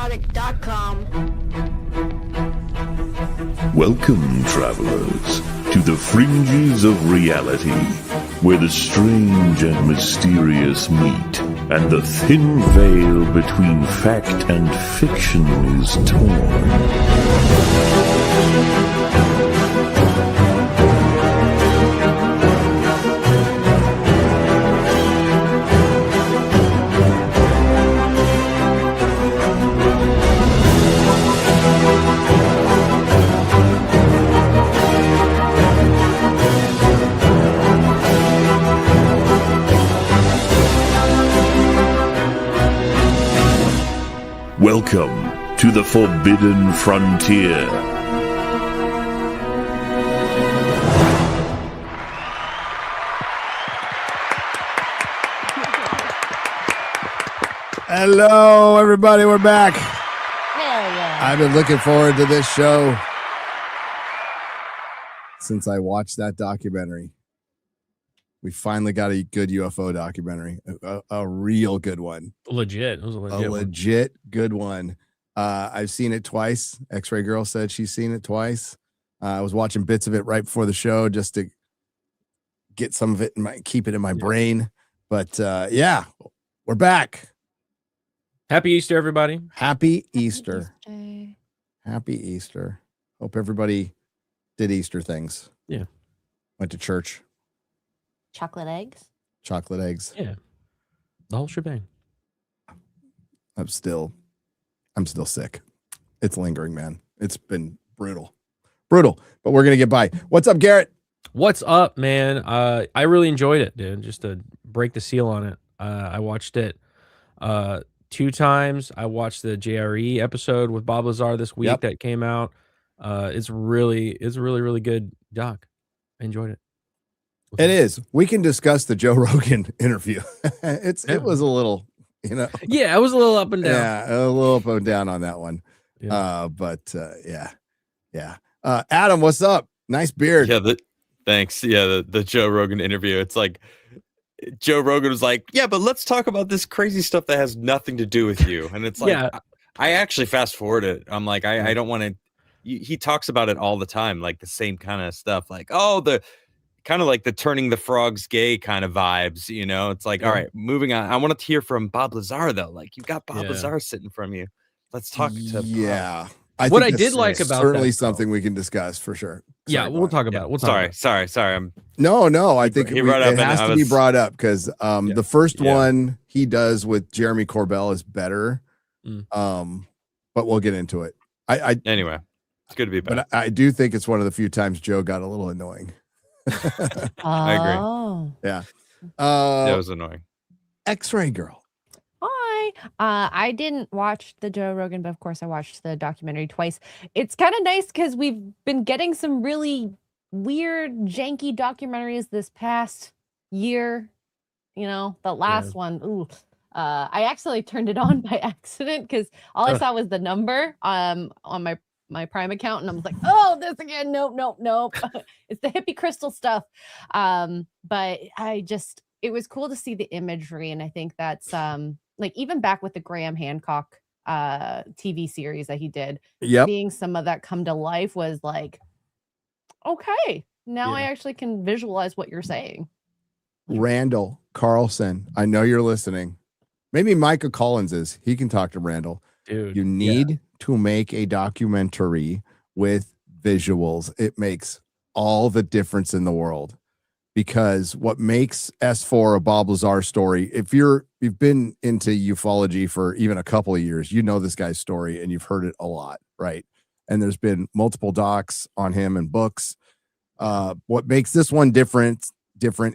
Nerdrotic.com. Welcome, travelers, to the fringes of reality, where the strange and mysterious meet, and the thin veil between fact and fiction is torn. Welcome to the Forbidden Frontier. Hello, everybody. We're back. Hell yeah. I've been looking forward to this show since I watched that documentary. We finally got a good UFO documentary, a real good one. Legit. It was a legit good one. I've seen it twice. X-Ray Girl said she's seen it twice. I was watching bits of it right before the show just to get some of it keep it in my brain. But yeah, we're back. Happy Easter, everybody. Happy Easter. Happy Easter. Hope everybody did Easter things. Yeah. Went to church. Chocolate eggs. Chocolate eggs. Yeah. The whole shebang. I'm still sick. It's lingering, man. It's been brutal, but we're going to get by. What's up, Garrett? What's up, man? I really enjoyed it, dude. Just to break the seal on it. I watched it 2 times. I watched the JRE episode with Bob Lazar this week that came out. It's really good doc. I enjoyed it. It is. We can discuss the Joe Rogan interview. It was a little, Yeah, I was a little up and down. Yeah, a little up and down on that one. Yeah. Yeah. Adam, what's up? Nice beard. Yeah, thanks. Yeah, the Joe Rogan interview. It's like Joe Rogan was like, yeah, but let's talk about this crazy stuff that has nothing to do with you. And it's like, yeah. I actually fast forward it. I'm like, I don't want to. He talks about it all the time, like the same kind of stuff, like, the kind of like the turning the frogs gay kind of vibes, It's like, all right, moving on. I want to hear from Bob Lazar, though. Like, you've got Bob Lazar sitting from you. Let's talk to Bob. What I did like about certainly that, something we can discuss for sure. We'll talk about it. Sorry. No. I think it has to be brought up because the first one he does with Jeremy Corbell is better. But we'll get into it. Anyway, it's good to be back. But I do think it's one of the few times Joe got a little annoying. I agree. Yeah. That was annoying. X-Ray Girl. Hi. I didn't watch the Joe Rogan, but of course I watched the documentary twice. It's kind of nice because we've been getting some really weird, janky documentaries this past year. The last one. Ooh. I actually turned it on by accident because all I saw was the number on my Prime account, and I was like, oh, this again. Nope. It's the hippie crystal stuff. But it was cool to see the imagery, and I think that's like even back with the Graham Hancock TV series that he did, seeing some of that come to life was like, okay, now I actually can visualize what you're saying. Randall Carlson, I know you're listening. Maybe Micah Collins is. He can talk to Randall. Dude, you need to make a documentary with visuals. It makes all the difference in the world, because what makes S4 a Bob Lazar story, if you've been into ufology for even a couple of years, this guy's story and you've heard it a lot, right? And there's been multiple docs on him and books. What makes this one different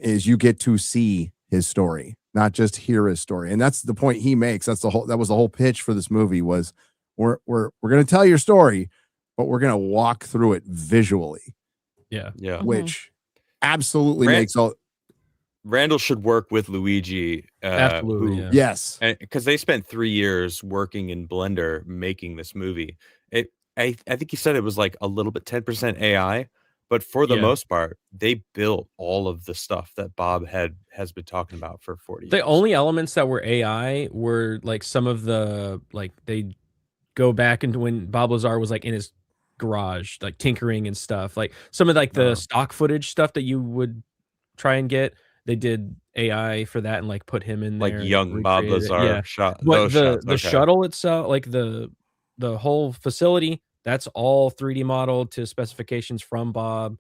is you get to see his story, not just hear his story. And that's the point he makes. That was the whole pitch for this movie was we're going to tell your story, but we're going to walk through it visually. Yeah. Which absolutely makes all. Randall should work with Luigi. Absolutely. Yes. Because they spent 3 years working in Blender making this movie. I think he said it was like a little bit 10% AI, but for the most part, they built all of the stuff that Bob has been talking about for 40 years. The only elements that were AI were like some of the, like they go back into when Bob Lazar was like in his garage, like tinkering and stuff. Like some of like the stock footage stuff that you would try and get. They did AI for that and like put him in Like there and young Bob recreated it. Lazar Yeah. shot But those shots. the Okay. shuttle itself, like the whole facility, that's all 3D modeled to specifications from Bob.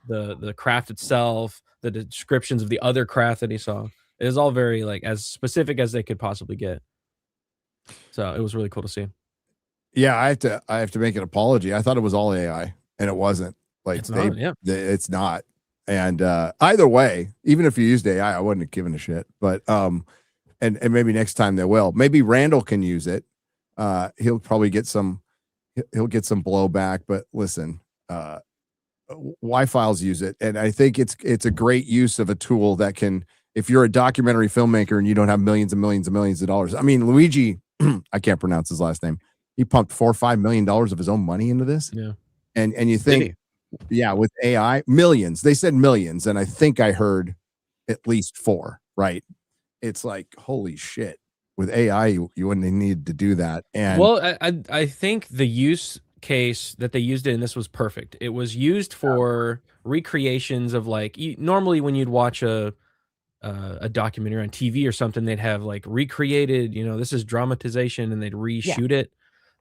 The craft itself, the descriptions of the other craft that he saw, it is all very like as specific as they could possibly get. So it was really cool to see. Yeah, I have to make an apology. I thought it was all AI, and it wasn't. Like It's not, yeah. It's not. And either way, even if you used AI, I wouldn't have given a shit. But and maybe next time they will. Maybe Randall can use it. He'll probably get some. He'll get some blowback. But listen, Y-Files use it, and I think it's a great use of a tool that can. If you're a documentary filmmaker and you don't have millions and millions and millions of dollars, I mean, Luigi, I can't pronounce his last name. He pumped $4 or $5 million of his own money into this. Yeah. And you think, yeah, with AI, millions. They said millions, and I think I heard at least 4, right? It's like, holy shit. With AI, you wouldn't need to do that. And well, I think the use case that they used it in this was perfect. It was used for recreations of like normally when you'd watch a documentary on TV or something, they'd have like recreated, this is dramatization, and they'd reshoot it.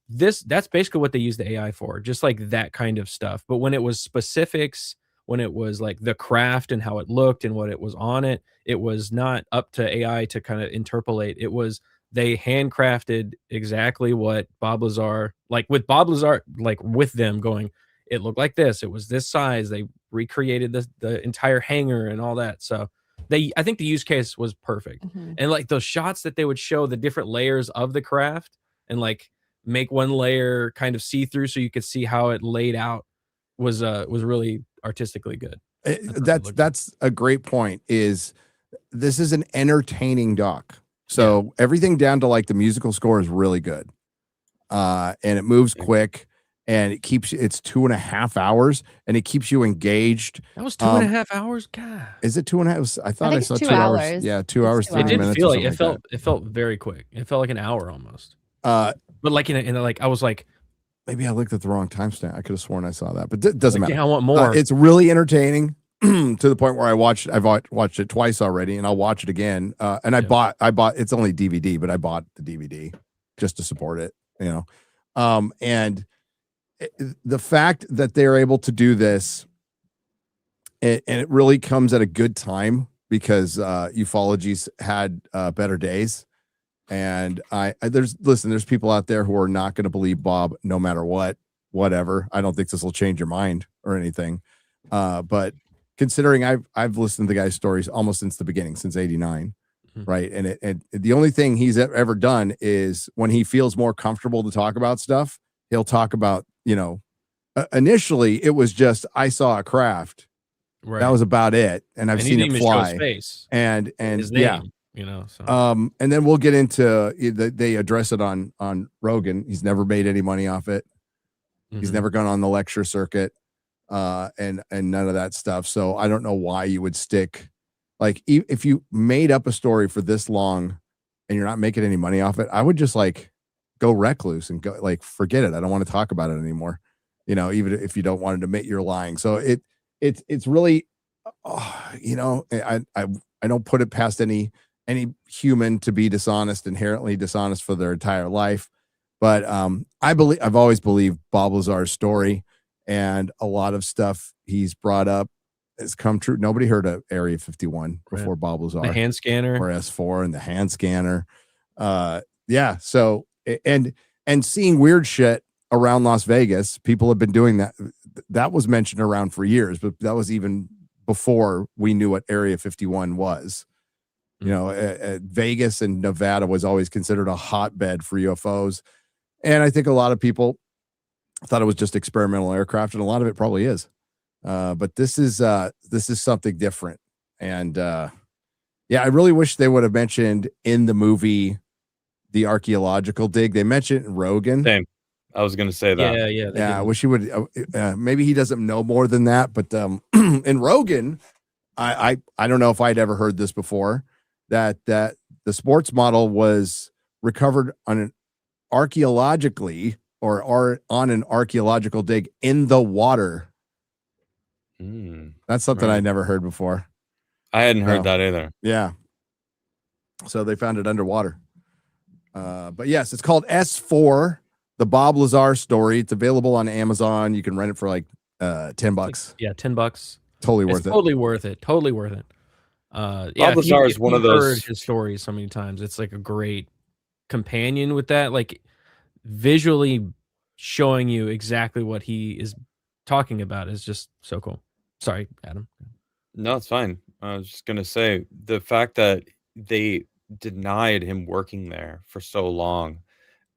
That's basically what they use the AI for, just like that kind of stuff. But when it was specifics, when it was like the craft and how it looked and what it was on it, it was not up to AI to kind of interpolate. It was they handcrafted exactly what Bob Lazar, like with Bob Lazar, like with them going, it looked like this, it was this size. They recreated the entire hangar and all that. So I think the use case was perfect. And like those shots that they would show the different layers of the craft and like make one layer kind of see-through so you could see how it laid out was really artistically good. That's a great point. This is an entertaining doc. So everything down to like the musical score is really good. And it moves quick, and it's 2.5 hours, and it keeps you engaged. That was 2.5 hours. God, is it 2.5? I thought I saw 2 hours. Yeah, 2 hours. 30 it didn't minutes feel like it felt very quick. It felt like an hour almost. But like in a like I was like, maybe I looked at the wrong timestamp. I could have sworn I saw that, but it doesn't matter. Yeah, I want more. It's really entertaining to the point where I've watched it twice already, and I'll watch it again. And I bought it's only DVD, but I bought the DVD just to support it, and the fact that they're able to do this, and it really comes at a good time because ufology's had better days. And there's people out there who are not going to believe Bob no matter whatever. I don't think this will change your mind or anything. But considering I've listened to the guy's stories almost since the beginning, since '89, right? And the only thing he's ever done is when he feels more comfortable to talk about stuff, he'll talk about, initially it was just, I saw a craft. Right. That was about it. And I've seen it fly. Show his face and his name. So. And then we'll get into they address it on Rogan. He's never made any money off it. He's never gone on the lecture circuit, and none of that stuff. So I don't know why you would stick, like, if you made up a story for this long and you're not making any money off it, I would just like go recluse and go like, forget it. I don't want to talk about it anymore. Even if you don't want to admit you're lying. So it's really, I don't put it past any human to be inherently dishonest for their entire life. But I've always believed Bob Lazar's story, and a lot of stuff he's brought up has come true. Nobody heard of Area 51 before Bob Lazar. The hand scanner or S4 and the hand scanner. Yeah. So, and seeing weird shit around Las Vegas, people have been doing that. That was mentioned around for years, but that was even before we knew what Area 51 was. Vegas and Nevada was always considered a hotbed for UFOs. And I think a lot of people thought it was just experimental aircraft, and a lot of it probably is. But this is something different. And I really wish they would have mentioned in the movie the archaeological dig. They mentioned Rogan. Same. I was going to say that. Yeah. I wish he would. Maybe he doesn't know more than that. But in Rogan, I don't know if I'd ever heard this before. That the sports model was recovered on archaeologically or are on an archaeological dig in the water. That's something I never heard before. I hadn't heard that either. Yeah. So they found it underwater. But yes, it's called S4, the Bob Lazar story. It's available on Amazon. You can rent it for like $10. Yeah, $10. Totally worth it. Totally worth it. Totally worth it. Bob Lazar is one of those. Heard his stories so many times. It's like a great companion with that, like visually showing you exactly what he is talking about is just so cool. Sorry, Adam. No, it's fine. I was just gonna say the fact that they denied him working there for so long,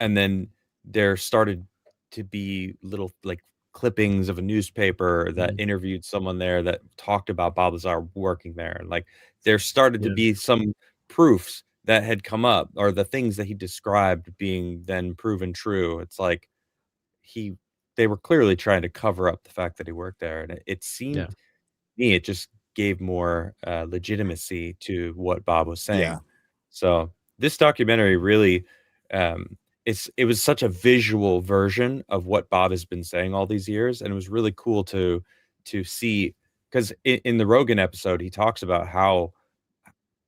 and then there started to be little like clippings of a newspaper that interviewed someone there that talked about Bob Lazar working there, and like there started to be some proofs that had come up, or the things that he described being then proven true. It's like they were clearly trying to cover up the fact that he worked there, and it seemed to me it just gave more legitimacy to what Bob was saying. Yeah. So this documentary really, it was such a visual version of what Bob has been saying all these years, and it was really cool to see, because in the Rogan episode he talks about how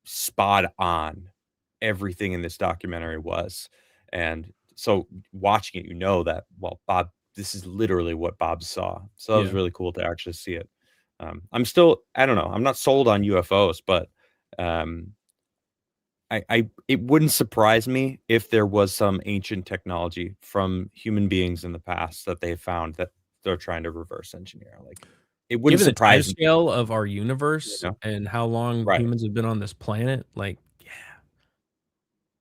spot on everything in this documentary was, and so watching it, you know that Bob, this is literally what Bob saw. So that was really cool to actually see it. I'm still, I don't know, I'm not sold on UFOs, but it wouldn't surprise me if there was some ancient technology from human beings in the past that they found that they're trying to reverse engineer. Like, it wouldn't Given surprise the me. scale of our universe and how long humans have been on this planet, like,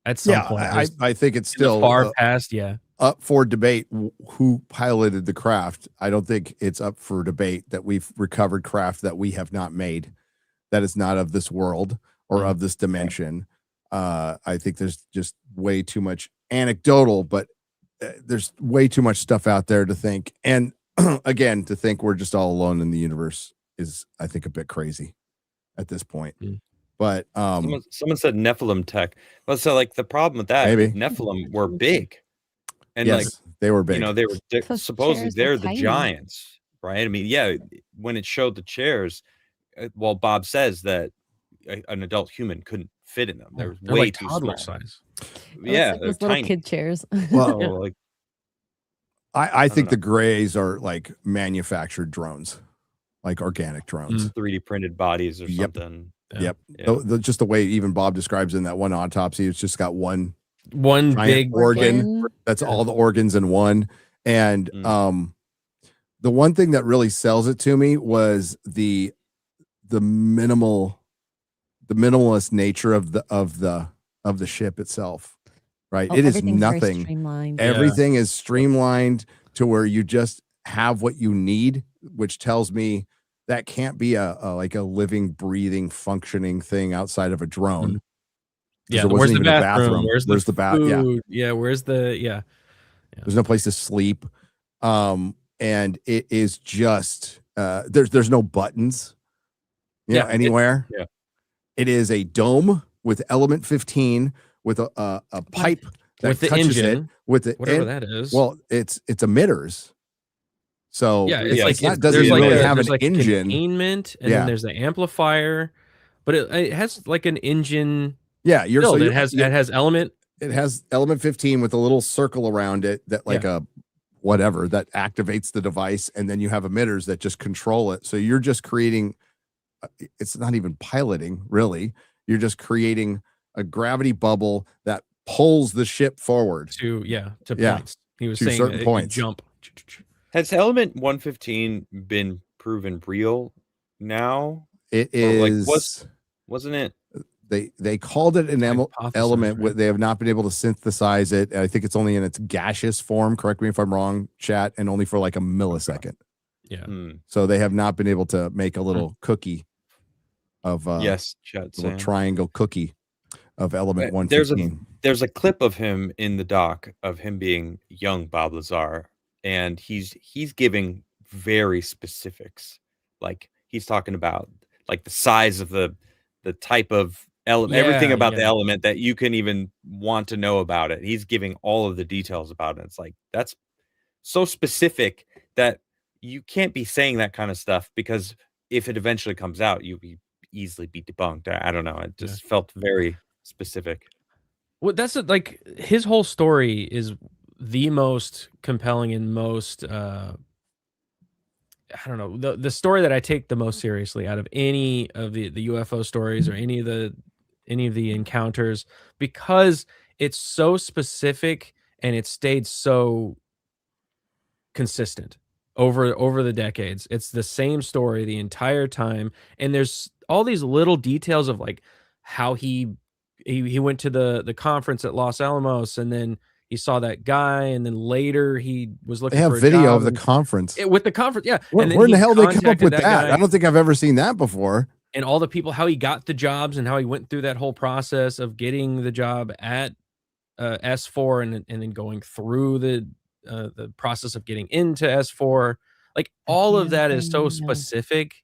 at some point, I think it's still far past, up for debate who piloted the craft. I don't think it's up for debate that we've recovered craft that we have not made, that is not of this world or of this dimension. I think there's just way too much anecdotal, but there's way too much stuff out there to think. And again, to think we're just all alone in the universe is, I think, a bit crazy at this point. But someone said Nephilim tech. Well, so like the problem with that, Nephilim were big. And yes, like they were big. You know, they were supposedly they're the giants, right? I mean, yeah, when it showed the chairs, well, Bob says that an adult human couldn't fit in them. They're way like too toddler small. Size. Yeah, like they're those little tiny. kid chairs. Well, like I think the grays are like manufactured drones, like organic drones, 3D printed bodies or something. Yep. Just the way even Bob describes in that one autopsy, it's just got one big organ. That's all the organs in one. And the one thing that really sells it to me was the minimalist nature of the ship itself. Right. It is nothing. Everything is streamlined to where you just have what you need, which tells me that can't be a like a living, breathing, functioning thing outside of a drone. Yeah, where's the bathroom? Where's the food? Yeah, where's the There's no place to sleep. And it is just there's no buttons, anywhere. It is a dome with element 15 with a pipe that with the touches engine, it with the whatever that is. Well, it's emitters. So it's like doesn't really have an like engine. Containment, and then there's the amplifier, but it has like an engine. Yeah, it has element. It has element 15 with a little circle around it that like a whatever that activates the device, and then you have emitters that just control it. So you're just creating. It's not even piloting, really. You're just creating a gravity bubble that pulls the ship forward to points. He was saying certain points. Jump. Has element 115 been proven real now? It is. Like, wasn't it? They called it an element. Right? They have not been able to synthesize it. I think it's only in its gaseous form. Correct me if I'm wrong, chat, and only for like a millisecond. Yeah. So they have not been able to make a little cookie of chat, little triangle cookie of element 115. There's a clip of him in the doc of him being young Bob Lazar, and he's giving very specifics. Like he's talking about like the size of the type of everything about the yeah. element that you can even want to know about it. He's giving all of the details about it. It's like, that's so specific that you can't be saying that kind of stuff, because if it eventually comes out, you'll be easily be debunked. I don't know. It Yeah. just felt very specific. Well, that's like his whole story is the most compelling and most I don't know, the story that I take the most seriously out of any of the UFO stories or any of the encounters, because it's so specific and it stayed so consistent over the decades. It's the same story the entire time, and there's all these little details of like how he went to the conference at Los Alamos, and then he saw that guy, and then later he was They looking have for a video job of the and conference. with the conference, yeah. Where, And then where in he the hell did they come up contacted with that? guy I don't think I've ever seen that before. and all the people, how he got the jobs and how he went through that whole process of getting the job at S4 and then going through the process of getting into S4. Like all of that is so specific,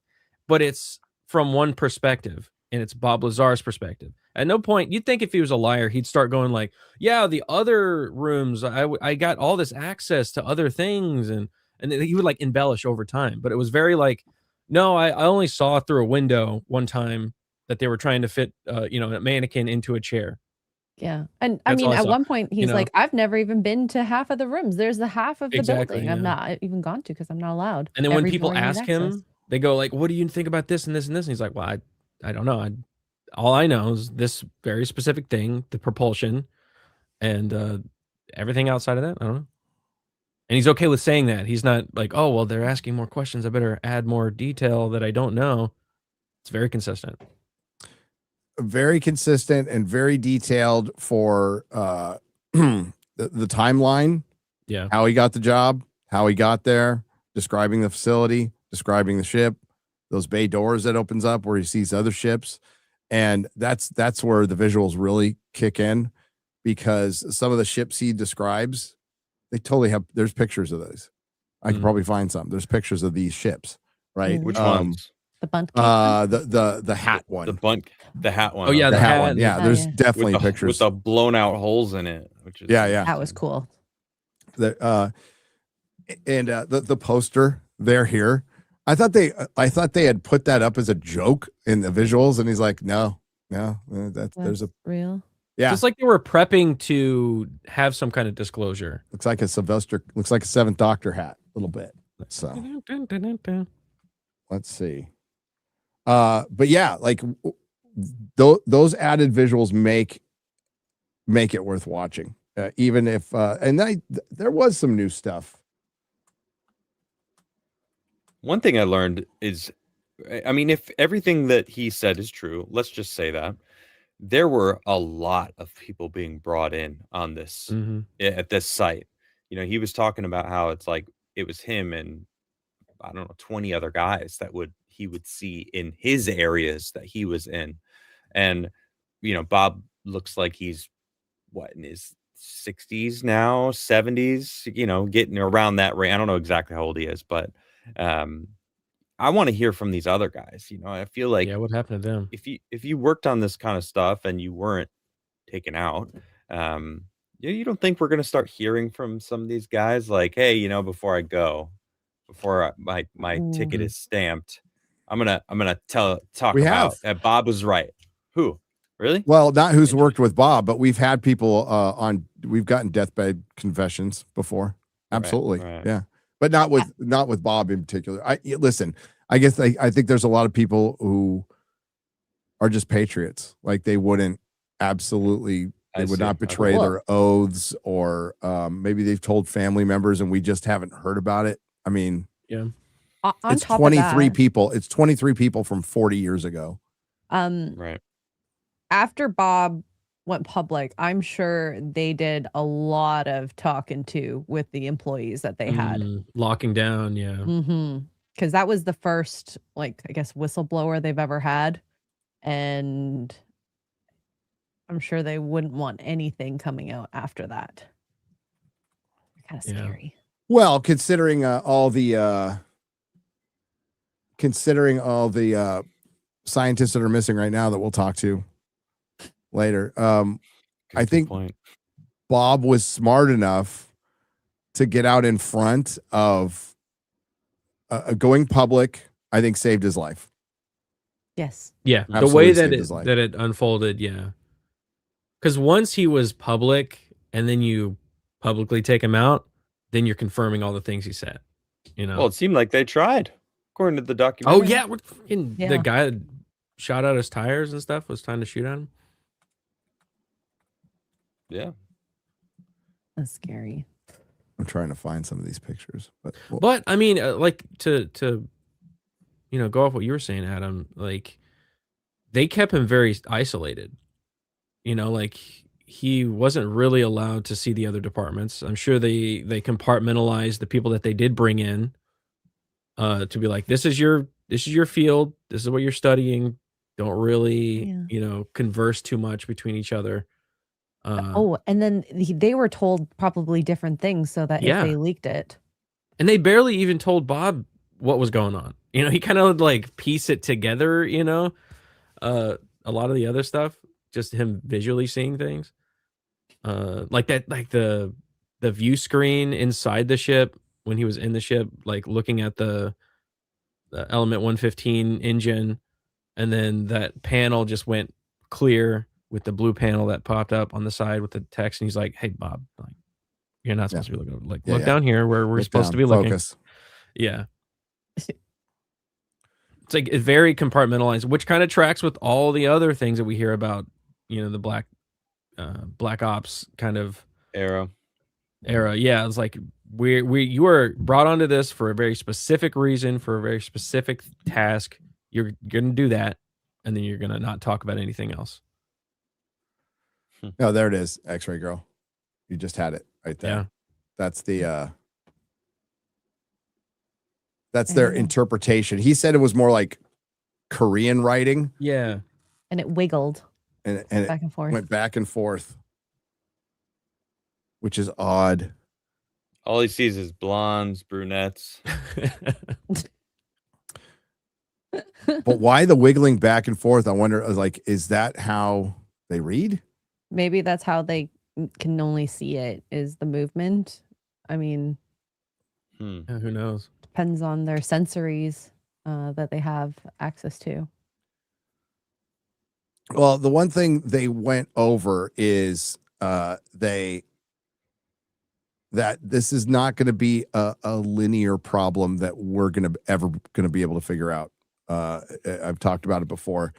but it's from one perspective, and it's Bob Lazar's perspective. At no point, you'd think if he was a liar, he'd start going like, yeah, the other rooms, I got all this access to other things, and then he would like embellish over time. But it was very like, no, I only saw through a window one time that they were trying to fit a mannequin into a chair. Yeah. And I That's all mean, I at saw, one point, you he's know? like, I've never even been to half of the rooms. There's the half of the Exactly, building I've yeah. not even gone to because I'm not allowed. And then when Every people floor you need ask access. him, they go like, "What do you think about this and this and this?" And he's like, "Well, I don't know. All I know is this very specific thing, the propulsion, and everything outside of that, I don't know." And he's okay with saying that. He's not like, "Oh, well, they're asking more questions. I better add more detail that I don't know." It's very consistent. Very consistent and very detailed for the timeline, Yeah. how he got the job, how he got there, describing the facility, describing the ship, those bay doors that opens up where he sees other ships. And that's where the visuals really kick in, because some of the ships he describes, they totally have, there's pictures of those. I could probably find some. There's pictures of these ships, right? Which ones? The bunt. The hat one. The hat one. Oh yeah, the the hat one. Yeah, Oh, there's yeah. definitely with the, pictures with the blown out holes in it. Which is Yeah. That was cool. The the poster there here. I thought they had put that up as a joke in the visuals, and he's like, no, there's a real. Yeah, just like they were prepping to have some kind of disclosure. looks like a Seventh Doctor hat, a little bit. So let's see. But yeah, like those added visuals make it worth watching, even if there was some new stuff. One thing I learned is, I mean, if everything that he said is true, let's just say that there were a lot of people being brought in on this at this site. You know, he was talking about how it's like it was him and I don't know 20 other guys that he would see in his areas that he was in. And you know, Bob looks like he's in his 60s now, 70s, you know, getting around that range. I don't know exactly how old he is, but I want to hear from these other guys. You know, I feel like, yeah, what happened to them? If you worked on this kind of stuff and you weren't taken out, you don't think we're going to start hearing from some of these guys like, hey, you know, before my ticket is stamped, I'm gonna talk about that Bob was right. Who? Really? Well, not who's worked with Bob, but we've had people we've gotten deathbed confessions before. Absolutely. Right. Yeah. But not with Bob in particular. Listen, I guess I think there's a lot of people who are just patriots. Like they wouldn't would not betray their oaths, or maybe they've told family members and we just haven't heard about it. I mean, yeah. It's 23 people. It's 23 people from 40 years ago. Right. After Bob went public, I'm sure they did a lot of talking to with the employees that they had. Locking down, yeah. Because that was the first, like, I guess, whistleblower they've ever had. And I'm sure they wouldn't want anything coming out after that. Kind of scary. Well, considering all the scientists that are missing right now that we'll talk to, later. I Good think point. Bob was smart enough to get out in front of going public. I think saved his life. Yes. Yeah, the Absolutely way that saved his life. it unfolded, yeah. Because once he was public, and then you publicly take him out, then you're confirming all the things he said. You know. Well, it seemed like they tried, according to the Oh documentary. yeah, we're fucking, the Yeah. guy that shot out his tires and stuff was trying to shoot at him. Yeah. That's scary. I'm trying to find some of these pictures, but But I mean, like to go off what you were saying, Adam. Like they kept him very isolated. Like he wasn't really allowed to see the other departments. I'm sure they compartmentalized the people that they did bring in to be like, this is your field. This is what you're studying. Don't really, converse too much between each other. And then they were told probably different things so that if they leaked it. And they barely even told Bob what was going on. He kind of like piece it together, a lot of the other stuff, just him visually seeing things. Like that, like the view screen inside the ship when he was in the ship, like looking at the Element 115 engine, and then that panel just went clear with the blue panel that popped up on the side with the text, and he's like, "Hey, Bob, like, you're not supposed to be looking. Like, look down here where we're supposed to be looking." Focus. Yeah. It's like it's very compartmentalized, which kind of tracks with all the other things that we hear about, the black ops kind of era. Yeah, it's like you were brought onto this for a very specific reason, for a very specific task. You're gonna do that, and then you're gonna not talk about anything else. Oh, there it is. X-ray girl. You just had it right there. Yeah. That's the that's their interpretation. He said it was more like Korean writing. Yeah. And it wiggled And back and forth. went back and forth, which is odd. All he sees is blondes, brunettes. But why the wiggling back and forth? I wonder, like, is that how they read? Maybe that's how they can only see it, is the movement. I mean, Yeah, who knows? depends on their sensories that they have access to. Well, the one thing they went over is that this is not going to be a linear problem that we're ever going to be able to figure out. I've talked about it before.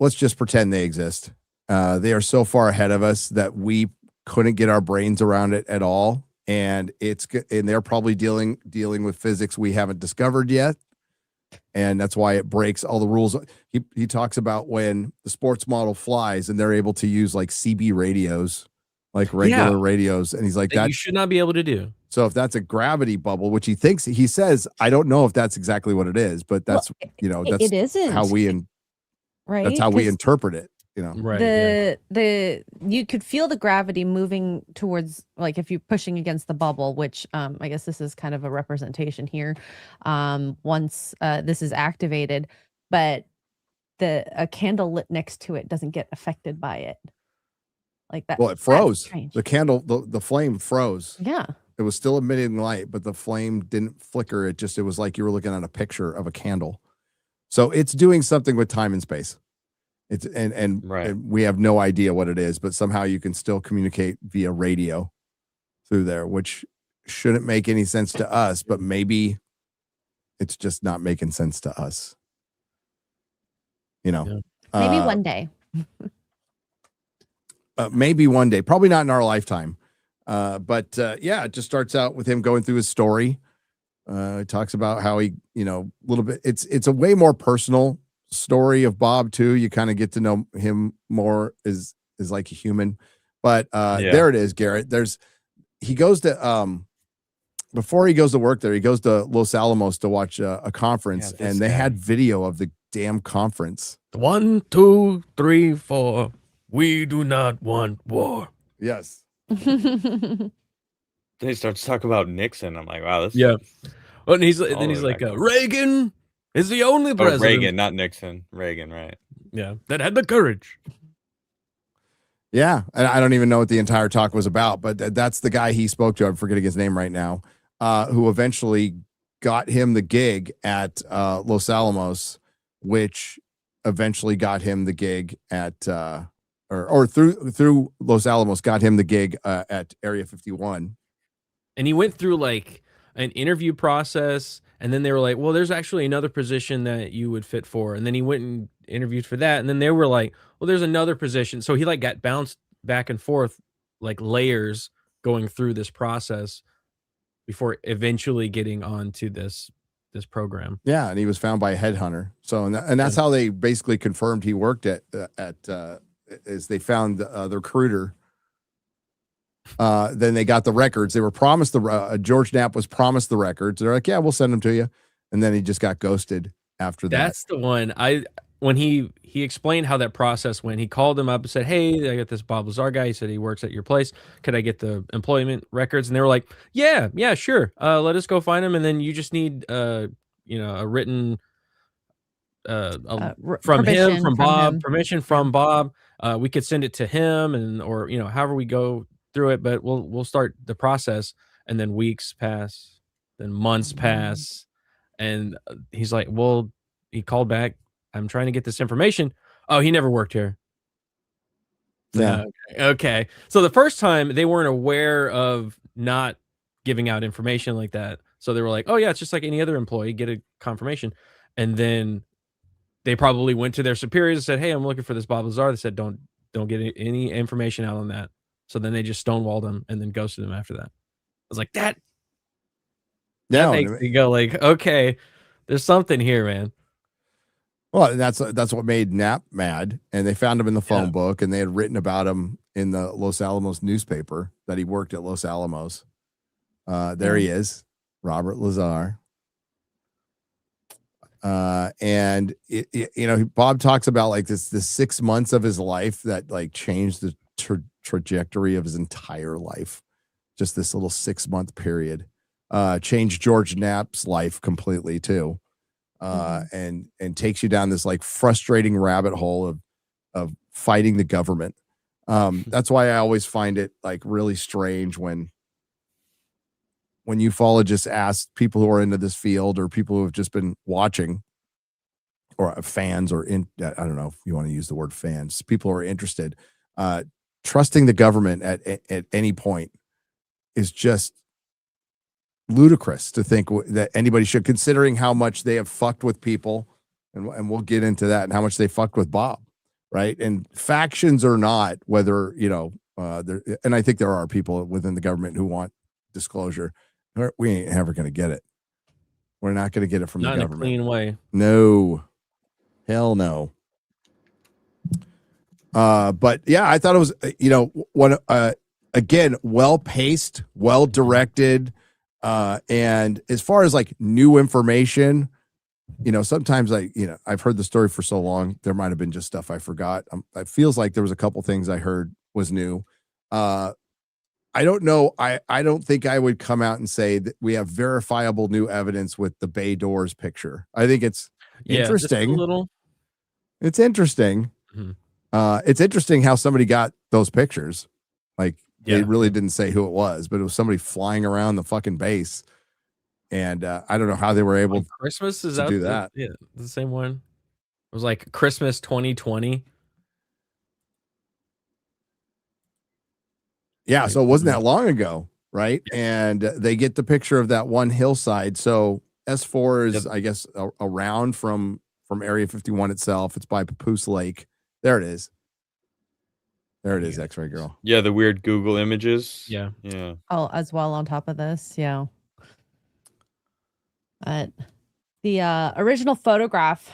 Let's just pretend they exist. They are so far ahead of us that we couldn't get our brains around it at all. And they're probably dealing with physics we haven't discovered yet. And that's why it breaks all the rules. He talks about when the sports model flies and they're able to use like CB radios, like regular radios. And he's like, that you should not be able to do. So if that's a gravity bubble, which he says, I don't know if that's exactly what it is, but that's, that's it isn't how right. That's how we interpret it. Right. You could feel the gravity moving towards, like, if you're pushing against the bubble, which I guess this is kind of a representation here. Once this is activated, but a candle lit next to it doesn't get affected by it. Like that. Well, it froze. The candle, the flame froze. Yeah. It was still emitting light, but the flame didn't flicker. It was like you were looking at a picture of a candle. So it's doing something with time and space. It's and we have no idea what it is, but somehow you can still communicate via radio through there, which shouldn't make any sense to us, but maybe it's just not making sense to us. Maybe one day. Maybe one day, probably not in our lifetime. But it just starts out with him going through his story. He talks about how he, a little bit, it's a way more personal story of Bob too. You kind of get to know him more as like a human. But there it is, Garrett. He goes to before he goes to work there, he goes to Los Alamos to watch a conference, and they had video of the damn conference. 1, 2, 3, 4. We do not want war. Yes. Then he starts talking about Nixon. I'm like, wow, this. Yeah. Oh, and he's like, Reagan is the only president. Reagan, not Nixon. Reagan, right? Yeah, that had the courage. Yeah, and I don't even know what the entire talk was about, but that's the guy he spoke to. I'm forgetting his name right now, who eventually got him the gig at Los Alamos, which eventually got him the gig at or through Los Alamos got him the gig at Area 51. And he went through like an interview process, and then they were like, well, there's actually another position that you would fit for. And then he went and interviewed for that. And then they were like, well, there's another position. So he like got bounced back and forth, like layers going through this process before eventually getting onto this program. Yeah, and he was found by a headhunter. So and that's how they basically confirmed he worked at is they found the recruiter. Then they got the records. They were promised George Knapp was promised the records. They're like, yeah, we'll send them to you. And then he just got ghosted after that. That's the one. When he explained how that process went, he called him up and said, hey, I got this Bob Lazar guy. He said he works at your place. Could I get the employment records? And they were like, yeah, sure. Let us go find him. And then you just need a written from him, from Bob, permission from Bob. We could send it to him, and or however we go through it, but we'll start the process. And then weeks pass, then months pass, and he's like, well, he called back, I'm trying to get this information. Oh, he never worked here. Yeah. Okay. So the first time they weren't aware of not giving out information like that. So they were like, oh yeah, it's just like any other employee, get a confirmation. And then they probably went to their superiors and said, hey, I'm looking for this Bob Lazar. They said, don't get any information out on that. So then they just stonewalled him and then ghosted him after that. I was like, that makes me go like, okay, there's something here, man. Well, that's what made Knapp mad, and they found him in the phone book, and they had written about him in the Los Alamos newspaper that he worked at Los Alamos. There he is, Robert Lazar. And Bob talks about like this 6 months of his life that like changed the trajectory of his entire life. Just this little 6 month period changed George Knapp's life completely too. And takes you down this like frustrating rabbit hole of fighting the government. That's why I always find it like really strange when ufologists ask people who are into this field or people who have just been watching or fans or I don't know if you want to use the word fans, people who are interested, trusting the government at any point is just ludicrous to think that anybody should, considering how much they have fucked with people, and we'll get into that, and how much they fucked with Bob, right? And factions or not, whether and I think there are people within the government who want disclosure. We ain't ever going to get it. We're not going to get it from the government. Not in a clean way. No, hell no. But yeah, I thought it was again, well paced, well directed. And as far as like new information, sometimes I've heard the story for so long, there might've been just stuff I forgot. It feels like there was a couple things I heard was new. I don't know. I don't think I would come out and say that we have verifiable new evidence with the bay doors picture. I think it's interesting. Just a little. It's interesting. Mm-hmm. It's interesting how somebody got those pictures. Like, they really didn't say who it was, but it was somebody flying around the fucking base. And I don't know how they were able Christmas is to out do that. Yeah, the same one. It was like Christmas 2020. Yeah, so it wasn't that long ago, right? Yeah. And they get the picture of that one hillside. So S4 is, I guess, around from Area 51 itself. It's by Papoose Lake. There it is. There it is, X-Ray Girl. Yeah, the weird Google images. Yeah. Oh, as well on top of this, yeah. But the original photograph,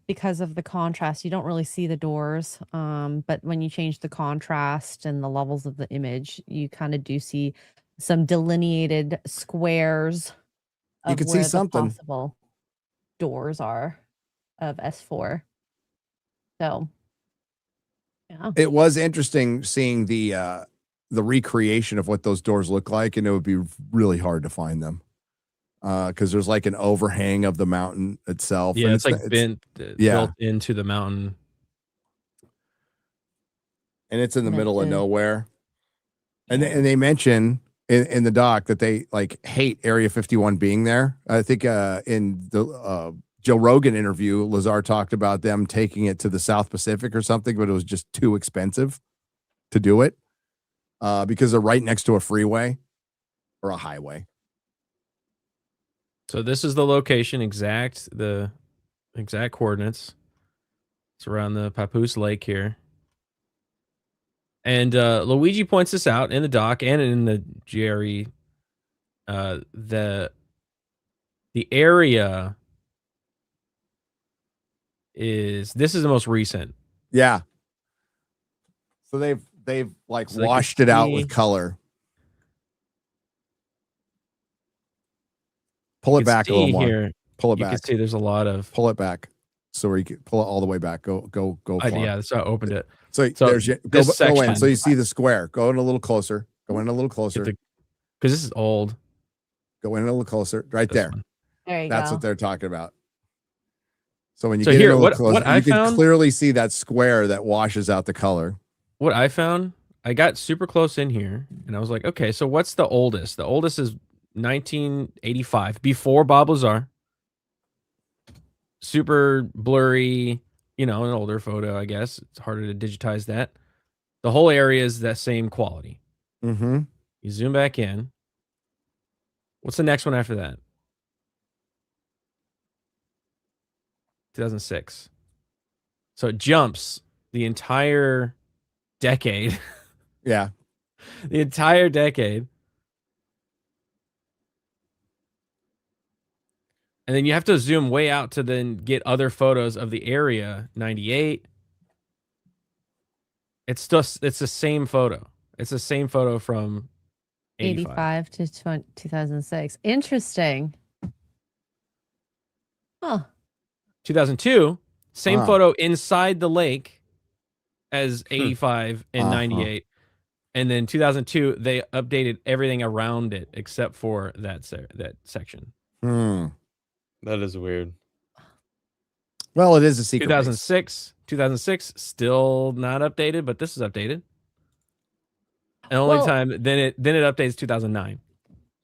because of the contrast, you don't really see the doors. But when you change the contrast and the levels of the image, you kind of do see some delineated squares. You can see something. Possible doors are of S4. So. Yeah. It was interesting seeing the recreation of what those doors look like, and it would be really hard to find them because there's like an overhang of the mountain itself. Yeah, and it's like built into the mountain. and it's in the middle of Missing. nowhere. And they mention in the doc that they like hate Area 51 being there. I think in the Joe Rogan interview, Lazar talked about them taking it to the South Pacific or something, but it was just too expensive to do it because they're right next to a freeway or a highway. So this is the location, the exact coordinates. It's around the Papoose Lake here. And Luigi points this out in the doc and in the GRE. The area is the most recent. Yeah. So they've like washed it out with color. Pull it back a little more. Here, pull it back. You can see there's a lot of. Pull it back. So where you can pull it all the way back. Go. Yeah, that's how I opened it. So there's go in. So you see the square. Go in a little closer. Go in a little closer. Because this is old. Go in a little closer. Right there. There you That's go. what they're talking about. So when you get in a little closer, you can clearly see that square that washes out the color. What I found, I got super close in here, and I was like, okay, so what's the oldest? The oldest is 1985, before Bob Lazar. Super blurry, an older photo, I guess. It's harder to digitize that. The whole area is that same quality. Mm-hmm. You zoom back in. What's the next one after that? 2006. So it jumps the entire decade. Yeah. The entire decade. And then you have to zoom way out to then get other photos of the area. 98. It's the same photo. It's the same photo from 85 to 2006. Interesting. Huh. 2002, same photo inside the lake as 85 and 98. And then 2002, they updated everything around it except for that section. That is weird. Well, it is a secret. 2006, still not updated, but this is updated. And only time then it updates 2009.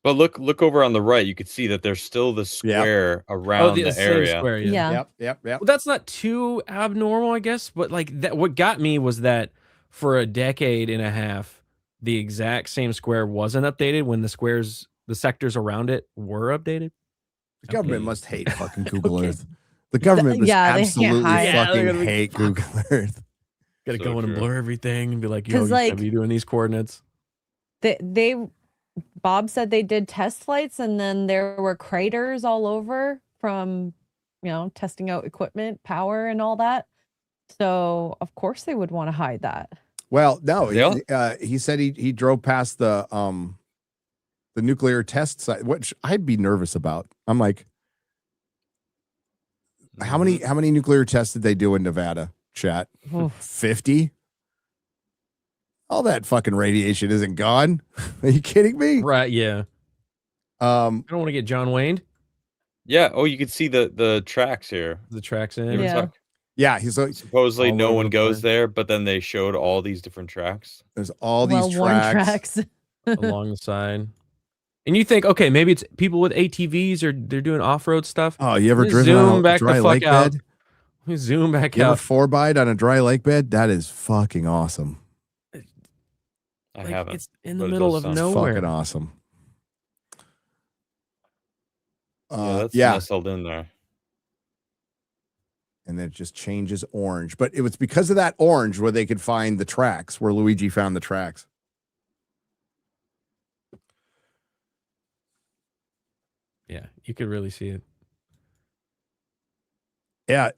But look over on the right. You could see that there's still the square around the area. Square, Yeah. Yep. Well, that's not too abnormal, I guess. But like that, what got me was that for a decade and a half, the exact same square wasn't updated when the sectors around it were updated. The government must hate fucking Google Earth. The government must absolutely fucking hate Google Earth. Gotta go in and blur everything and be like, yo, you should be doing these coordinates. Bob said they did test flights and then there were craters all over from, testing out equipment, power and all that. So of course they would want to hide that. Well, no, he said he drove past the nuclear test site, which I'd be nervous about. I'm like, how many nuclear tests did they do in Nevada, chat? 50? All that fucking radiation isn't gone. Are you kidding me? Right, yeah. I don't want to get John Wayne. Yeah. Oh, you can see the tracks here. The tracks in. Yeah. He's like, supposedly no one goes there, but then they showed all these different tracks. There's all these tracks along the side. And you think, okay, maybe it's people with ATVs or they're doing off-road stuff. Oh, you ever driven on a dry lake bed? We zoom back out. You ever 4x on a dry lake bed? That is fucking awesome. I haven't. It's in the middle of nowhere. Fucking awesome. That's nestled in there. And then it just changes orange. But it was because of that orange where they could find the tracks, where Luigi found the tracks. Yeah, you could really see it. Yeah,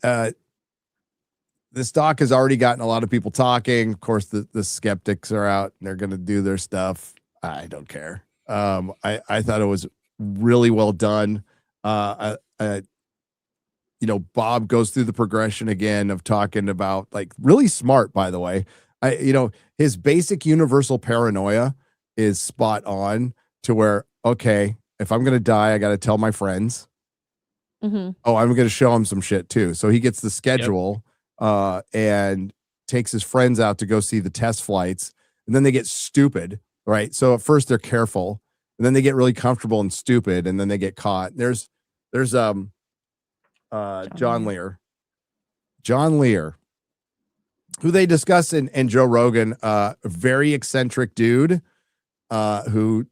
this doc has already gotten a lot of people talking. Of course, the skeptics are out and they're going to do their stuff. I don't care. I thought it was really well done. Bob goes through the progression again of talking about, like, really smart, by the way. His basic universal paranoia is spot on to where, okay, if I'm going to die, I got to tell my friends. Mm-hmm. Oh, I'm going to show him some shit too. So he gets the schedule and takes his friends out to go see the test flights, and then they get stupid, right? So at first they're careful, and then they get really comfortable and stupid, and then they get caught. There's John Lear, who they discuss in Joe Rogan, a very eccentric dude who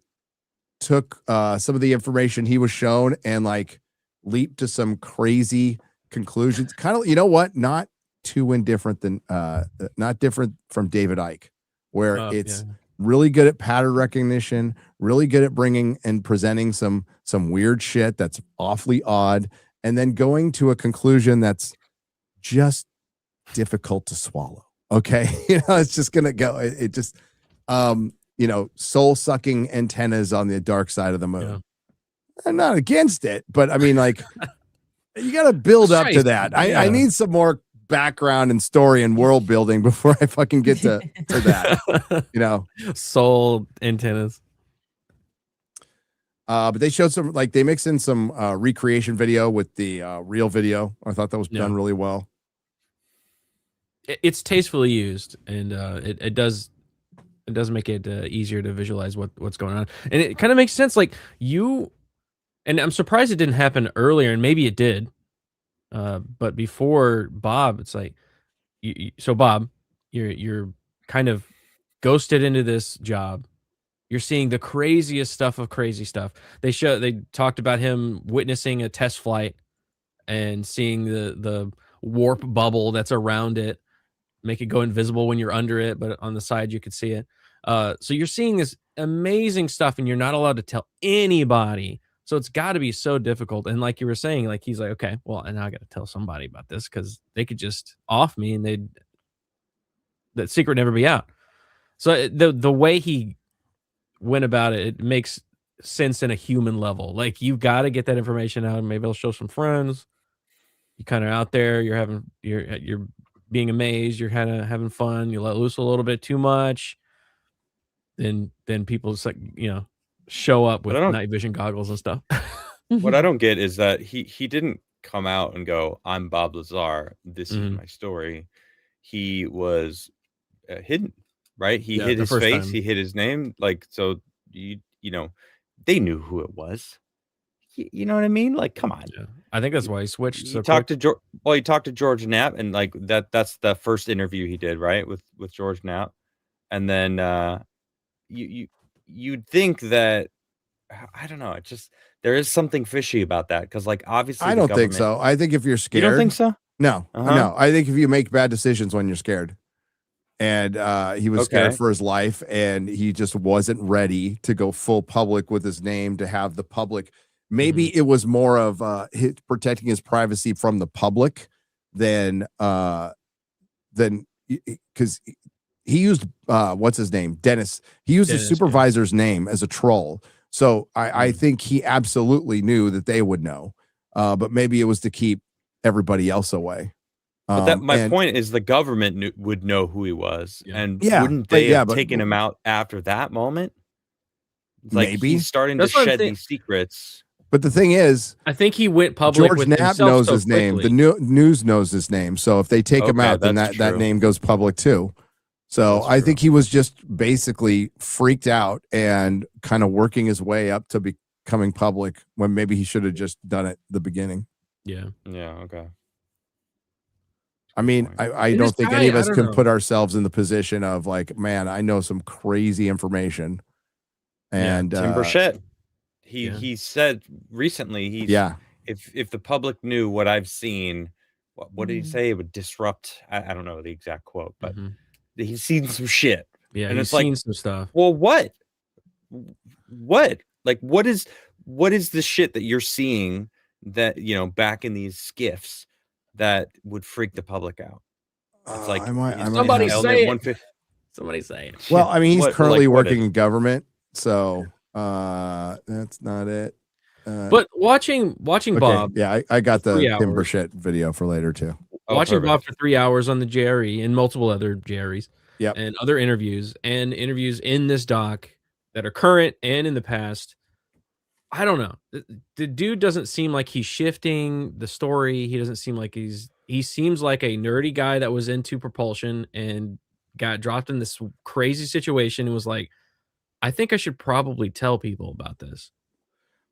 took some of the information he was shown and like leaped to some crazy conclusions. Kind of, you know what? Not too indifferent than not different from David Icke, where it's really good at pattern recognition, really good at bringing and presenting some weird shit that's awfully odd, and then going to a conclusion that's just difficult to swallow. Okay. It's just gonna go. It just soul-sucking antennas on the dark side of the moon. Yeah. I'm not against it, but I mean, like, you got to build up to that. I need some more background and story and world building before I fucking get to that. Soul antennas. But they showed some, like, they mix in some recreation video with the real video. I thought that was done really well. It's tastefully used, and it does make it easier to visualize what's going on, and it kind of makes sense. Like and I'm surprised it didn't happen earlier, and maybe it did. But before Bob, it's like, so Bob, you're kind of ghosted into this job. You're seeing the craziest stuff of crazy stuff. They talked about him witnessing a test flight and seeing the warp bubble that's around it, make it go invisible when you're under it, but on the side you could see it. So you're seeing this amazing stuff, and you're not allowed to tell anybody. So it's got to be so difficult. And like you were saying, like, he's like, okay, well, and I got to tell somebody about this because they could just off me and that secret never be out. So the way he went about it, it makes sense in a human level. Like, you got to get that information out, and maybe I'll show some friends. You kind of out there, you're being amazed, you're kind of having fun, you let loose a little bit too much, then people just, like, show up with night vision goggles and stuff. What I don't get is that he didn't come out and go, I'm Bob Lazar, this is my story. He was hidden, right? He hid his face, he hid his name, like, so they knew who it was. You know what I mean? Like, come on. Yeah. I think that's why he switched. He talked to George Knapp, and like that's the first interview he did, right? With George Knapp. And then you'd think that, I don't know, it just, there is something fishy about that, because, like, obviously I don't think so. I think if you're scared, you don't think so? No, no. I think if you make bad decisions when you're scared, and he was scared for his life, and he just wasn't ready to go full public with his name, to have the public. Maybe it was more of protecting his privacy from the public than because he used what's his name, Dennis. He used his supervisor's name as a troll. So I think he absolutely knew that they would know, but maybe it was to keep everybody else away. But my point is, the government would know who he was, and wouldn't they have taken him out after that moment? Like, maybe he's starting to shed these secrets. But the thing is, I think he went public. George Knapp knows his name. The news knows his name. So if they take him out, then that name goes public too. So I think he was just basically freaked out and kind of working his way up to becoming public, when maybe he should have just done it at the beginning. Yeah. Yeah. Okay. I mean, I don't think any of us can put ourselves in the position of, like, man, I know some crazy information. And Tim Burchett, he said recently, if the public knew what I've seen, what did he say? It would disrupt. I don't know the exact quote, but he's seen some shit. Yeah, and he's seen some stuff. Well, what? Like, what is the shit that you're seeing that, back in these skiffs that would freak the public out? It's like, somebody say it. Somebody say it. Well, I mean, he's currently working in government, so that's not it. But watching Bob, I got the Tim Burchett video for later too. Watching Bob for 3 hours on the JRE and multiple other JREs, and other interviews in this doc that are current and in the past, I don't know. The dude doesn't seem like he's shifting the story. He doesn't seem like he seems like a nerdy guy that was into propulsion and got dropped in this crazy situation and was like, I think I should probably tell people about this.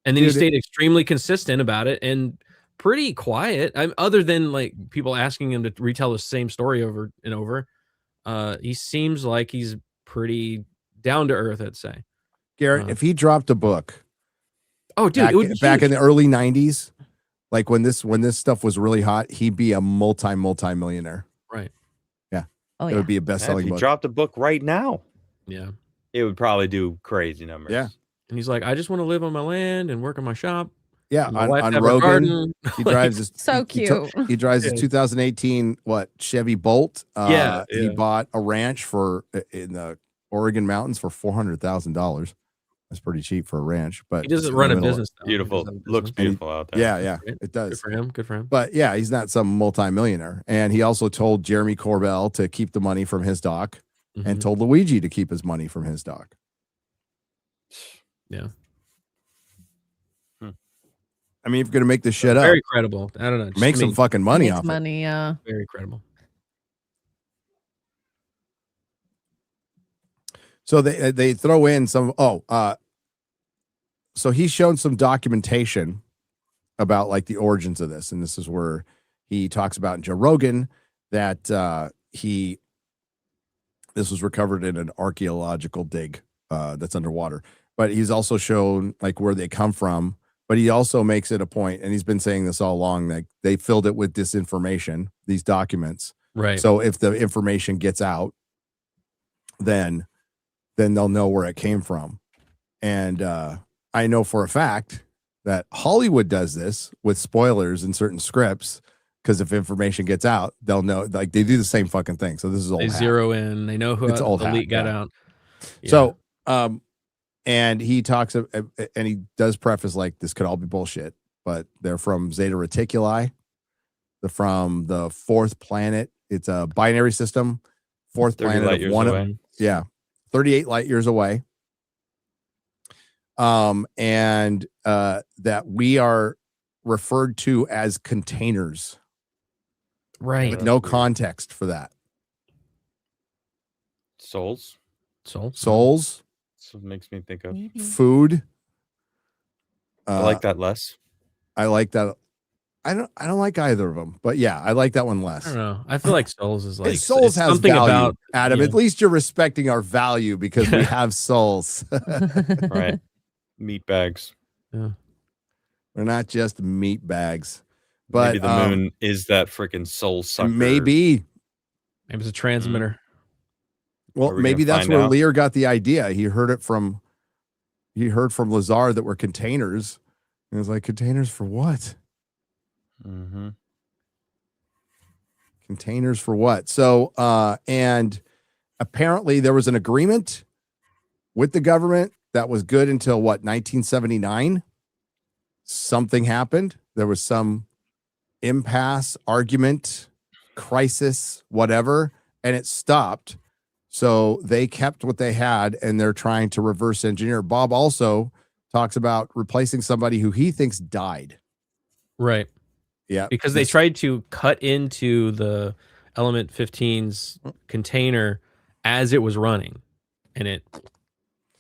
And then he Dude, stayed extremely consistent about it and pretty quiet. Other than like people asking him to retell the same story over and over. He seems like he's pretty down to earth, I'd say. Garrett, if he dropped a book, oh dude, it would be back huge. in the early 90s, like when this stuff was really hot, he'd be a multi-millionaire. Right. Yeah. Oh, It would be a best-selling If he book. dropped a book right now, Yeah. it would probably do crazy numbers. Yeah. And he's like, I just want to live on my land and work on my shop. Yeah, and my wife on have a Rogan, garden. he drives his So cute. he drives his Yeah. 2018 Chevy Bolt. Yeah, He yeah. bought a ranch in the Oregon mountains for $400,000. That's pretty cheap for a ranch, but He doesn't it's in run the a middle of- business. though. He Beautiful. doesn't have a Looks business. beautiful out there. Yeah, Right? it Good does. for him. Good for him. But yeah, he's not some multimillionaire. And he also told Jeremy Corbell to keep the money from his doc, and Mhm. told Luigi to keep his money from his doc. Yeah. I mean, if you're gonna make this shit up, Very credible. I don't know. Just, make some fucking money Makes off it. money, yeah. Very credible. So they throw in some so he's shown some documentation about like the origins of this, and this is where he talks about in Joe Rogan that this was recovered in an archaeological dig that's underwater. But he's also shown like where they come from. But he also makes it a point, and he's been saying this all along, that they filled it with disinformation, these documents. Right. So if the information gets out, then they'll know where it came from. And I know for a fact that Hollywood does this with spoilers in certain scripts, because if information gets out, they'll know. Like they do the same fucking thing. So this is old they hat. zero in. They know who It's old the leak hat, got yeah. out. Yeah. So and he talks and he does preface like this could all be bullshit, but they're from Zeta Reticuli. They're from the fourth planet. It's a binary system. Fourth 30 planet light of years one. away. 38 light years away. And that we are referred to as containers right. with no context for that. Souls. Souls, So it makes me think of. Maybe. food. I like that less. I like that. I don't like either of them, but yeah, I like that one less. I don't know. I feel like Souls is like Souls it's has something value, about Adam. yeah. At least you're respecting our value because we have souls. Right. Meat bags. We're not just meat bags. But Maybe the moon is that freaking soul sucker. maybe. Maybe it's a transmitter. Well, Are we maybe gonna that's find where out? Lear got the idea. He heard from Lazar that were containers. And he was like, containers for what? Mm-hmm. Containers for what? So, and apparently there was an agreement with the government that was good until what, 1979? Something happened. There was some impasse, argument, crisis, whatever, and it stopped. So they kept what they had, and they're trying to reverse engineer. Bob also talks about replacing somebody who he thinks died. Right. Yeah. Because they tried to cut into the Element 15's container as it was running, and it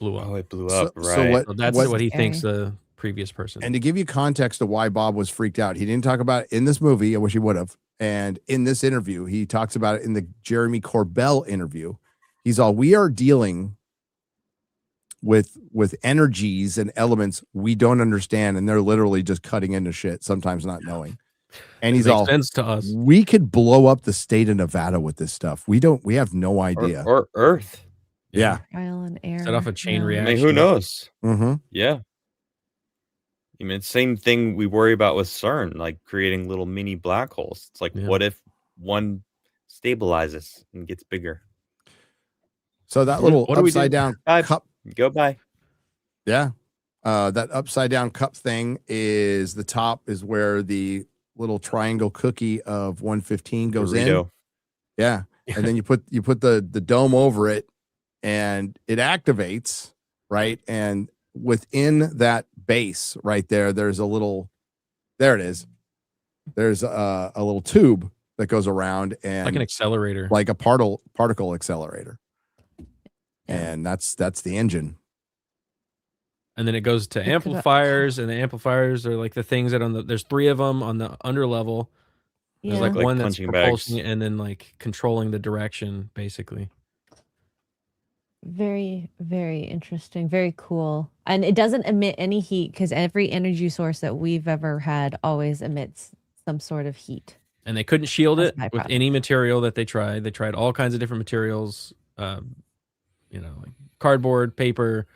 blew up. Oh, it blew So- up. so Right. So that's what he thinks the previous person. And to give you context of why Bob was freaked out, he didn't talk about it in this movie. I wish he would have. And in this interview, he talks about it in the Jeremy Corbell interview. He's all, we are dealing with energies and elements we don't understand, and they're literally just cutting into shit, sometimes not knowing. And he's Makes all, sense to us. we could blow up the state of Nevada with this stuff. We have no idea. Or Earth. Yeah. Trial and error. Set off a chain Yeah. I reaction. mean, who knows? Mm-hmm. Yeah. I mean, same thing we worry about with CERN, like creating little mini black holes. It's like, Yeah. what if one stabilizes and gets bigger? So that little What do we do? upside down cup. Go by. Yeah. That upside down cup thing is the top is where the little triangle cookie of 115 goes in. Burrito. Yeah. And then you put the dome over it and it activates, right? And within that base right there, there's a little, there it is. There's a little tube that goes around and like an accelerator, like a particle accelerator. Yeah. And that's the engine. and then it goes to amplifiers, and the amplifiers are like the things that there's 3 of them on the under level. There's like one that's punching propulsing bags. it and then like controlling the direction, basically. Very, very interesting. Very cool. And it doesn't emit any heat because every energy source that we've ever had always emits some sort of heat. And they couldn't shield As it a with byproduct. any material that they tried. They tried all kinds of different materials, you know, like cardboard, paper,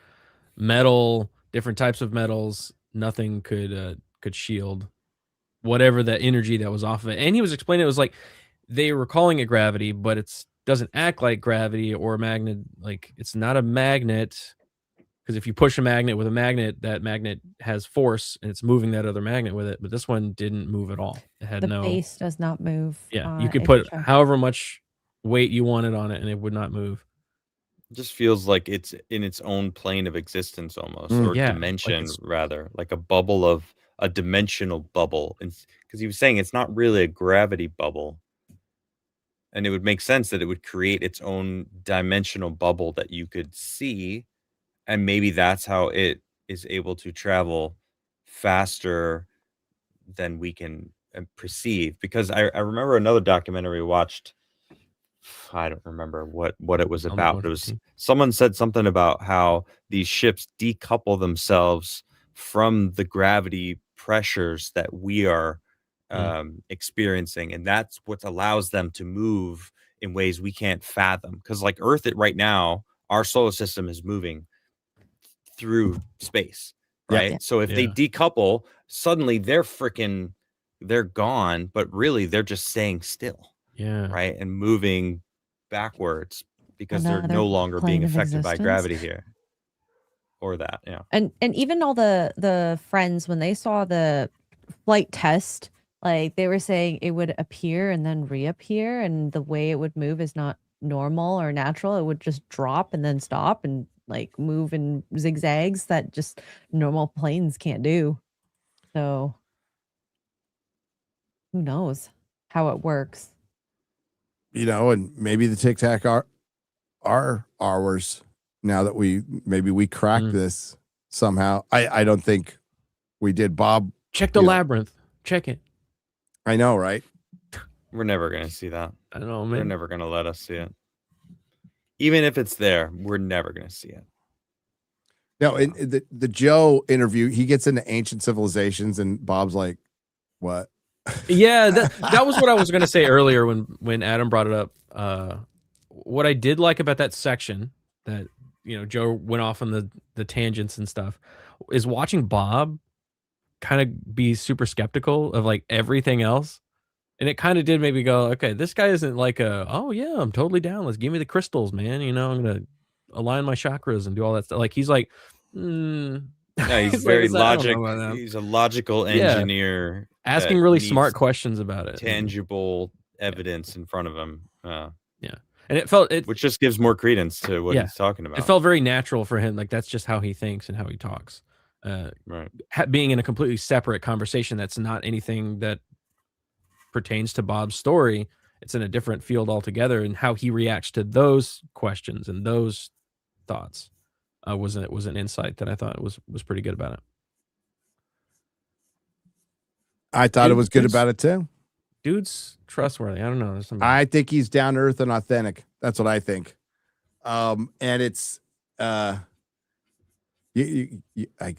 metal, different types of metals. Nothing could shield whatever the energy that was off of it. And he was explaining it was like they were calling it gravity, but it's doesn't act like gravity or a magnet. Like it's not a magnet, because if you push a magnet with a magnet, that magnet has force and it's moving that other magnet with it. But this one didn't move at all. It had The no base does not move. Yeah, you could if put you try. however much weight you wanted on it and it would not move. It just feels like it's in its own plane of existence almost, or Yeah, like dimension it's- rather, like a dimensional bubble. Because he was saying it's not really a gravity bubble. And it would make sense that it would create its own dimensional bubble that you could see. And maybe that's how it is able to travel faster than we can perceive. Because I remember another documentary we watched. I don't remember what it was about. It was someone said something about how these ships decouple themselves from the gravity pressures that we are experiencing, and that's what allows them to move in ways we can't fathom. Because like Earth, right now, our solar system is moving through space, right? Yeah. So if they decouple, suddenly they're gone, but really they're just staying still. Yeah. Right. And moving backwards because they're Another no longer being plane of affected by existence. gravity here. Or that, yeah. And even all the friends, when they saw the flight test, like they were saying it would appear and then reappear, and the way it would move is not normal or natural. It would just drop and then stop and like move in zigzags that just normal planes can't do. So who knows how it works? You know, and maybe the Tic Tac are ours now that we cracked this somehow. I don't think we did. Bob, check the labyrinth. Check it. I know, right? We're never gonna see that. I don't know, man. They're never gonna let us see it. Even if it's there, we're never gonna see it. No, in the Joe interview, he gets into ancient civilizations, and Bob's like, "What?" Yeah, that was what I was going to say earlier when Adam brought it up. What I did like about that section that, you know, Joe went off on the tangents and stuff, is watching Bob kind of be super skeptical of like everything else. And it kind of did make me go, okay, this guy isn't like oh yeah, I'm totally down. Let's give me the crystals, man. You know, I'm going to align my chakras and do all that stuff. Like he's like, Yeah, he's very logical. He's a logical engineer. Asking really smart questions about it. Tangible evidence in front of him. Yeah. And it felt which just gives more credence to what he's talking about. It felt very natural for him. Like that's just how he thinks and how he talks. Right. Being in a completely separate conversation that's not anything that pertains to Bob's story. It's in a different field altogether, and how he reacts to those questions and those thoughts was an insight that I thought was pretty good about it. I thought it was good about it too. Dude's trustworthy. I don't know. I think he's down to earth and authentic. That's what I think. And it's I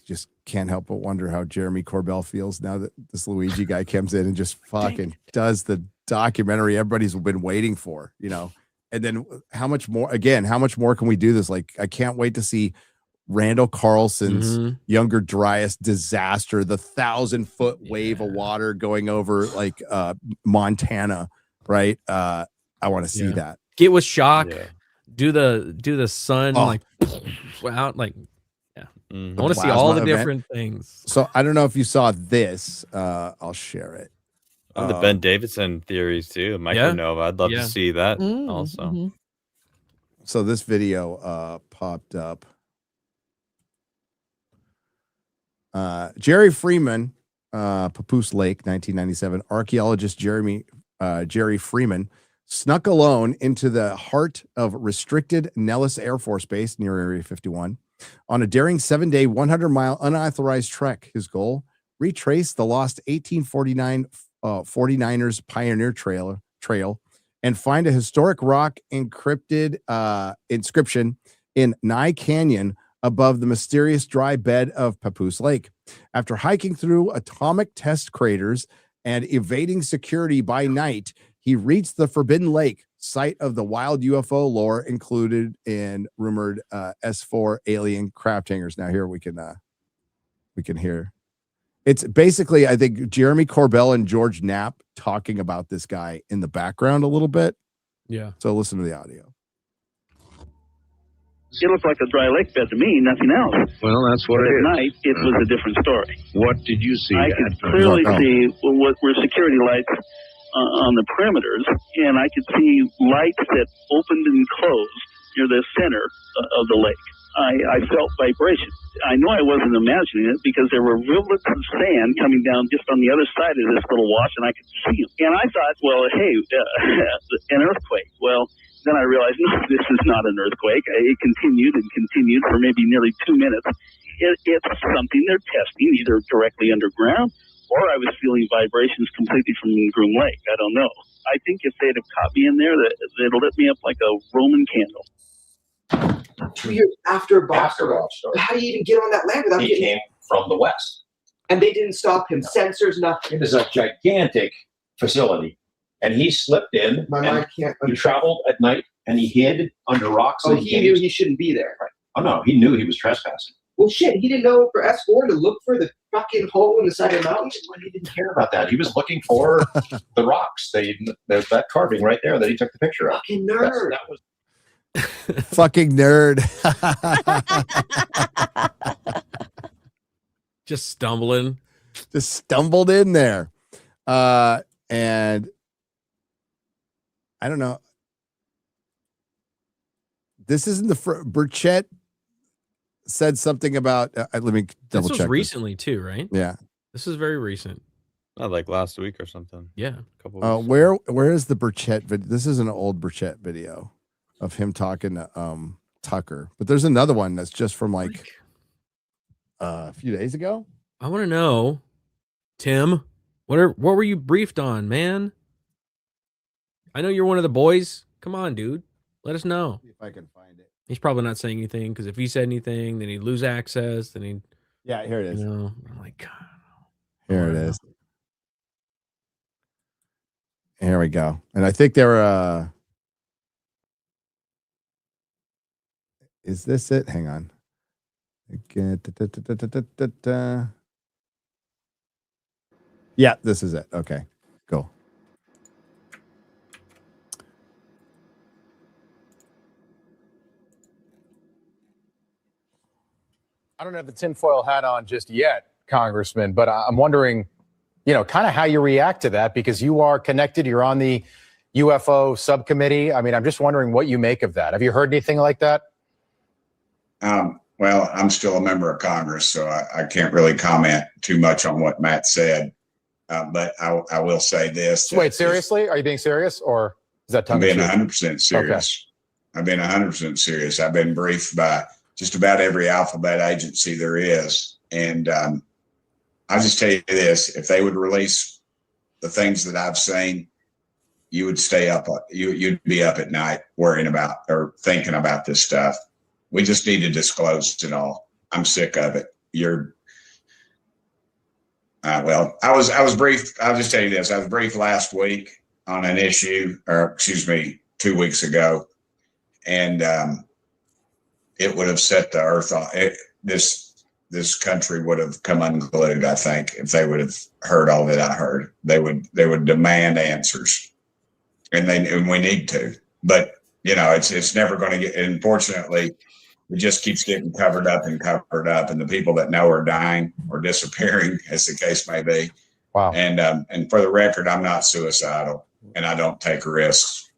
just can't help but wonder how Jeremy Corbell feels now that this Luigi guy comes in and just fucking does the documentary everybody's been waiting for, you know. And then how much more can we do this? Like, I can't wait to see Randall Carlson's Younger Dryas disaster, the 1,000-foot wave of water going over like Montana, right? I want to see that. Get with shock, do the sun like out, like I want to see all the different things. So I don't know if you saw this. I'll share it. The Ben Davidson theories too, micronova. I'd love to see that also. So this video popped up. Jerry Freeman, Papoose Lake, 1997. Archaeologist Jerry Freeman snuck alone into the heart of restricted Nellis Air Force Base near Area 51 on a daring 7-day, 100-mile unauthorized trek. His goal: retrace the lost 1849 49ers Pioneer Trail and find a historic rock encrypted inscription in Nye Canyon above the mysterious dry bed of Papoose Lake. After hiking through atomic test craters and evading security by night, he reached the Forbidden Lake, site of the wild UFO lore included in rumored S4 alien craft hangars. Now here we can hear. It's basically, I think, Jeremy Corbell and George Knapp talking about this guy in the background a little bit. Yeah. So listen to the audio. It looked like a dry lake bed to me, nothing else. Well, that's what it is. At night, it was a different story. What did you see? I could clearly see what were security lights on the perimeters, and I could see lights that opened and closed near the center of the lake. I felt vibration. I know I wasn't imagining it because there were rivulets of sand coming down just on the other side of this little wash, and I could see them. And I thought, well, hey, an earthquake. Well, then I realized, no, this is not an earthquake. It continued and continued for maybe nearly 2 minutes. It's something they're testing, either directly underground, or I was feeling vibrations completely from Groom Lake. I don't know. I think if they'd have caught me in there, they'd lit me up like a Roman candle. 2 years after Bob story. How do you even get on that land without He getting... came from the west. And they didn't stop him. Sensors, nothing. It is a gigantic facility. And he slipped in. My mind can't... He traveled at night and he hid under rocks. Oh, he knew he shouldn't be there. Right. Oh, no. He knew he was trespassing. Well, shit. He didn't know for S4 to look for the fucking hole in the side of the mountain. Well, he didn't care about that. He was looking for the rocks. There's that carving right there that he took the picture of. Fucking nerd. That was Fucking nerd. Just stumbling. Just stumbled in there. And I don't know. This isn't the Burchett said something about let me double This was check recently too, right? Yeah. This is very recent. Not like last week or something. Yeah. A couple of weeks. Where is the Burchett video? This is an old Burchett video of him talking to Tucker. But there's another one that's just from like a few days ago. I want to know, Tim, what were you briefed on, man? I know you're one of the boys. Come on, dude. Let us know. See if I can find it. He's probably not saying anything because if he said anything, then he'd lose access. Then he'd, Yeah, here it is. I'm like, God. Here it is. Here we go. And I think they're is this it? Hang on. Yeah, this is it. Okay, go. I don't have the tinfoil hat on just yet, Congressman, but I'm wondering, kind of how you react to that because you are connected. You're on the UFO subcommittee. I mean, I'm just wondering what you make of that. Have you heard anything like that? Well, I'm still a member of Congress, so I can't really comment too much on what Matt said. But I will say this. Wait, seriously? Are you being serious or is that I'm tongue in being cheek? 100% serious. Okay. I've been 100% serious. I've been briefed by just about every alphabet agency there is. And I'll just tell you this, if they would release the things that I've seen, you would stay up. You'd be up at night worrying about or thinking about this stuff. We just need to disclose it all. I'm sick of it. Well, I was briefed. I'll just tell you this. I was briefed last week on an issue, or excuse me, 2 weeks ago. And it would have set the earth on it. This country would have come unglued, I think, if they would have heard all that I heard. They would demand answers. And we need to. But it's never going to get, unfortunately, it just keeps getting covered up. And the people that know are dying or disappearing, as the case may be. Wow. And for the record, I'm not suicidal and I don't take risks.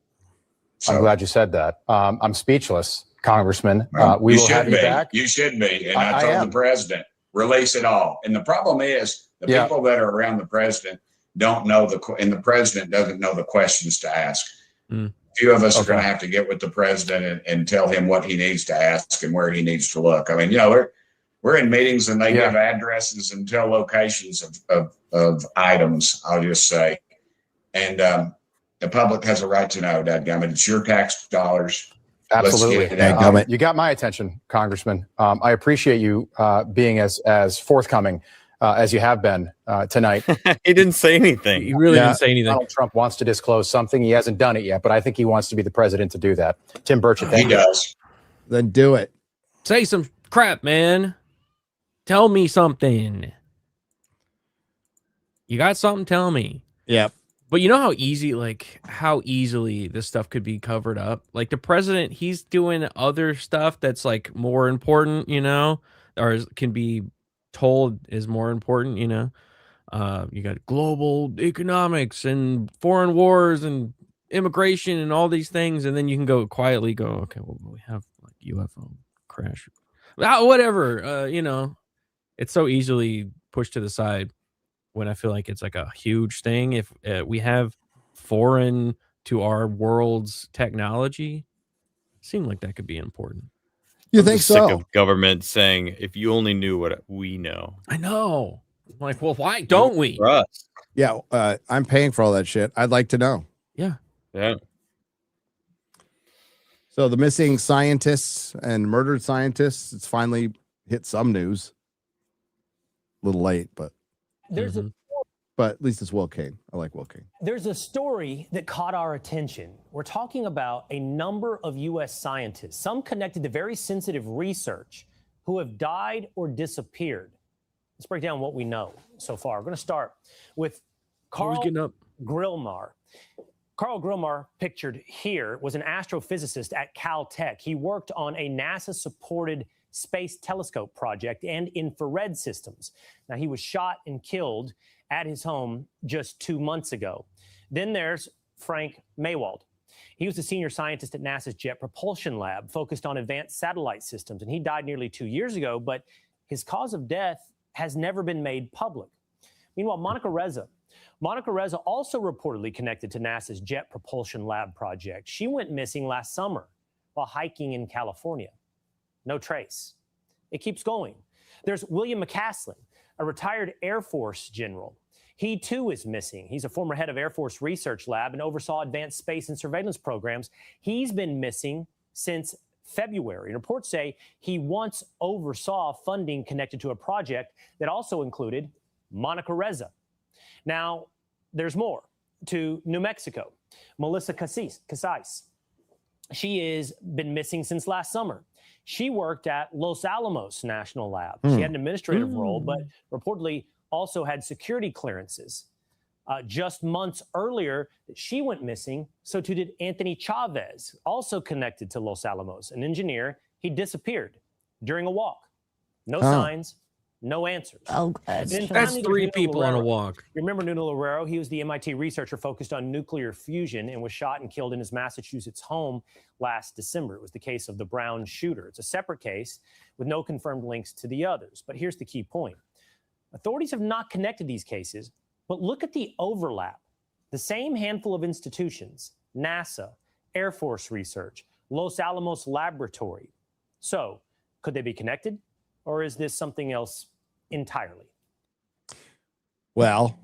So, I'm glad you said that. I'm speechless, Congressman. Well, We will have you back. You should be. And I told the president. release it all. And the problem is the people that are around the president don't know and the president doesn't know the questions to ask. A few of us are going to have to get with the president and tell him what he needs to ask and where he needs to look. I mean, we're in meetings and they give addresses and tell locations of items, I'll just say. And the public has a right to know, dadgummit. It's your tax dollars. Absolutely. You got my attention, Congressman. I appreciate you being as forthcoming as you have been tonight. He didn't say anything. He really didn't say anything. Donald Trump wants to disclose something. He hasn't done it yet, but I think he wants to be the president to do that. Tim Burchett, thank you. He does. Then do it. Say some crap, man. Tell me something. You got something? Tell me. Yep. But you know how easily this stuff could be covered up? Like the president, he's doing other stuff that's like more important, or can be told is more important, you got global economics and foreign wars and immigration and all these things. And then you can quietly go, okay, well, we have like UFO crash. Whatever, it's so easily pushed to the side. When I feel like it's like a huge thing, if we have foreign to our world's technology, it seemed like that could be important. You think so? Sick of government saying, "If you only knew what we know." I know. I'm like, well, why don't we? For us. Yeah, I'm paying for all that shit. I'd like to know. Yeah. So the missing scientists and murdered scientists, it's finally hit some news. A little late, but. But at least it's Will Kane. I like Will Kane. There's a story that caught our attention. We're talking about a number of U.S. scientists, some connected to very sensitive research, who have died or disappeared. Let's break down what we know so far. We're going to start with Carl Grillmar. Carl Grillmar, pictured here, was an astrophysicist at Caltech. He worked on a NASA-supported Space Telescope project and infrared systems. Now, he was shot and killed at his home just 2 months ago. Then there's Frank Maywald. He was a senior scientist at NASA's Jet Propulsion Lab, focused on advanced satellite systems, and he died nearly 2 years ago, but his cause of death has never been made public. Meanwhile, Monica Reza also reportedly connected to NASA's Jet Propulsion Lab project. She went missing last summer while hiking in California. No trace. It keeps going. There's William McCaslin, a retired Air Force general. He too is missing. He's a former head of Air Force Research Lab and oversaw advanced space and surveillance programs. He's been missing since February. And reports say he once oversaw funding connected to a project that also included Monica Reza. Now, there's more. To New Mexico, Melissa Casais. She has been missing since last summer. She worked at Los Alamos National Lab. She had an administrative role, but reportedly also had security clearances. Just months earlier, she went missing. So too did Anthony Chavez, also connected to Los Alamos, an engineer. He disappeared during a walk. No signs, no answers. Oh, That's 3 people on a walk. Remember Nuno Loureiro? He was the MIT researcher focused on nuclear fusion and was shot and killed in his Massachusetts home last December. It was the case of the Brown shooter. It's a separate case with no confirmed links to the others. But here's the key point. Authorities have not connected these cases, but look at the overlap. The same handful of institutions, NASA, Air Force Research, Los Alamos Laboratory. So could they be connected, or is this something else entirely? Well,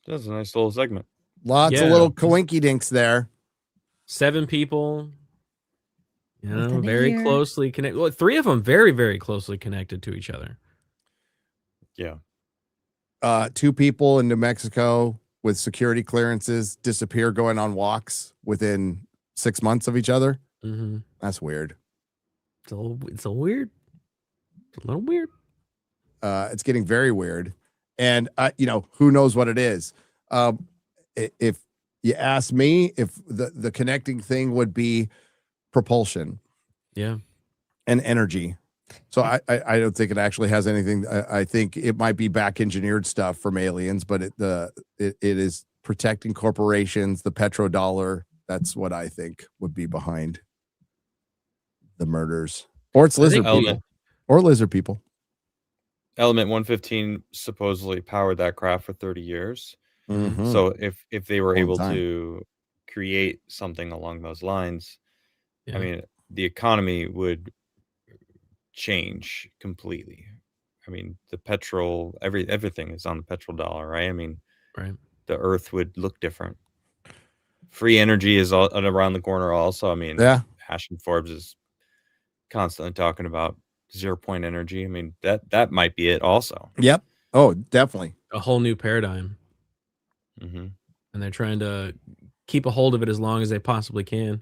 that's a nice little segment. Lots of little coinky dinks there. 7 people, very closely connected. Well, 3 of them very, very closely connected to each other. Yeah. 2 people in New Mexico with security clearances disappear going on walks within 6 months of each other. That's weird. It's a little weird. It's a little weird. It's getting very weird. And, who knows what it is? If you ask me, if the connecting thing would be propulsion. Yeah. And energy. So I don't think it actually has anything. I think it might be back engineered stuff from aliens, but it is protecting corporations, the petrodollar. That's what I think would be behind the murders. Or it's lizard people. Or lizard people. Element 115 supposedly powered that craft for 30 years. Mhm. So if they were Long able time. to create something along those lines, Yeah. I mean, the economy would change completely. I mean, the petrol, everything is on the petrol dollar, right? I mean, right. The Earth would look different. Free energy is all around the corner. Also, I mean, Yeah. Ashton Forbes is constantly talking about 0 point energy. I mean, that might be it. Also, Yep. Oh, definitely. A whole new paradigm. Mm-hmm. And they're trying to keep a hold of it as long as they possibly can.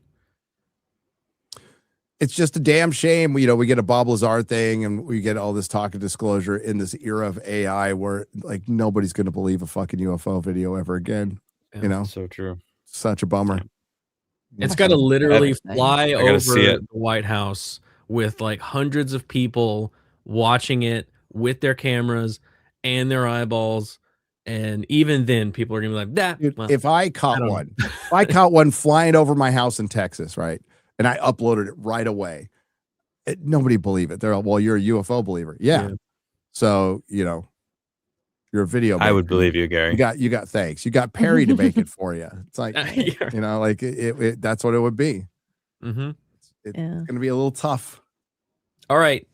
It's just a damn shame. You know, we get a Bob Lazar thing and we get all this talk of disclosure in this era of AI where like nobody's going to believe a fucking UFO video ever again. Yeah, you know, so true. Such a bummer. It's got to literally fly I gotta over see it. the White House with like hundreds of people watching it with their cameras and their eyeballs. And even then, people are going to be like, that. Dude, Well, if I caught don't know. one, if I caught one flying over my house in Texas, right? And I uploaded it right away. Nobody believe it. They're all, well, you're a UFO believer. Yeah. So, you know, you're a video. I would maker. believe you, Gary. You got thanks. You got Perry to make it for you. It's like, you know, like that's what it would be. Mm-hmm. It's going to be a little tough. All right.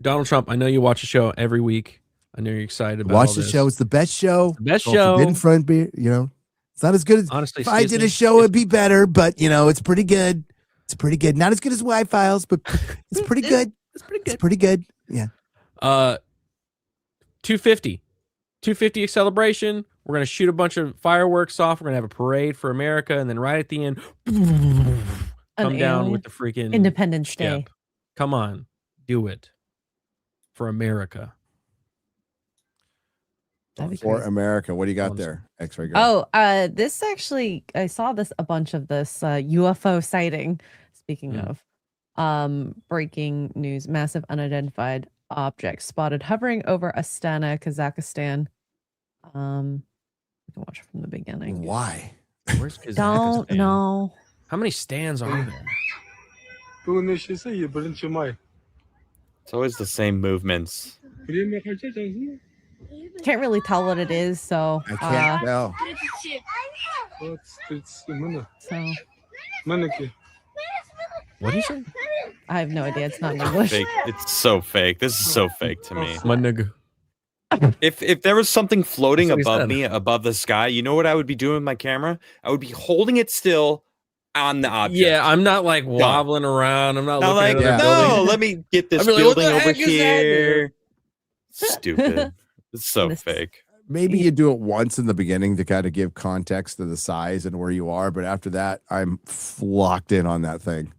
Donald Trump, I know you watch the show every week. I know you're excited about Watch all the this. show. It's the best show. The best It's called show. Forbidden Front Beer. You know, it's not as good as honestly. If I did a show, it'd be better, but you know, it's pretty good. It's pretty good. Not as good as Y Files, but it's pretty good. It's pretty good. It's pretty good. Yeah. 250 celebration. We're gonna shoot a bunch of fireworks off. We're gonna have a parade for America, and then right at the end, come down with the freaking Independence Day. ship. Come on, do it for America. For America. What do you got there, X-Ray Girl? Oh, this actually, I saw a bunch of this UFO sighting. Speaking of breaking news, massive unidentified object spotted hovering over Astana, Kazakhstan. You can watch it from the beginning. Why? Where's Kazakhstan? Don't know. How many stands are there? It's always the same movements. Can't really tell what it is, so I can't tell. So what do you say? I have no idea. It's not in English. Fake. It's so fake. This is so fake to me. My nigga. If there was something floating That's what he above said. me, above the sky, you know what I would be doing with my camera? I would be holding it still on the object. Yeah, I'm not like wobbling around. I'm not No, looking like, at other no, buildings. let me get this I'd be like, what building the over heck is that, here. Stupid. It's so fake. Maybe you do it once in the beginning to kind of give context to the size and where you are, but after that, I'm locked in on that thing.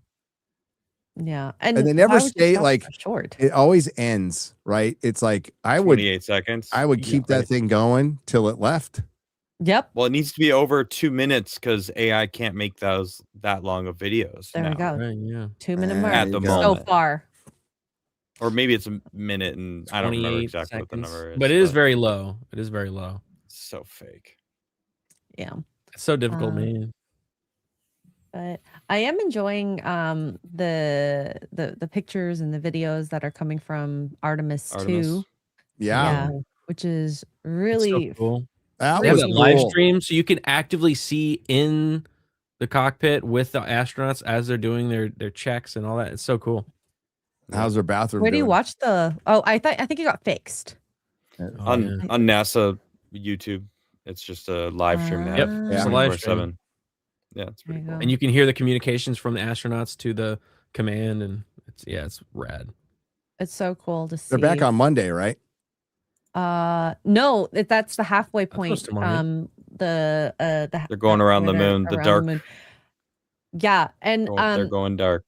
Yeah, And they never why would you stay stop like so short. it always ends, right? It's like I would 28 seconds. I would keep that thing going till it left. Yep. Well, it needs to be over 2 minutes because AI can't make those that long of videos. There we now. go. Right, yeah. 2 minute mark. At the So moment. far. Or maybe it's a minute and I don't remember 28 exactly what the seconds. number is. But it is very low. It is very low. So fake. Yeah. It's so difficult, man. But I am enjoying the pictures and the videos that are coming from Artemis 2. Yeah. Which is It's really so cool. That They have was that live cool. stream, so you can actively see in the cockpit with the astronauts as they're doing their checks and all that. It's so cool. How's their bathroom Where do you doing? watch the I think it got fixed. On NASA YouTube, it's just a live stream. They Yep, have it's a live stream. 24/7. Yeah, it's pretty cool. And you can hear the communications from the astronauts to the command, and it's rad. It's so cool to see. They're back on Monday, right? No, that's the halfway point. tomorrow. They're going around the moon, the dark. Yeah, and They're going dark.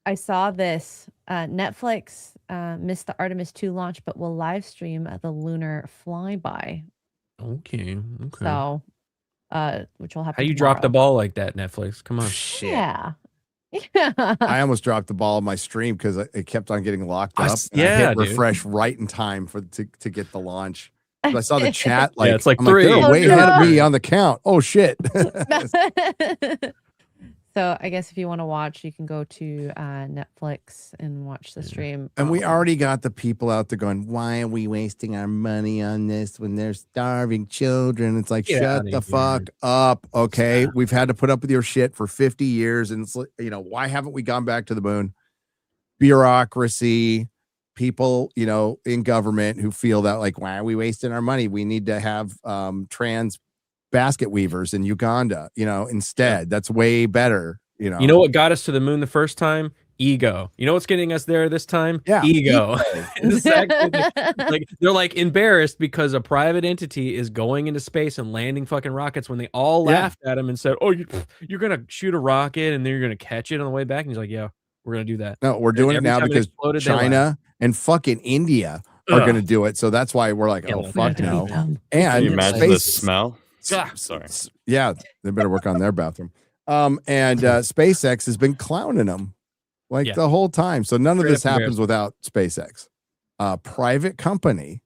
I saw this. Netflix missed the Artemis 2 launch, but will live stream the lunar flyby. Okay. So, which will happen. How you drop the ball like that, Netflix? Come on. Shit. Yeah. I almost dropped the ball on my stream because it kept on getting locked up. And I yeah, hit dude. refresh right in time to get the launch. So I saw the chat like, it's like I'm 3. they're way ahead of me on the count. Oh shit. So I guess if you want to watch, you can go to Netflix and watch the stream. And we already got the people out there going, why are we wasting our money on this when there's starving children? It's like, shut the fuck up. Okay. We've had to put up with your shit for 50 years. And it's, you know, why haven't we gone back to the moon? Bureaucracy, people, you know, in government who feel that like, why are we wasting our money? We need to have trans basket weavers in Uganda, you know, instead. That's way better. You know what got us to the moon the first time? Ego. You know what's getting us there this time? Yeah, ego. Like they're like embarrassed because a private entity is going into space and landing fucking rockets when they all laughed at him and said, "Oh, you're gonna shoot a rocket and then you're gonna catch it on the way back." And he's like, "Yeah, we're gonna do that." No, we're doing it now because China and fucking India are going to do it. So that's why we're like, oh, fuck no. And can you imagine the smell? Sorry. Yeah, they better work on their bathroom. And SpaceX has been clowning them like the whole time. So none of this happens without SpaceX. A private company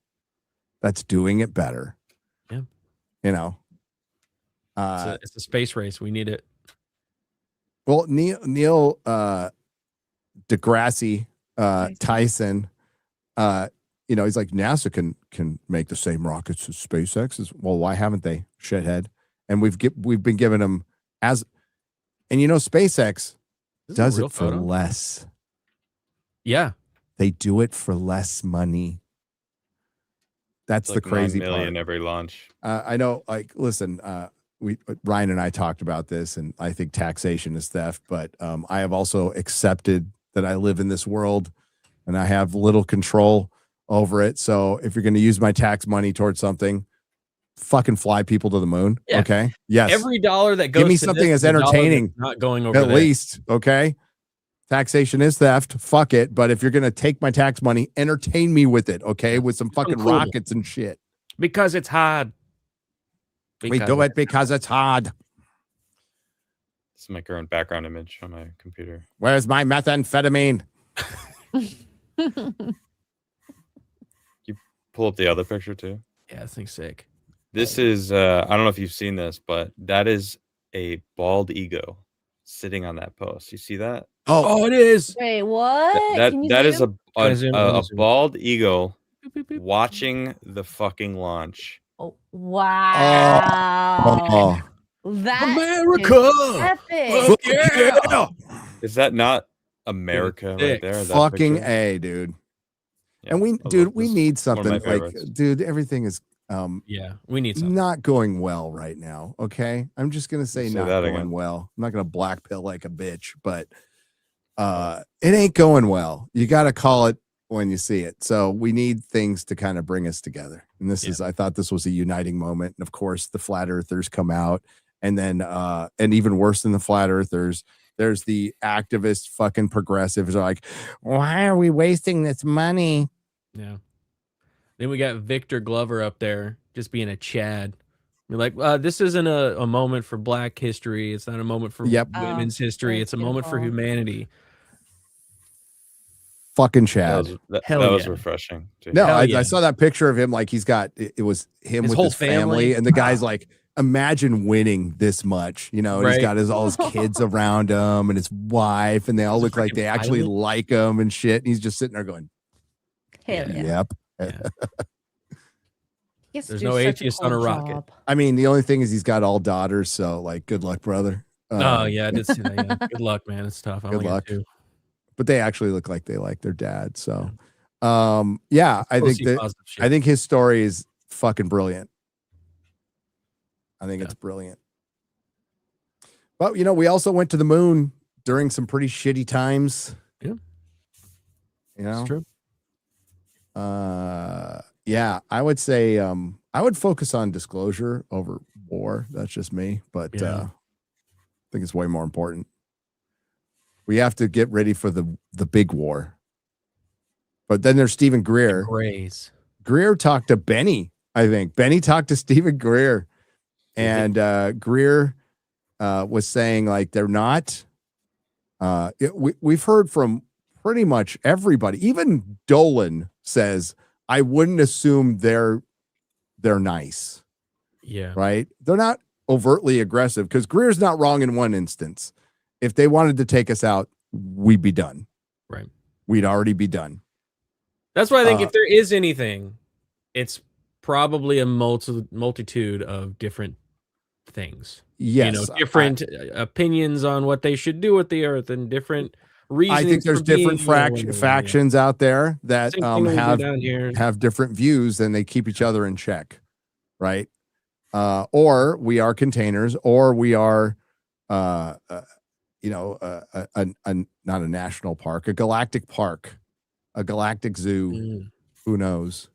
that's doing it better. Yeah. You know. It's a space race. We need it. Well, Neil deGrasse Tyson, you know, he's like, NASA can make the same rockets as SpaceX. Well, why haven't they, shithead? And we've been giving them and you know, SpaceX does it for less. Yeah, they do it for less money. That's like the crazy 9 million part. every launch. I know. Like, listen, Ryan and I talked about this, and I think taxation is theft. But I have also accepted that I live in this world, and I have little control over it. So if you're going to use my tax money towards something, fucking fly people to the moon. Yeah. Okay. Yes. Every dollar that goes give me to something this, as entertaining. Not going over at there. least. Okay. Taxation is theft. Fuck it. But if you're going to take my tax money, entertain me with it. Okay. With some fucking cool. rockets and shit. Because it's hard. We do it because it's hard. This is my current background image on my computer. Where's my methamphetamine? You pull up the other picture too? Yeah, this thing's sick. This is, I don't know if you've seen this, but that is a bald ego sitting on that post. You see that? Oh, it is. Wait, what? That is a zoom? bald eagle watching the fucking launch. Oh, wow. That America. is epic. Yeah. Is that not America right there? That Fucking picture? A, dude. Yeah, and we need something one of my like, favorites. dude, everything is yeah, we need something. not going well right now. Okay. I'm just going to say not that going again. well. I'm not going to black pill like a bitch, but it ain't going well. You got to call it when you see it. So we need things to kind of bring us together. And this is, I thought this was a uniting moment. And of course the flat earthers come out, and then, and even worse than the flat earthers, there's the activist fucking progressives are like, why are we wasting this money? Yeah. Then we got Victor Glover up there just being a Chad. We're like, this isn't a moment for Black history. It's not a moment for women's history. It's a moment for humanity. Fucking Chad. That was refreshing. No, I saw that picture of him. Like he's got, it was him His with whole his family. And the guy's like, imagine winning this much, you know, and he's got all his kids around him and his wife, and they all look like they actually like him and shit. And he's just sitting there going, hell yeah. Yep. There's no atheist on a rocket. I mean, the only thing is he's got all daughters, so like, good luck, brother. Oh yeah, I did see that. Yeah. Good luck, man. It's tough. Good luck. But they actually look like they like their dad. So, yeah, I think his story is fucking brilliant. I think it's brilliant. But you know, we also went to the moon during some pretty shitty times. Yeah, you know, it's true. Yeah, I would say I would focus on disclosure over war. That's just me, but I think it's way more important. We have to get ready for the big war. But then there's Stephen Greer. Greer talked to Benny, I think. Benny talked to Stephen Greer. And Greer was saying, like, they're not. We've heard from pretty much everybody. Even Dolan says, I wouldn't assume they're nice. Yeah. Right? They're not overtly aggressive, because Greer's not wrong in one instance. if they wanted to take us out, we'd be done. Right. We'd already be done. That's why I think if there is anything, it's probably a multitude of different things. Yes, different opinions on what they should do with the Earth and different reasons. I think there's different factions out there that have different views, and they keep each other in check, right? Or we are containers, or we are, not a national park, a galactic park, a galactic zoo. Who knows?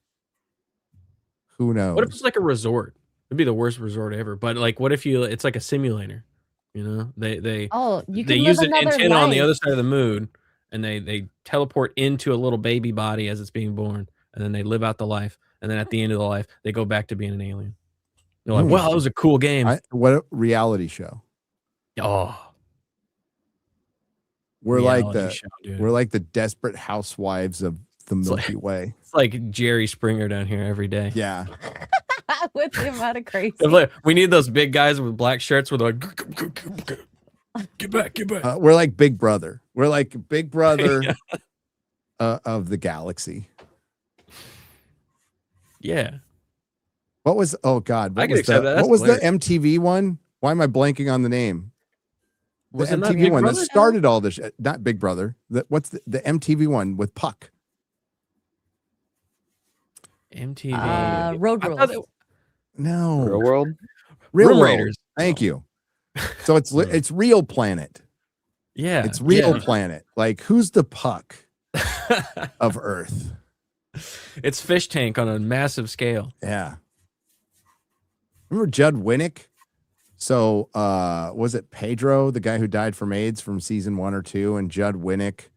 Who knows? What if it's like a resort? It'd be the worst resort ever. But like, what if it's like a simulator? They use an antenna on the other side of the moon, and they teleport into a little baby body as it's being born, and then they live out the life, and then at the end of the life, they go back to being an alien. They're like, "Wow, that was a cool game." What a reality show! Oh, we're like the Desperate Housewives of the Milky Way. It's like Jerry Springer down here every day. Yeah. With the amount of crazy. We need those big guys with black shirts with like, get back. We're like Big Brother. We're like Big Brother of the galaxy. Yeah. What was? Oh God! I can accept that. What was the MTV one? Why am I blanking on the name? The MTV one that started all this. Not Big Brother. What's the MTV one with Puck? MTV. Road Rules. No. Real World. Real World. Raiders. Thank you. So it's Real Planet. Yeah. It's Real Planet. Like, who's the Puck of Earth? It's Fish Tank on a massive scale. Yeah. Remember Judd Winnick? So was it Pedro, the guy who died from AIDS from season 1 or 2, and Judd Winnick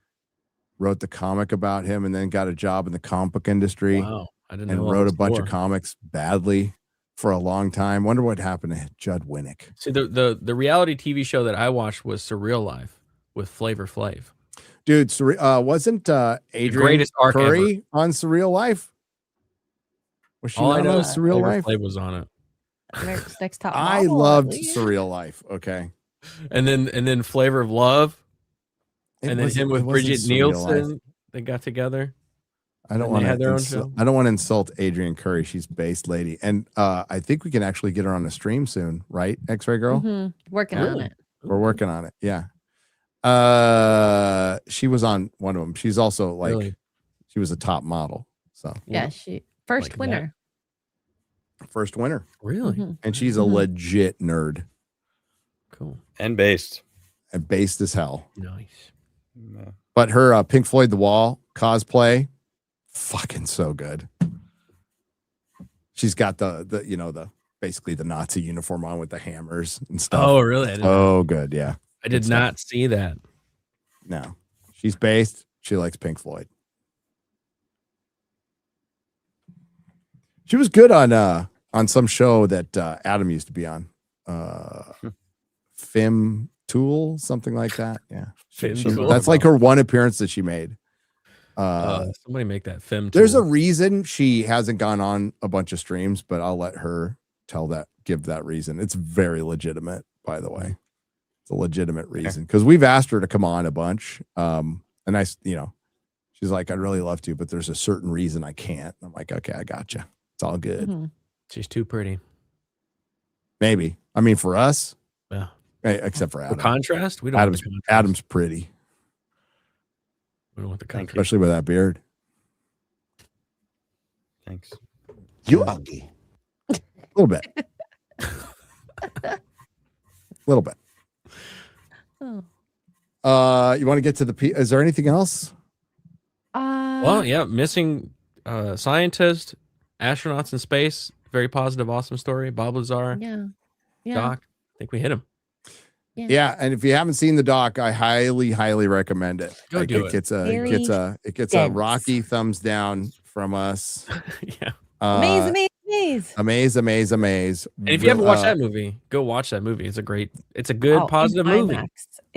wrote the comic about him and then got a job in the comic book industry. Wow. I didn't and know wrote a bunch of comics badly for a long time. Wonder what happened to Judd Winnick. See, the reality TV show that I watched was Surreal Life with Flavor Flav. Dude, wasn't Adrian Curry on Surreal Life? Was she not on Surreal Life? Flav was on it. Next top I model, loved Surreal Life. Okay. And then Flavor of Love. And then him with Bridget Nielsen, they got together. I don't want to insult Adrian Curry. She's based lady, and I think we can actually get her on the stream soon, right? X-Ray Girl, working on it. We're working on it. Yeah. She was on one of them. She's also she was a top model. So yeah, she first winner. First winner. Really? And she's a legit nerd. Cool. And based as hell. Nice. But her Pink Floyd The Wall cosplay, fucking so good. She's got the basically the Nazi uniform on with the hammers and stuff. Oh, really? Oh, good. Yeah. I did not see that. No. She's based. She likes Pink Floyd. She was good on some show that Adam used to be on. Fem Tool, something like that. Yeah. That's like her one appearance that she made. Somebody make that Fem Tool. There's a reason she hasn't gone on a bunch of streams, but I'll let her give that reason. It's very legitimate, by the way. It's a legitimate reason because we've asked her to come on a bunch. And she's like, I'd really love to, but there's a certain reason I can't. I'm like, okay, I gotcha. It's all good. She's too pretty. Maybe. I mean, for us, yeah. Except for Adam. For contrast, we don't. Adam's pretty. We don't want the contrast, especially with that beard. Thanks. You ugly. A little bit. A little bit. You want to get to is there anything else? Well, yeah, missing scientist, astronauts in space. Very positive, awesome story. Bob Lazar. Yeah. Doc. I think we hit him. Yeah, and if you haven't seen the doc, I highly, highly recommend it. Go do it. It gets a rocky thumbs down from us. Yeah. Amaze. And if you haven't watched that movie, go watch that movie. It's a good, positive movie.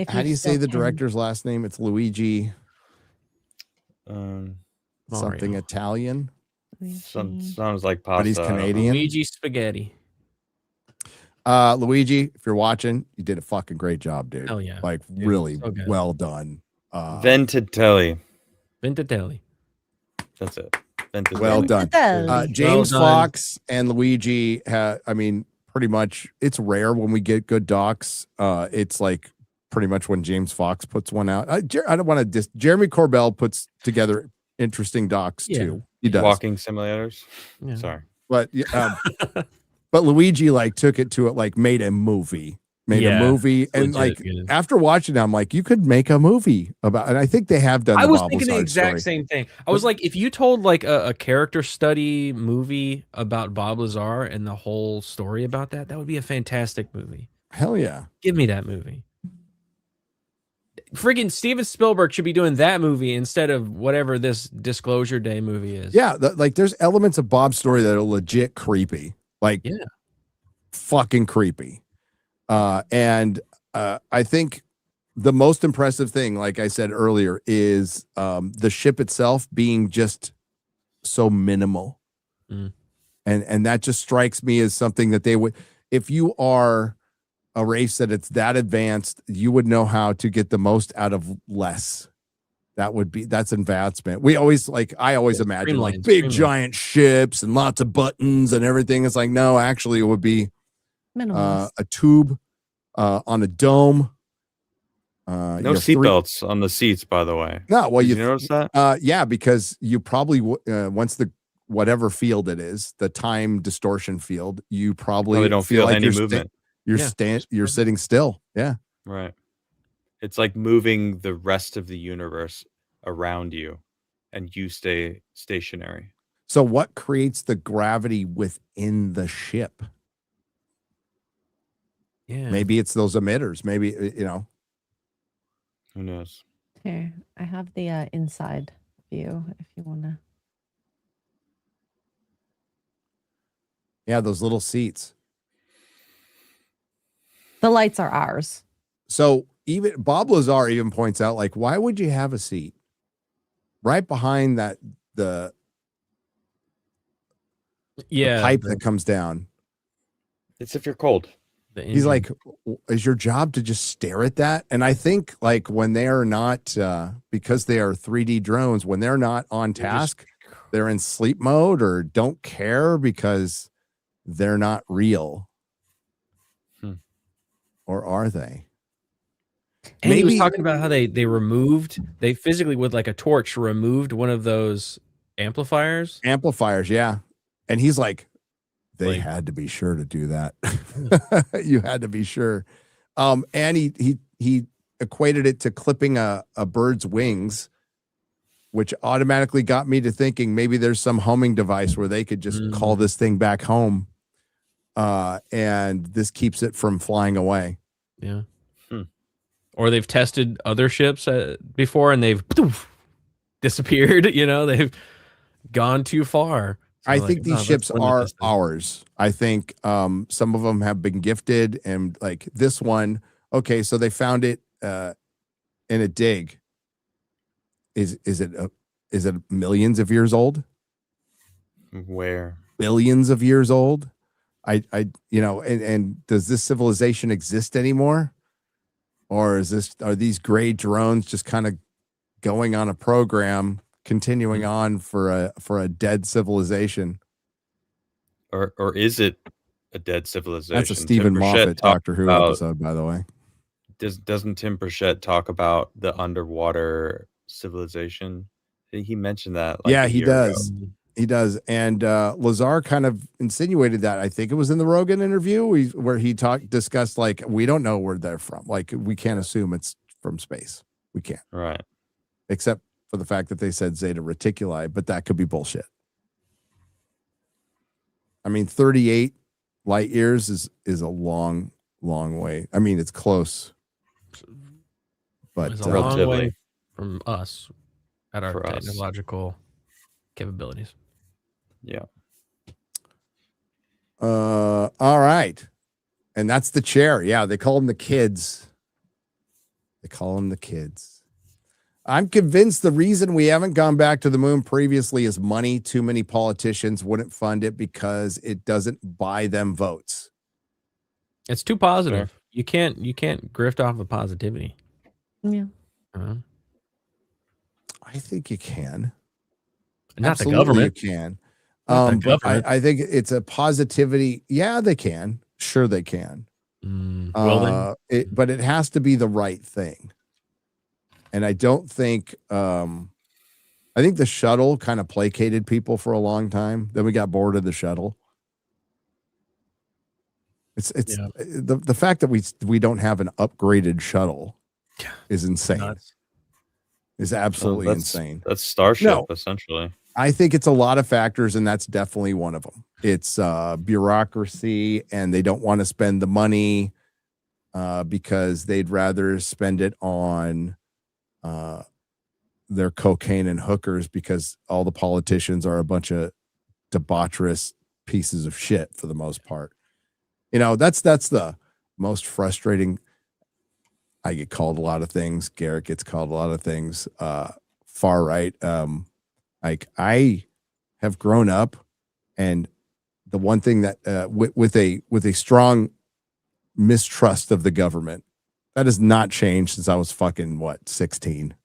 How do you say the director's last name? It's Luigi. Something Italian. Sounds like pasta. But he's Canadian. Luigi Spaghetti. Luigi, if you're watching, you did a fucking great job, dude. Hell yeah. Like Dude, really so good. well done. Ventatelli. Ventatelli. That's it. Ventatelli. Well done. Ventatelli. James Well done. Fox and Luigi I mean, pretty much it's rare when we get good docs. It's like pretty much when James Fox puts one out. I don't want to Jeremy Corbell puts together interesting docs too. He does. Walking simulators. Yeah. Sorry. But but Luigi like took it to it, like made a movie. And like good. after watching it, I'm like, you could make a movie about, and I think they have done. I was Bob thinking the Lazar exact story. same thing. I was like, if you told like a character study movie about Bob Lazar and the whole story about that, that would be a fantastic movie. Hell yeah. Give me that movie. Friggin' Steven Spielberg should be doing that movie instead of whatever this Disclosure Day movie is. Yeah, like there's elements of Bob's story that are legit creepy, like fucking creepy. And I think the most impressive thing, like I said earlier, is the ship itself being just so minimal, and that just strikes me as something that they would, if you are a race that it's that advanced, you would know how to get the most out of less. That's advancement. I always imagine like big giant ships and lots of buttons and everything. It's like, no, actually it would be a tube on a dome. No seatbelts on the seats, by the way. No, well, Did you notice that? Yeah, because you probably once the whatever field it is, the time distortion field, you probably don't feel like any movement. You're sitting still. Yeah. Right. It's like moving the rest of the universe around you, and you stay stationary. So what creates the gravity within the ship? Yeah. Maybe it's those emitters. Maybe, Who knows? Here, I have the inside view if you want to. Yeah, those little seats. The lights are ours. So even Bob Lazar even points out, like, why would you have a seat right behind the pipe that comes down? It's if you're cold. He's like, is your job to just stare at that? And I think like when they are not, because they are 3D drones, when they're not on task, they're in sleep mode or don't care because they're not real. Or are they? And he was talking about how they physically with like a torch removed one of those amplifiers. Yeah. And he's like, they had to be sure to do that. You had to be sure. And he equated it to clipping a bird's wings, which automatically got me to thinking maybe there's some homing device where they could just call this thing back home. And this keeps it from flying away. Yeah. Or they've tested other ships before and they've disappeared. They've gone too far. So I think these ships are ours. I think some of them have been gifted, and like this one, okay, so they found it in a dig. Is it millions of years old? Where? Billions of years old? And does this civilization exist anymore? Or are these gray drones just kind of going on a program, continuing on for a dead civilization? Or is it a dead civilization? That's a Stephen Moffat Doctor Who episode, by the way. Doesn't Tim Burchett talk about the underwater civilization? He mentioned that. Yeah, he does. He does. And Lazar kind of insinuated that. I think it was in the Rogan interview where he discussed like, we don't know where they're from. Like, we can't assume it's from space. We can't. Right. Except for the fact that they said Zeta Reticuli, but that could be bullshit. I mean, 38 light years is a long, long way. I mean, it's close. But it's a long way from us at our technological capabilities. Yeah. All right. And that's the chair. Yeah, they call them the kids. I'm convinced the reason we haven't gone back to the moon previously is money. Too many politicians wouldn't fund it because it doesn't buy them votes. It's too positive. You can't grift off of positivity. Yeah. I think you can. Not Absolutely the government. You can. Not the But government. I think it's a positivity. Yeah, they can. Sure, they can. Will they? But it has to be the right thing. And I don't think. I think the shuttle kind of placated people for a long time. Then we got bored of the shuttle. It's the fact that we don't have an upgraded shuttle is insane. Nuts. Is absolutely insane. That's Starship, essentially. I think it's a lot of factors, and that's definitely one of them. It's bureaucracy, and they don't want to spend the money because they'd rather spend it on their cocaine and hookers, because all the politicians are a bunch of debaucherous pieces of shit for the most part. That's the most frustrating. I get called a lot of things. Garrett gets called a lot of things. Far right. Like, I have grown up, and the one thing that with a strong mistrust of the government, that has not changed since I was fucking 16.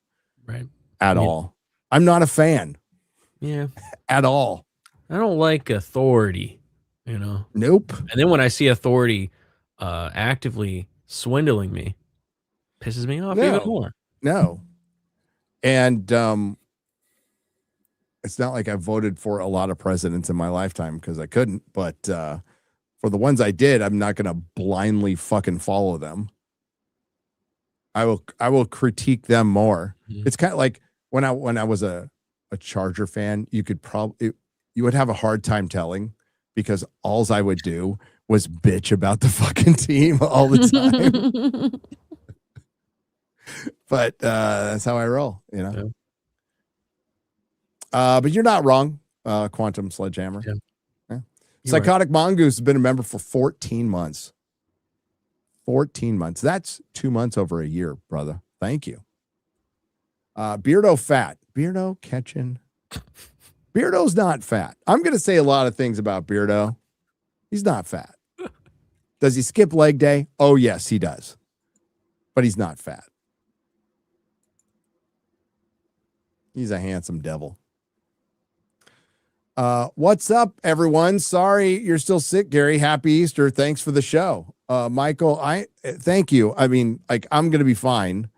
Right. At all. I'm not a fan. Yeah. At all. I don't like authority, Nope. And then when I see authority actively swindling me, pisses me off even more. No. And it's not like I voted for a lot of presidents in my lifetime because I couldn't, but for the ones I did, I'm not going to blindly fucking follow them. I will critique them more. Mm-hmm. It's kind of like when I was a Charger fan, you would have a hard time telling, because alls I would do was bitch about the fucking team all the time. But that's how I roll, Yeah. But you're not wrong, Quantum Sledgehammer. Yeah. Psychotic Mongoose has been a member for 14 months. 14 months. That's 2 months over a year, brother. Thank you. Beardo fat. Beardo catching. Beardo's not fat. I'm going to say a lot of things about Beardo. He's not fat. Does he skip leg day? Oh, yes, he does. But he's not fat. He's a handsome devil. What's up, everyone? Sorry you're still sick, Gary. Happy Easter. Thanks for the show. Michael, thank you. I mean, like, I'm going to be fine.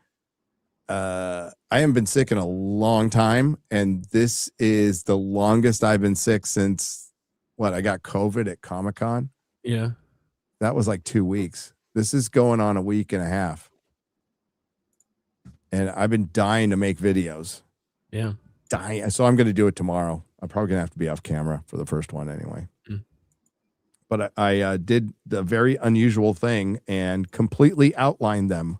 I haven't been sick in a long time, and this is the longest I've been sick since I got COVID at Comic-Con. Yeah. That was like 2 weeks. This is going on a week and a half. And I've been dying to make videos. Yeah. Dying. So I'm going to do it tomorrow. I'm probably going to have to be off camera for the first one anyway. But I did the very unusual thing and completely outlined them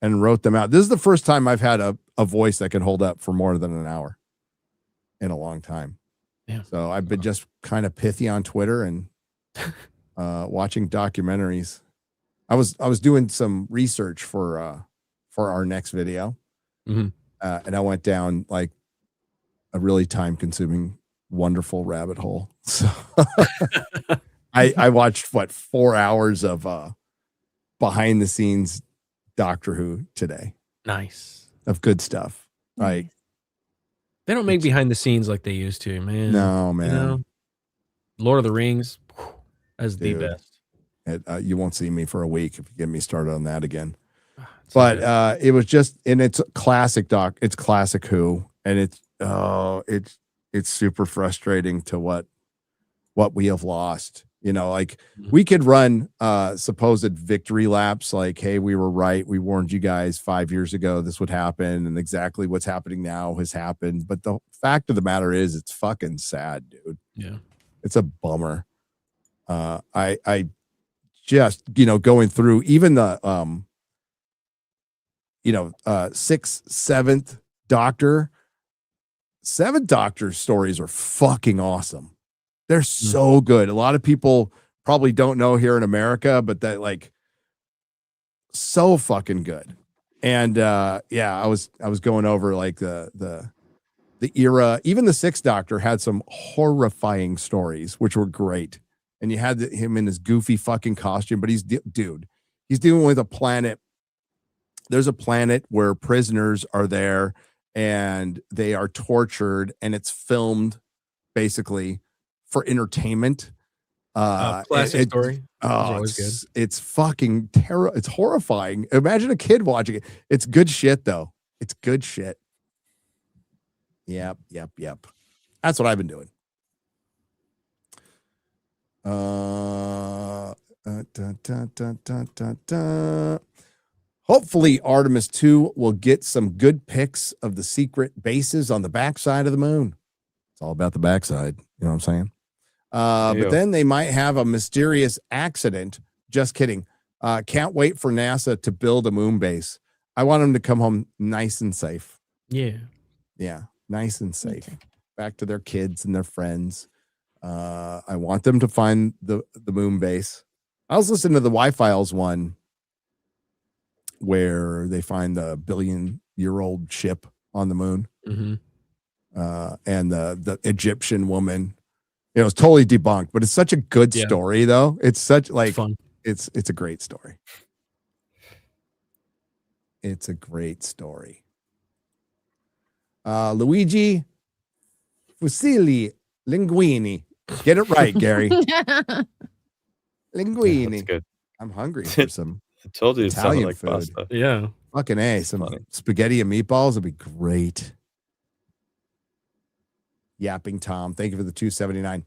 and wrote them out. This is the first time I've had a voice that can hold up for more than an hour in a long time. Yeah. So I've been just kind of pithy on Twitter and watching documentaries. I was doing some research for our next video. Mm-hmm. And I went down like a really time-consuming, wonderful rabbit hole. So I watched 4 hours of behind the scenes Doctor Who today. Nice. Of good stuff. Like, they don't make behind the scenes like they used to, man. No, man. Lord of the Rings, that's the best. You won't see me for a week if you get me started on that again. But it was just, and it's classic it's classic Who, and it's super frustrating to what we have lost. We could run supposed victory laps, like, hey, we were right, we warned you guys 5 years ago this would happen, and exactly what's happening now has happened. But the fact of the matter is, it's fucking sad, dude. Yeah, it's a bummer. I just, going through even the sixth, seventh Doctor. Seventh Doctor stories are fucking awesome. They're so good. A lot of people probably don't know here in America, but that, like, so fucking good. And I was going over like the era. Even the Sixth Doctor had some horrifying stories, which were great. and you had him in his goofy fucking costume, but he's dealing with a planet. There's a planet where prisoners are there and they are tortured, and it's filmed basically for entertainment. Classic story. Oh, it's fucking terror. It's horrifying. Imagine a kid watching it. It's good shit though. It's good shit. Yep. That's what I've been doing. Hopefully Artemis 2 will get some good pics of the secret bases on the backside of the moon. It's all about the backside. You know what I'm saying? But then they might have a mysterious accident. Just kidding. Can't wait for NASA to build a moon base. I want them to come home nice and safe. Yeah. Nice and safe. Back to their kids and their friends. I want them to find the moon base. I was listening to the Y-Files one where they find the billion-year-old ship on the moon. Mm-hmm. And the Egyptian woman. It was totally debunked, but it's such a good story, though. It's such like fun. It's a great story. It's a great story. Luigi Fusilli Linguini. Get it right, Gary. Linguini. That's good. I'm hungry for some I told you it sounded Italian like food. pasta. Yeah. Fucking A. Some spaghetti and meatballs would be great. Yapping Tom, thank you for the 279.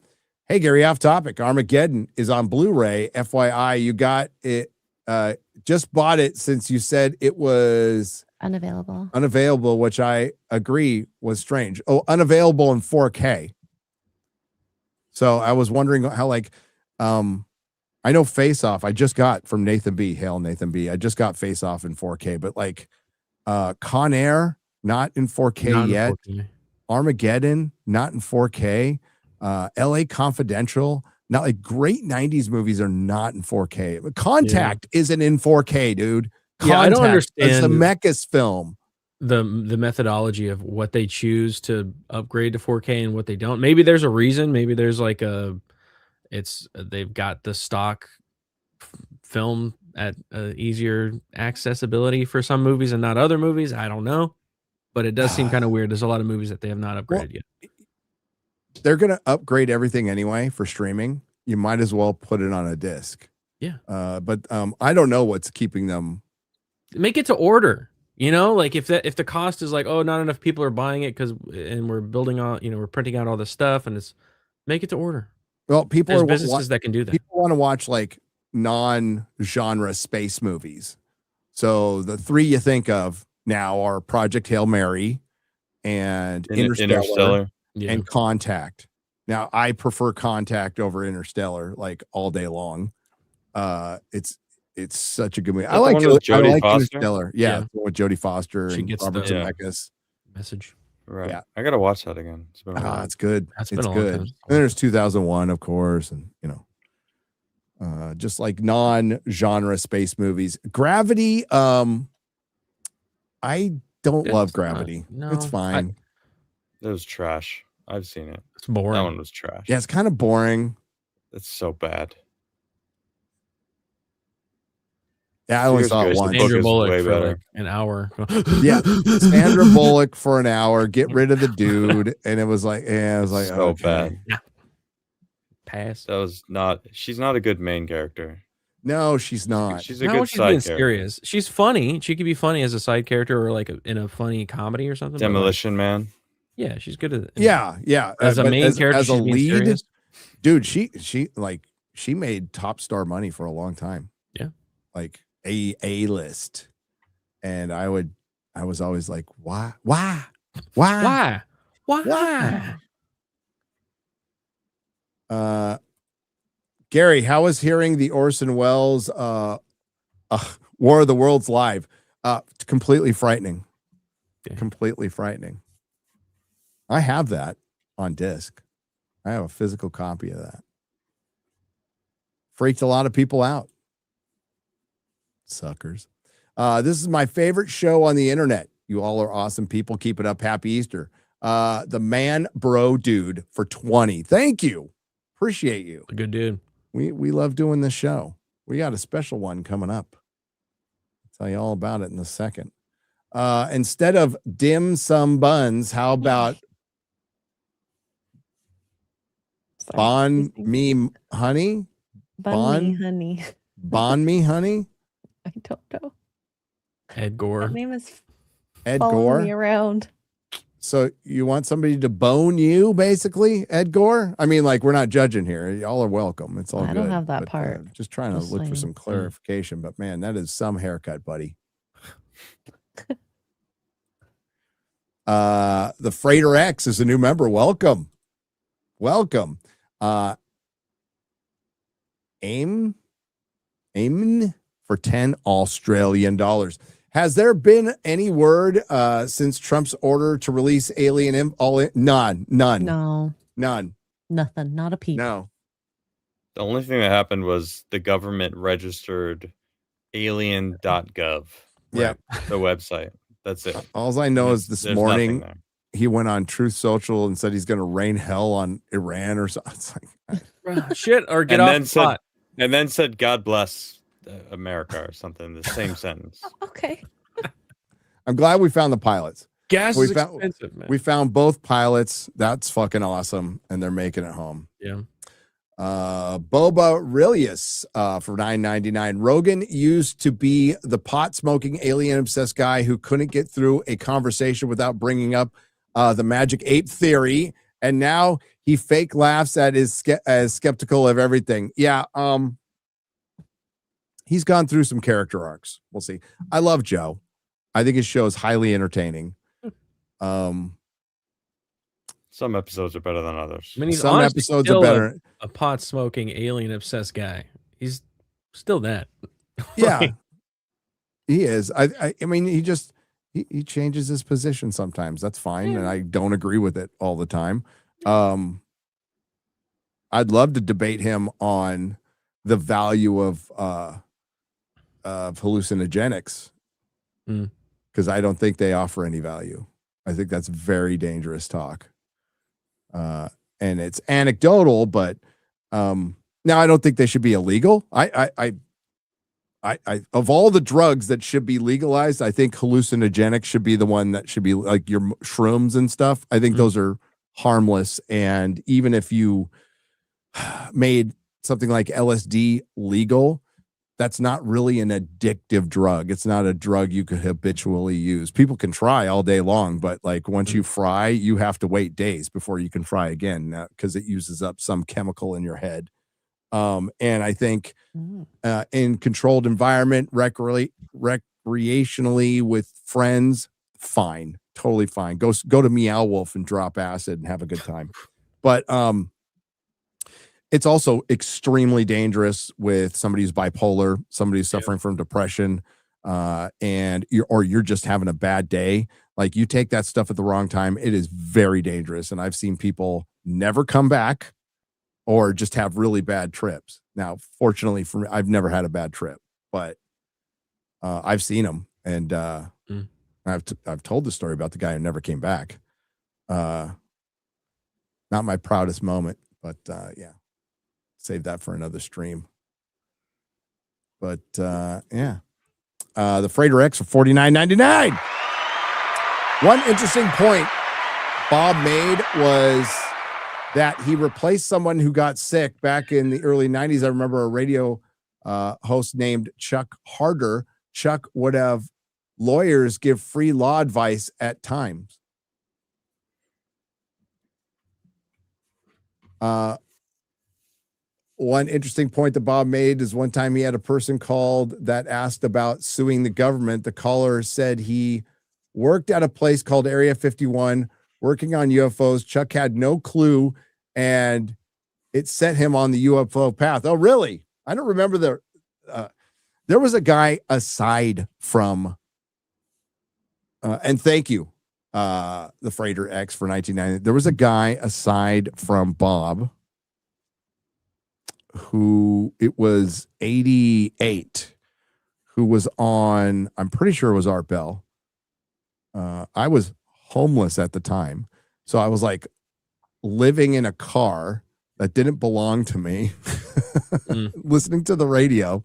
Hey Gary, off topic. Armageddon is on Blu-ray. FYI, you got it. Just bought it since you said it was unavailable, which I agree was strange. Oh, unavailable in 4K. So I was wondering how, like, I know Face Off. I just got from Nathan B. Hail Nathan B. I just got Face Off in 4K, but like, Con Air not in 4K Not in yet. 4K. Armageddon, not in 4K. LA Confidential, not like great 90s movies are not in 4K. But Contact isn't in 4K, dude. Contact, I don't understand. It's the Zemeckis film. The methodology of what they choose to upgrade to 4K and what they don't. Maybe there's a reason. Maybe there's like they've got the stock film at easier accessibility for some movies and not other movies. I don't know. But it does seem kind of weird. There's a lot of movies that they have not upgraded yet. They're going to upgrade everything anyway for streaming. You might as well put it on a disc. Yeah. But I don't know what's keeping them. Make it to order. You know, like if the cost is like, oh, not enough people are buying it and we're building on, we're printing out all this stuff, and it's make it to order. Well, There's businesses that can do that. People want to watch like non-genre space movies. So the three you think of now are Project Hail Mary and Interstellar and Contact. Now I prefer Contact over Interstellar like all day long. It's such a good movie. I like Interstellar. Yeah, with Jodie Foster She and gets Robert the Zemeckis. message. Right. Yeah. I gotta watch that again. It's been a while. It's good. That's it's been a long good. time. And there's 2001, of course, and just like non-genre space movies. Gravity. I don't love Gravity. It's fine. It was trash. I've seen it. It's boring. That one was trash. Yeah, it's kind of boring. It's so bad. Yeah, I only saw it once. Sandra Bullock for like an hour. Yeah, Sandra Bullock for an hour. Get rid of the dude, and it was like, so okay. bad. Yeah. Pass. That was not. She's not a good main character. No, she's not. She's a good she's side being character. serious. She's funny. She could be funny as a side character or like in a funny comedy or something. Demolition Man. Yeah, she's good at it. Yeah. As a main character, as a she's being lead, serious. dude, she made top star money for a long time. Yeah, like a list, and I was always like, why? Gary, how was hearing the Orson Welles War of the Worlds live? Completely frightening. Okay. Completely frightening. I have that on disc. I have a physical copy of that. Freaked a lot of people out. Suckers. This is my favorite show on the internet. You all are awesome people. Keep it up. Happy Easter. The Man Bro Dude for 20. Thank you. Appreciate you. A good dude. We love doing this show. We got a special one coming up. I'll tell you all about it in a second. Instead of dim sum buns, how about bon me honey? Bun me, honey. Bon me honey? I don't know. Ed Gore. That name is Ed following Gore. me around. So you want somebody to bone you, basically, Ed Gore? I mean, like, we're not judging here. Y'all are welcome. It's all I good. don't have that But, part. just trying to Just look for saying. some clarification. But man, that is some haircut, buddy. The Freighter X is a new member. Welcome. Aim for 10 Australian dollars. Has there been any word since Trump's order to release alien None. No. None. Nothing. Not a peep. No. The only thing that happened was the government registered alien.gov. Yeah. The website. That's it. All I know is this There's morning nothing there. he went on Truth Social and said he's going to rain hell on Iran or something. It's like, Shit, or get And off then the said, pot. and then said, "God bless America" or something. The same sentence. Okay. I'm glad we found the pilots. Gas we is found, expensive, man. We found both pilots. That's fucking awesome. And they're making it home. Yeah. Boba Aurelius for $9.99. Rogan used to be the pot smoking alien obsessed guy who couldn't get through a conversation without bringing up the magic ape theory, and now he fake laughs at his as skeptical of everything. Yeah, he's gone through some character arcs. We'll see. I love Joe. I think his show is highly entertaining. Some episodes are better than others. I mean, he's Some honestly episodes still are better. A pot smoking alien obsessed guy. He's still that. Yeah, he is. I mean, he changes his position sometimes. That's fine, and I don't agree with it all the time. I'd love to debate him on the value of hallucinogenics, because I don't think they offer any value. I think that's very dangerous talk. And it's anecdotal, but now I don't think they should be illegal. I of all the drugs that should be legalized, I think hallucinogenic should be the one that should be, like your shrooms and stuff. I think those are harmless. And even if you made something like LSD legal, that's not really an addictive drug. It's not a drug you could habitually use. People can try all day long, but like once you fry, you have to wait days before you can fry again, because it uses up some chemical in your head. And I think in controlled environment, recreationally with friends, fine, totally fine. Go to Meow Wolf and drop acid and have a good time. But it's also extremely dangerous with somebody who's bipolar, somebody who's suffering from depression, and you're just having a bad day. Like, you take that stuff at the wrong time, it is very dangerous. And I've seen people never come back or just have really bad trips. Now, fortunately for me, I've never had a bad trip, but I've seen them, and I've told the story about the guy who never came back. Not my proudest moment, but yeah. Save that for another stream. But yeah. The Freighter X for $49.99. One interesting point Bob made was that he replaced someone who got sick back in the early 90s. I remember a radio host named Chuck Harder. Chuck would have lawyers give free law advice at times. One interesting point that Bob made is one time he had a person called that asked about suing the government. The caller said he worked at a place called Area 51, working on UFOs. Chuck had no clue, and it set him on the UFO path. Oh, really? I don't remember there was a guy aside from, and thank you, the Freighter X for 1990. There was a guy aside from Bob who, it was 88, who was on, I'm pretty sure it was Art Bell. I was homeless at the time. So I was like living in a car that didn't belong to me. Listening to the radio.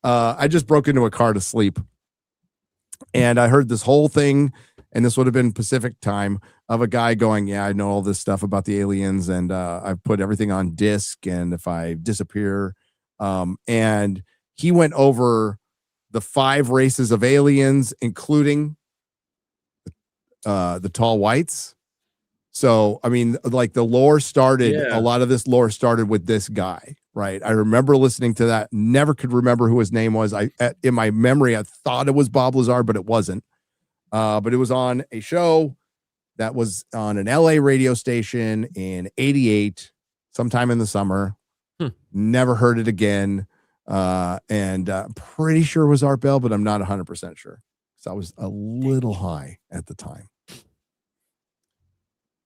I just broke into a car to sleep. And I heard this whole thing, and this would have been Pacific time, of a guy going, yeah, I know all this stuff about the aliens, and I've put everything on disc, and if I disappear, and he went over the 5 races of aliens, including the tall whites. So, I mean, like the lore started, a lot of this lore started with this guy, right? I remember listening to that, never could remember who his name was. In my memory, I thought it was Bob Lazar, but it wasn't. But it was on a show that was on an LA radio station in 88, sometime in the summer. Never heard it again. And pretty sure it was Art Bell, but I'm not 100% sure. So I was a little high at the time.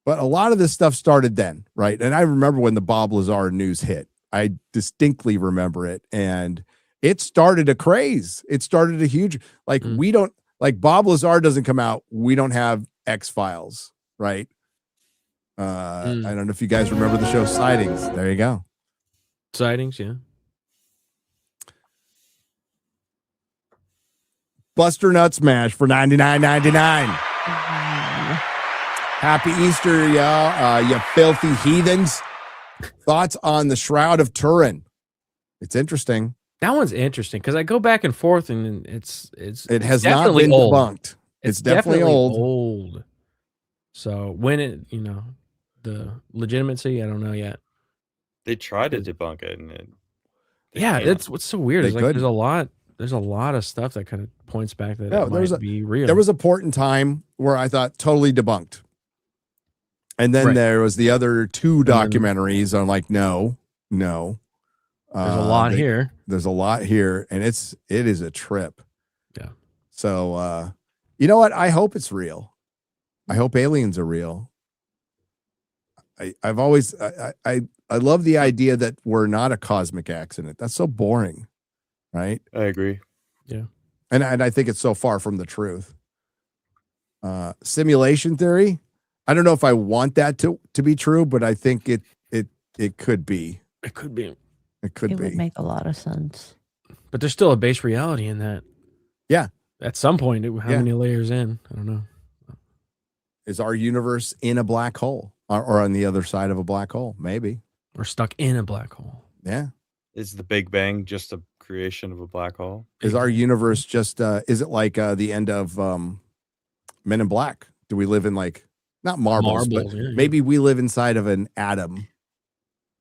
But a lot of this stuff started then, right? And I remember when the Bob Lazar news hit. I distinctly remember it. And it started a craze. It started a huge, like, we don't, like, Bob Lazar doesn't come out. We don't have X-Files, right? I don't know if you guys remember the show Sightings. There you go. Sightings, yeah. Buster Nut Smash for $99.99. Happy Easter, y'all, you filthy heathens. Thoughts on the Shroud of Turin? It's interesting. That one's interesting because I go back and forth, and it has not been old. Debunked. It's definitely old. So when it, the legitimacy, I don't know yet. They tried to debunk it, and that's what's so weird. Is like there's a lot of stuff that kind of points back that it might be real. There was a point in time where I thought totally debunked. And then there was the other 2 documentaries. I'm like, no. There's a lot here. There's a lot here, and it is a trip. Yeah. So, you know what? I hope it's real. I hope aliens are real. I've always I love the idea that we're not a cosmic accident. That's so boring, right? I agree. Yeah. And I think it's so far from the truth. Simulation theory. I don't know if I want that to be true, but I think it could be. It could be. It could be. It would make a lot of sense. But there's still a base reality in that. Yeah. At some point, how many layers in? I don't know. Is our universe in a black hole or on the other side of a black hole? Maybe. We're stuck in a black hole. Yeah. Is the Big Bang just a creation of a black hole? Is our universe just, is it like the end of Men in Black? Do we live in like, not marbles, but maybe we live inside of an atom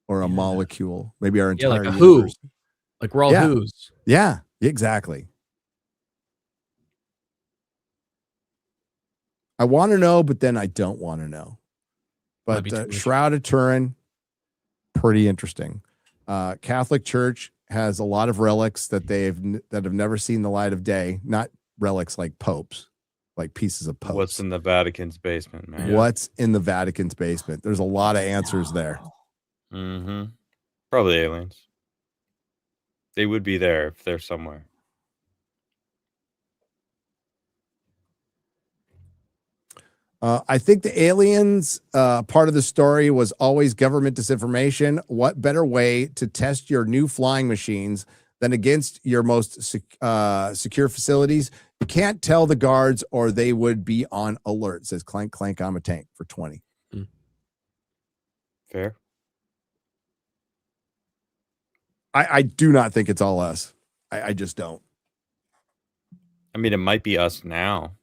or a molecule. Maybe our entire like a universe. who. Like we're all who's. Yeah, exactly. I want to know, but then I don't want to know. But Shroud of Turin, pretty interesting. Catholic Church has a lot of relics that have never seen the light of day. Not relics like popes, like pieces of popes. What's in the Vatican's basement, man? What's in the Vatican's basement? There's a lot of answers there. Mm-hmm. Probably aliens. They would be there if they're somewhere. I think the aliens part of the story was always government disinformation. What better way to test your new flying machines than against your most secure facilities? You can't tell the guards or they would be on alert, says Clank Clank. I'm a tank for 20. Fair. I do not think it's all us. I just don't. I mean, it might be us now.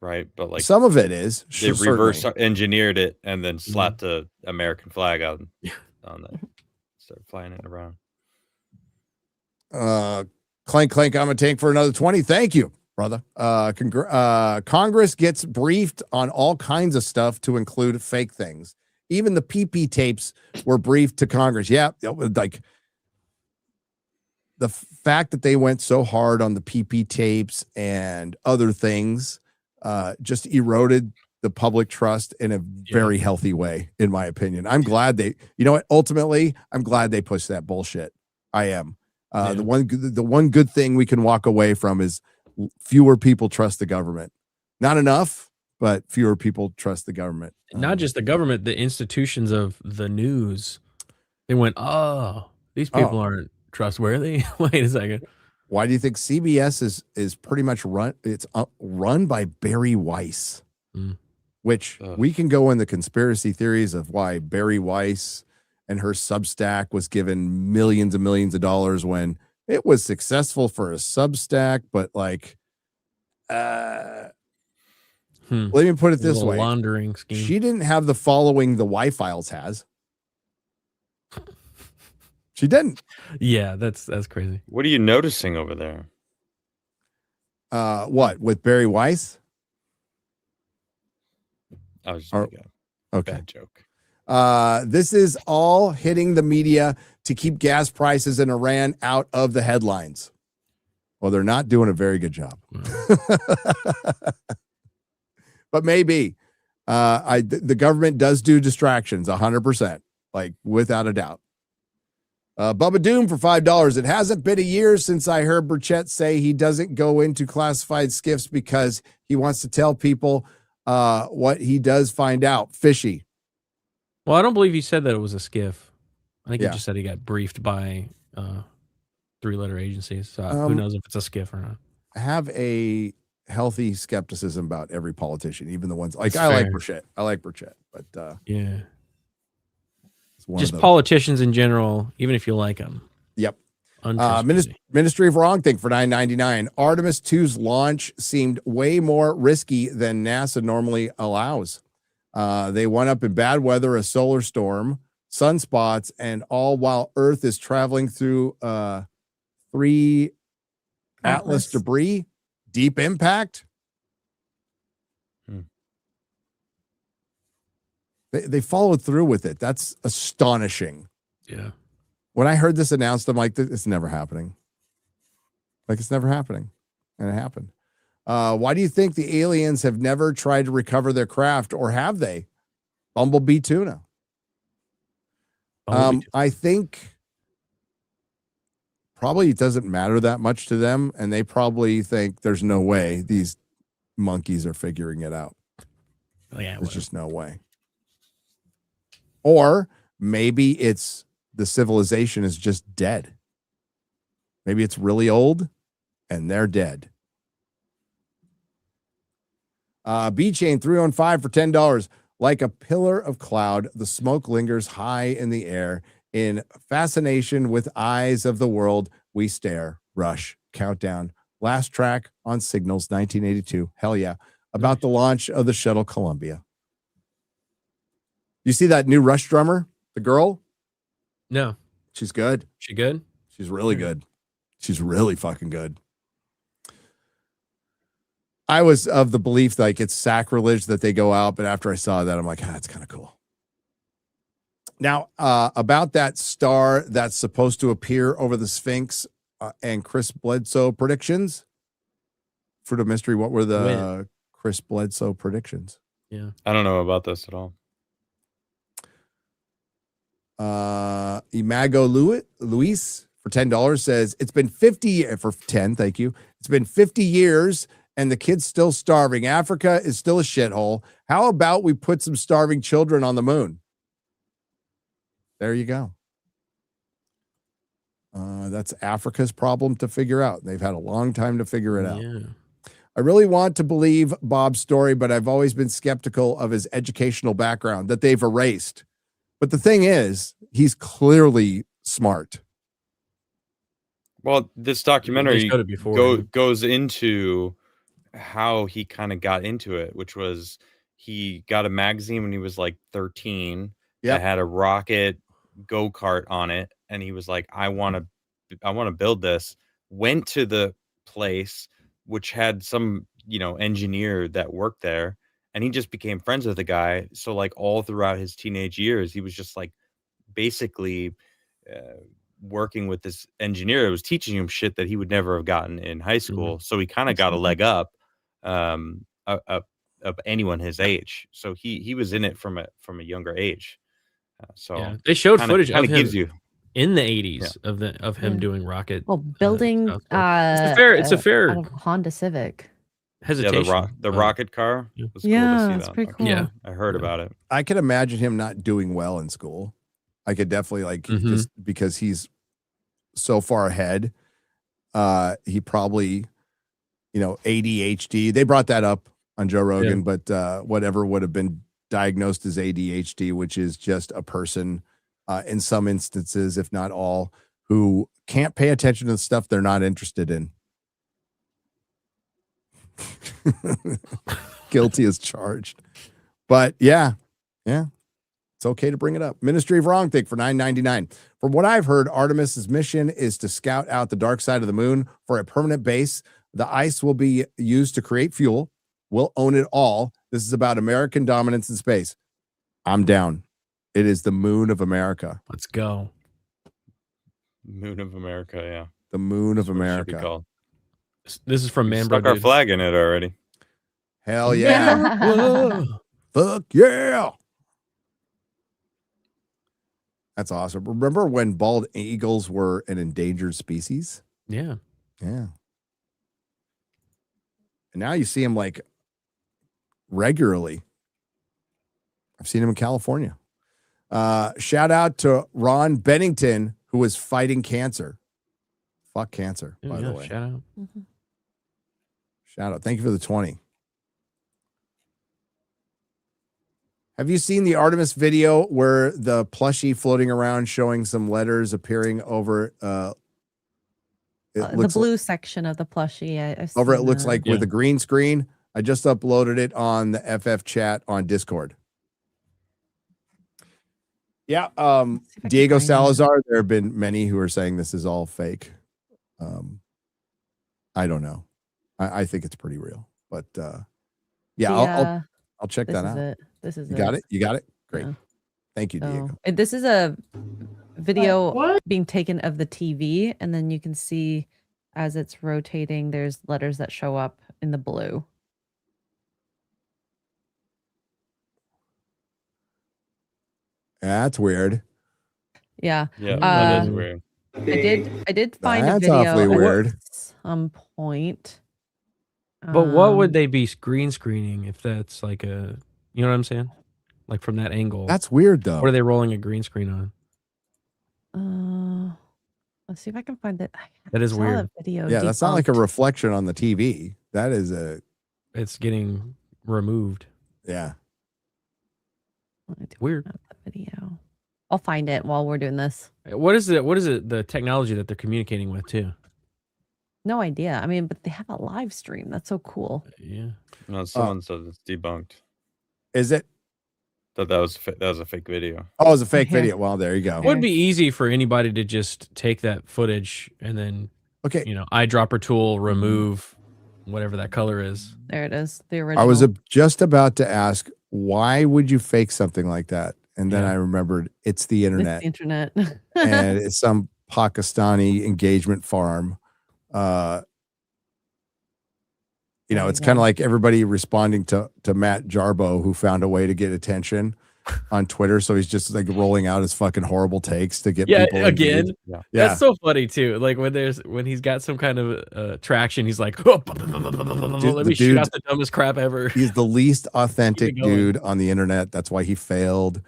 Right, but like some of it is. They reverse engineered it and then slapped the American flag on that. Start flying it around. Clank Clank, I'm a tank for another 20. Thank you, brother. Congress gets briefed on all kinds of stuff to include fake things. Even the PP tapes were briefed to Congress. Yeah, like the fact that they went so hard on the PP tapes and other things just eroded the public trust in a very healthy way, in my opinion. I'm glad ultimately, I'm glad they pushed that bullshit. I am. The one good thing we can walk away from is fewer people trust the government. Not enough, but fewer people trust the government. Not just the government, the institutions of the news. They went, oh, these people aren't trustworthy. Wait a second. Why do you think CBS is pretty much run? It's run by Barry Weiss, which we can go in the conspiracy theories of why Barry Weiss and her Substack was given millions and millions of dollars when it was successful for a Substack, but like, let me put it this way: laundering scheme. She didn't have the following the Y-Files has. She didn't. Yeah, that's crazy. What are you noticing over there? What with Barry Weiss? I was just making a bad joke. This is all hitting the media to keep gas prices in Iran out of the headlines. Well, they're not doing a very good job. But maybe the government does do distractions 100%, like without a doubt. Bubba Doom for $5. It hasn't been a year since I heard Burchett say he doesn't go into classified skiffs because he wants to tell people what he does find out. Fishy. Well, I don't believe he said that it was a skiff. I think he just said he got briefed by 3-letter agencies. So who knows if it's a skiff or not. I have a healthy skepticism about every politician, even the ones like That's I fair. like Burchett, but yeah. One Just of the politicians in general, even if you like them. Yep. Untrustworthy. Ministry of Wrong Thing for $9.99. Artemis 2's launch seemed way more risky than NASA normally allows. They went up in bad weather, a solar storm, sunspots, and all while Earth is traveling through 3 Atlas debris, deep impact. They followed through with it. That's astonishing. Yeah. When I heard this announced, I'm like, it's never happening. Like, it's never happening. And it happened. Why do you think the aliens have never tried to recover their craft, or have they? Bumblebee tuna. I think probably it doesn't matter that much to them, and they probably think there's no way these monkeys are figuring it out. Yeah, there's just no way. Or maybe it's the civilization is just dead. Maybe it's really old and they're dead. B-Chain 315 for $10. Like a pillar of cloud, the smoke lingers high in the air. In fascination with eyes of the world, we stare. Rush. Countdown. Last track on Signals, 1982. Hell yeah. About the launch of the shuttle Columbia. You see that new Rush drummer? The girl? No. She's good. She good? She's really good. She's really fucking good. I was of the belief like it's sacrilege that they go out, but after I saw that, I'm like, it's kind of cool. Now, about that star that's supposed to appear over the Sphinx and Chris Bledsoe predictions. Fruit of Mystery, what were the Chris Bledsoe predictions? Yeah. I don't know about this at all. Imago Luis for $10 says it's been 50 for 10. Thank you. It's been 50 years and the kid's still starving. Africa is still a shithole. How about we put some starving children on the moon? There you go. That's Africa's problem to figure out. They've had a long time to figure it out. Yeah. I really want to believe Bob's story, but I've always been skeptical of his educational background that they've erased. But the thing is, he's clearly smart. Well, this documentary showed it before. goes into how he kind of got into it, which was he got a magazine when he was like 13 that had a rocket go-kart on it, and he was like, I want to build this. Went to the place which had some, engineer that worked there, and he just became friends with the guy. So like all throughout his teenage years, he was just like basically working with this engineer that was teaching him shit that he would never have gotten in high school. So he kind of got a leg up of anyone his age. So he was in it from a younger age. So they showed footage of him gives you in the 80s of him doing rocket. Well, building it's a fair out of Honda Civic. hesitation. The rocket car. Yeah. It was cool to see It's that. pretty cool. Yeah. I heard about it. I could imagine him not doing well in school. I could definitely just because he's so far ahead. He probably, ADHD. They brought that up on Joe Rogan, but whatever would have been diagnosed as ADHD, which is just a person in some instances, if not all, who can't pay attention to the stuff they're not interested in. Guilty as charged. But yeah, it's okay to bring it up. Ministry of Wrong Thing for $9.99. From what I've heard, Artemis's mission is to scout out the dark side of the moon for a permanent base. The ice will be used to create fuel. We'll own it all. This is about American dominance in space. I'm down. It is the moon of America. Let's go. Moon of America, yeah. The moon of America. Called. This is from Man Bro. Stuck our flag in it already. Hell yeah. Fuck yeah. That's awesome. Remember when bald eagles were an endangered species? Yeah. Yeah. And now you see them like regularly. I've seen him in California. Shout out to Ron Bennington, who is fighting cancer. Fuck cancer, by the way. Shout out. Shout out. Thank you for the 20. Have you seen the Artemis video where the plushie floating around showing some letters appearing over the blue section of the plushie? It looks like with a green screen. I just uploaded it on the FF chat on Discord. Yeah. Diego Salazar, there have been many who are saying this is all fake. I don't know. I think it's pretty real, but I'll check that out. This is You got it? You got it? Great. Thank you, Diego. This is a video being taken of the TV, and then you can see as it's rotating, there's letters that show up in the blue. That's weird. Yeah. Yeah, that is weird. I did find That's a video awfully weird. at some point. But what would they be green screening if that's like a, you know what I'm saying? Like from that angle. That's weird though. What are they rolling a green screen on? Let's see if I can find it. That is weird. Video yeah, that's not like a reflection on the TV. That is it's getting removed. Yeah. Weird. The video. I'll find it while we're doing this. What is it? The technology that they're communicating with too? No idea. I mean, but they have a live stream. That's so cool. Yeah. No, someone said it's debunked. Is it? That was a fake video. Oh, it was a fake video. Well, there you go. It would be easy for anybody to just take that footage and then, eyedropper tool, remove whatever that color is. There it is. The original. I was just about to ask, why would you fake something like that? And then I remembered it's the internet. It's the internet. And it's some Pakistani engagement farm. It's kind of like everybody responding to Matt Jarbo, who found a way to get attention on Twitter. So he's just like rolling out his fucking horrible takes to get people again. Yeah. That's so funny too. Like when he's got some kind of traction, he like, let me shoot out the dumbest crap ever. He's the least authentic dude on the internet. That's why he failed.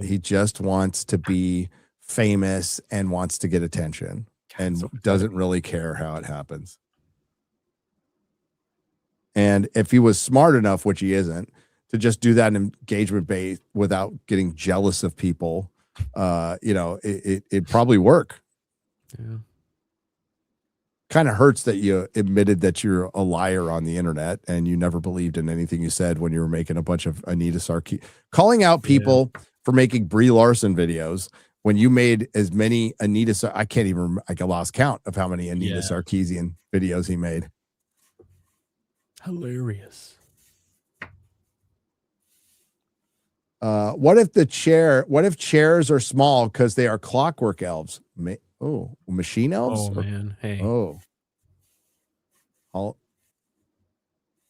He just wants to be famous and wants to get attention and doesn't really care how it happens. And if he was smart enough, which he isn't, to just do that engagement base without getting jealous of people, it'd probably work. Yeah. Kind of hurts that you admitted that you're a liar on the internet and you never believed in anything you said when you were making a bunch of Anita Sarkeesian, calling out people for making Brie Larson videos when you made as many I can't even, I lost count of how many Anita Sarkeesian videos he made. Hilarious. What if chairs are small because they are clockwork elves? Machine elves? Oh man. Hey.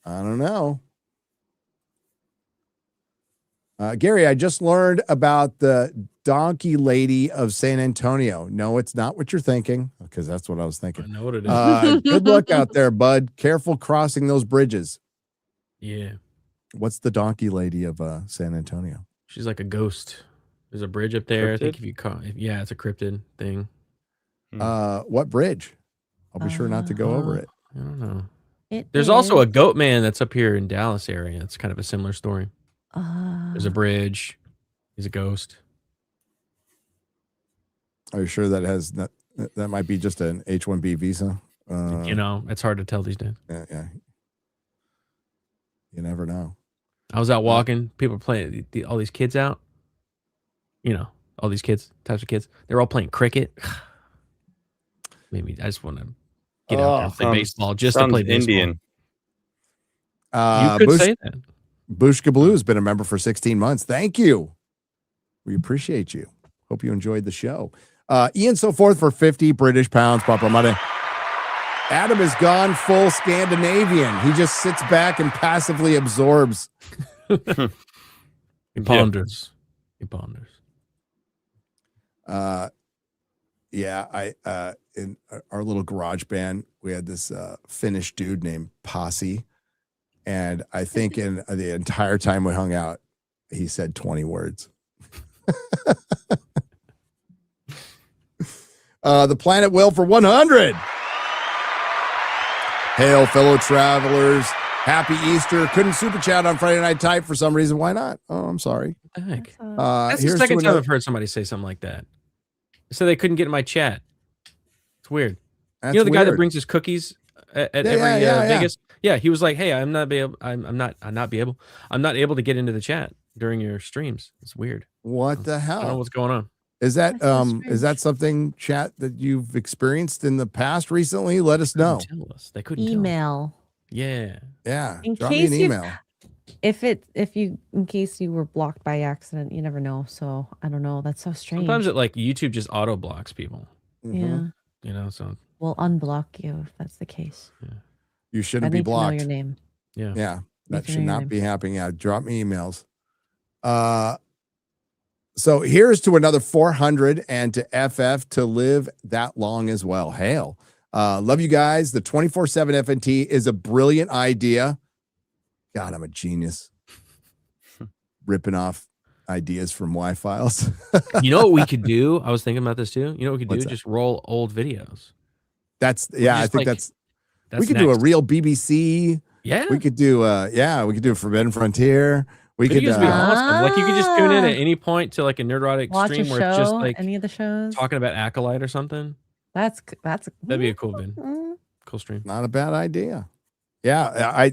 I don't know. Gary, I just learned about the donkey lady of San Antonio. No, it's not what you're thinking, because that's what I was thinking. I know what it is. Good luck out there, bud. Careful crossing those bridges. Yeah. What's the donkey lady of San Antonio? She's like a ghost. There's a bridge up there. Cryptid? I think if you call, yeah, it's a cryptid thing. What bridge? I'll be sure not to go over it. I don't know. It There's also a goat man that's up here in Dallas area. It's kind of a similar story. There's a bridge. He's a ghost. Are you sure that might be just an H-1B visa? You know, it's hard to tell these days. Yeah. You never know. I was out walking. People playing all these kids out. You know, all these types of kids. They're all playing cricket. Maybe I just want to get out there and play baseball just to play baseball. Indian. You could say that. Bushka Blue has been a member for 16 months. Thank you. We appreciate you. Hope you enjoyed the show. Ian So Forth for 50 British pounds. Papa Money. Adam has gone full Scandinavian. He just sits back and passively absorbs. He ponders. He ponders. In our little garage band, we had this Finnish dude named Posse. And I think in the entire time we hung out, he said 20 words. The Planet Will for 100. Hail, fellow travelers. Happy Easter. Couldn't super chat on Friday Night Type for some reason. Why not? Oh, I'm sorry. What the heck? That's the second time I've heard somebody say something like that. They said they couldn't get in my chat. It's weird. That's you know the guy that weird. brings his cookies at every Vegas? Yeah, he was like, "Hey, I'm not able to get into the chat during your streams." It's weird. What the hell? I don't know what's going on. Is that is that something, chat, that you've experienced in the past recently? Let us know. Tell us. They couldn't email. Yeah. In Drop me an email. In case you were blocked by accident, you never know. So I don't know. That's so strange. Sometimes YouTube just auto blocks people. Yeah. You know, so we'll unblock you if that's the case. Yeah. You shouldn't I be need to know blocked. your name. Yeah. Yeah. That Need to should know your not name. be happening. Yeah. Drop me emails. So here's to another 400 and to FF to live that long as well. Hail. Love you guys. The 24/7 FNT is a brilliant idea. God, I'm a genius. Ripping off ideas from Y-Files. You know what we could do? I was thinking about this too. You know what we could What's do? that? Just roll old videos. I think we could do a real BBC. Yeah. We could do we could do Forbidden Frontier. We could Videos would be awesome. Like you could just tune in at any point to like a Nerdrotic Watch stream a where it's just show, like any of the shows. talking about Acolyte or something. That'd be a cool vid. Cool stream. Not a bad idea. Yeah,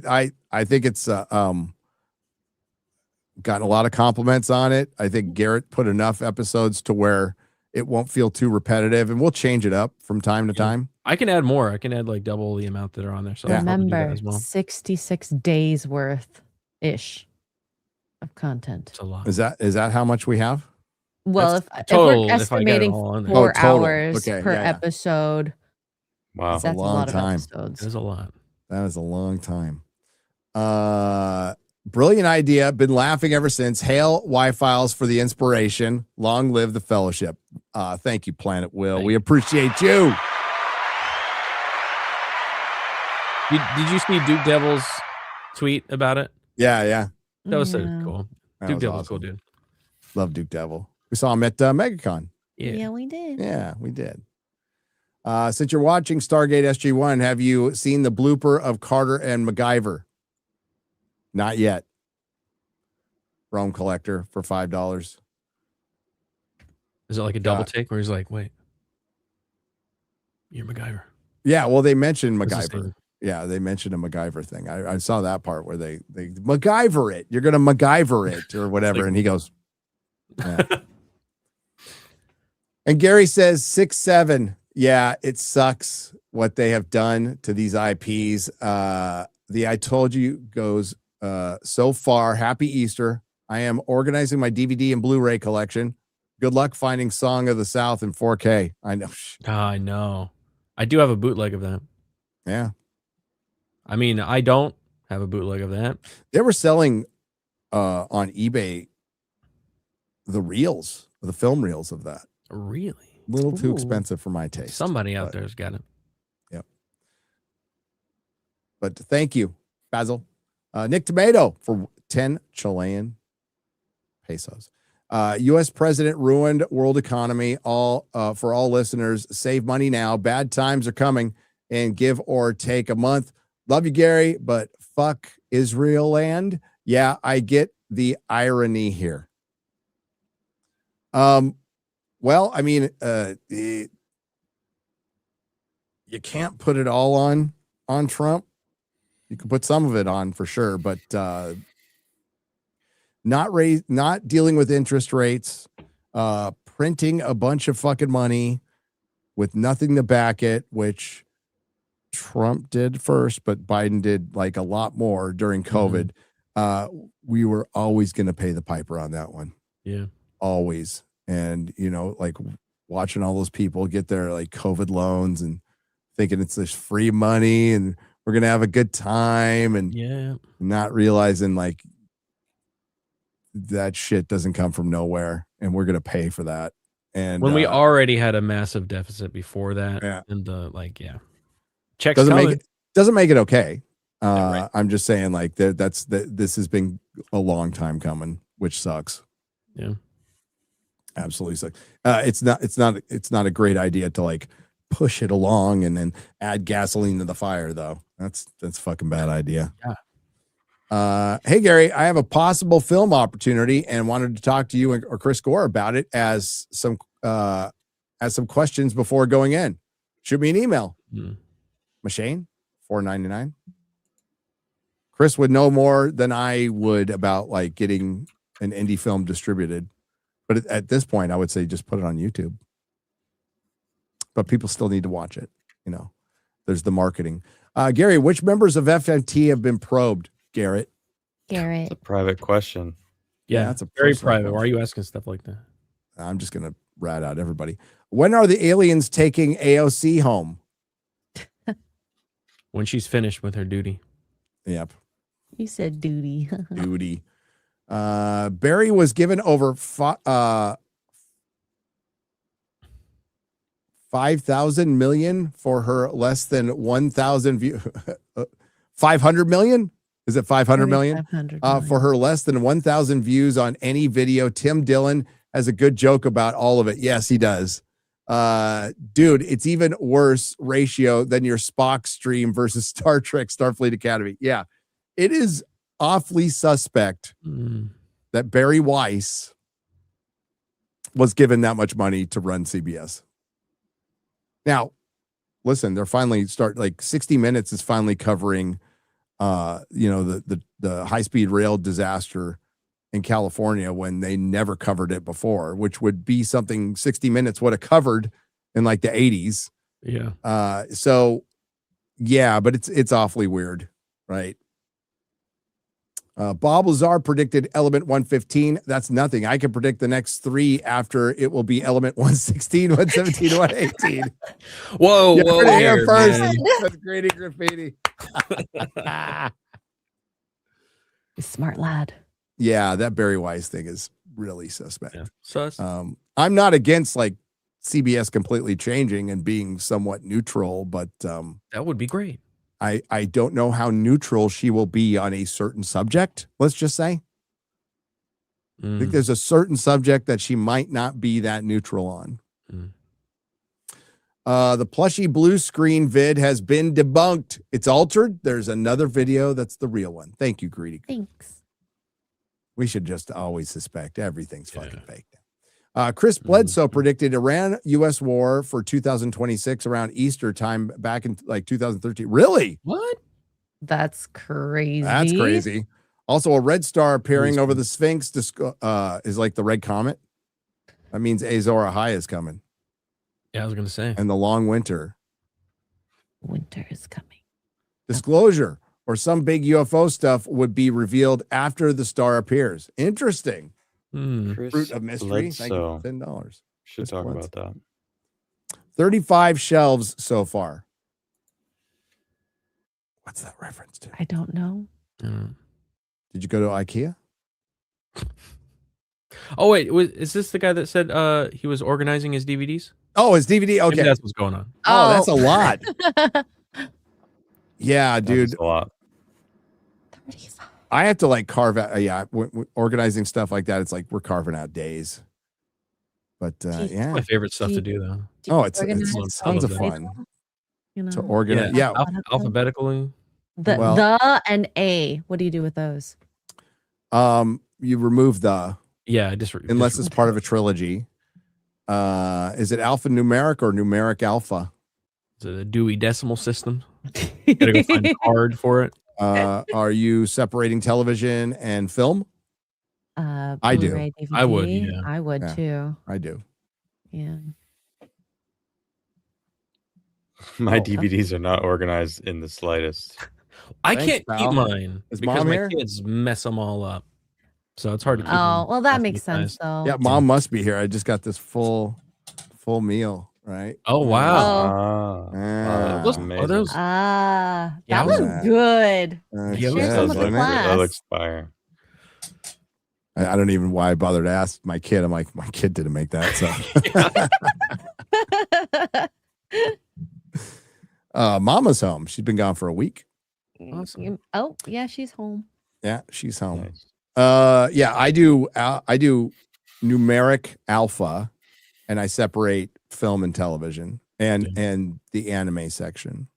I think it's gotten a lot of compliments on it. I think Garrett put enough episodes to where it won't feel too repetitive, and we'll change it up from time to time. I can add more. I can add like double the amount that are on there. So I'll probably do that Remember, as well. 66 days worth ish of content. It's a lot. Is that how much we have? Well, That's if total, we're if I get it estimating all on there. 4 total. hours Okay, per yeah, yeah. episode, Wow. that's a long lot time. of episodes. There's a lot. That is a long time. Brilliant idea. Been laughing ever since. Hail Y-Files for the inspiration. Long live the fellowship. Thank you, Planet Will. We appreciate you. Did you see Duke Devil's tweet about it? Yeah. That was so cool. That Duke was Devil's awesome. cool, dude. Love Duke Devil. We saw him at MegaCon. Yeah. we did. Yeah, we did. Since you're watching Stargate SG-1, have you seen the blooper of Carter and MacGyver? Not yet. Rome Collector for $5. Is it like a double take where he's like, wait, you're MacGyver? Yeah, well, they mentioned What's his MacGyver. name? Yeah, they mentioned a MacGyver thing. I saw that part where they MacGyver it. You're gonna MacGyver it or whatever, and he goes. Yeah. And Gary says 6-7. Yeah, it sucks what they have done to these IPs. The I told you goes so far. Happy Easter. I am organizing my DVD and Blu-ray collection. Good luck finding Song of the South in 4K. I know. I know. I do have a bootleg of that. Yeah. I mean, I don't have a bootleg of that. They were selling on eBay the reels the film reels of that. Really? A little too Ooh. expensive for my taste. Somebody out there's got it. Yep. But thank you, Basil. Nick Tomato for 10 Chilean pesos. U.S. president ruined world economy. All for all listeners, save money now. Bad times are coming, and give or take a month. Love you, Gary, but fuck Israel land. Yeah, I get the irony here. Well, I mean, you can't put it all on Trump. You can put some of it on for sure, but not dealing with interest rates, printing a bunch of fucking money with nothing to back it, which Trump did first, but Biden did like a lot more during COVID. We were always going to pay the piper on that one. Yeah. Always. And, you know, like watching all those people get their like COVID loans and thinking it's this free money and we're going to have a good time, and not realizing like that shit doesn't come from nowhere and we're going to pay for that. And when we already had a massive deficit before that, and checks doesn't make it okay. Right. I'm just saying like this has been a long time coming, which sucks. Yeah. Absolutely sucks. It's not a great idea to like push it along and then add gasoline to the fire though. That's a fucking bad idea. Yeah. Hey Gary, I have a possible film opportunity and wanted to talk to you or Chris Gore about it as some questions before going in. Shoot me an email. Machine $4.99. Chris would know more than I would about like getting an indie film distributed. But at this point, I would say just put it on YouTube. But people still need to watch it. You know, there's the marketing. Gary, which members of FNT have been probed? Garrett. It's a private question. Yeah, that's a very personal private. question. Why are you asking stuff like that? I'm just going to rat out everybody. When are the aliens taking AOC home? When she's finished with her duty. Yep. You said duty. Duty. Barry was given over 5,000 million for her less than 1,000 view. 500 million? Is it 500 million? 500 for her less than 1,000 views on any video. Tim Dillon has a good joke about all of it. Yes, he does. Dude, it's even worse ratio than your Spock stream versus Star Trek Starfleet Academy. Yeah, it is awfully suspect that Barry Weiss was given that much money to run CBS. Now, listen, they're finally like 60 Minutes is finally covering, the high-speed rail disaster in California when they never covered it before, which would be something 60 Minutes would have covered in like the 80s. Yeah. So yeah, but it's awfully weird, right? Bob Lazar predicted element 115. That's nothing. I can predict the next three after it will be element 116, 117, 118. Whoa, you whoa, heard it here first. man. That's Grady Graffiti. Smart lad. Yeah, that Barry Weiss thing is really suspect. Yeah. Sus. I'm not against like CBS completely changing and being somewhat neutral, but that would be great. I don't know how neutral she will be on a certain subject. Let's just say. I think there's a certain subject that she might not be that neutral on. The plushy blue screen vid has been debunked. It's altered. There's another video that's the real one. Thank you, Greedy. Thanks. We should just always suspect everything's fucking fake. Chris Bledsoe predicted Iran-U.S. war for 2026 around Easter time back in like 2013. Really? What? That's crazy. That's crazy. Also, a red star appearing over the Sphinx is like the red comet. That means Azor Ahai is coming. Yeah, I was going to say. And the long winter. Winter is coming. Disclosure or some big UFO stuff would be revealed after the star appears. Interesting. Fruit of mystery. Thank you. $10. Should talk about that. 35 shelves so far. What's that reference to? I don't know. Did you go to IKEA? Oh wait, is this the guy that said he was organizing his DVDs? Oh, his DVD. Okay, maybe that's what's going on. Oh, that's a lot. Yeah, That is dude. a lot. I have to like carve out. Organizing stuff like that. It's like we're carving out days. But yeah, my favorite stuff to do though. Oh, it's tons of fun to organize. Yeah, alphabetically. The and A. What do you do with those? You remove the unless it's part of a trilogy. Is it alphanumeric or numeric alpha? Is it a Dewey Decimal System? Gotta go find a card for it. Are you separating television and film? I do. DVD. I would. Yeah. I would too. I do. Yeah. My DVDs are not organized in the slightest. I can't keep mine Is because Mom my here? kids mess them all up. So it's hard to keep. Oh, them well, that makes sense organized. though. Yeah, Mom must be here. I just got this full meal, right? Oh wow! Ah, Those- are those? That Yeah, was yeah. good. Yeah, Share some with the class. That looks fire. I don't even why I bothered to ask my kid. I'm like, my kid didn't make that. So Mama's home. She's been gone for a week. Awesome. Oh, yeah, she's home. Yeah, she's home. Nice. Yeah, I do numeric alpha, and I separate film and television and the anime section.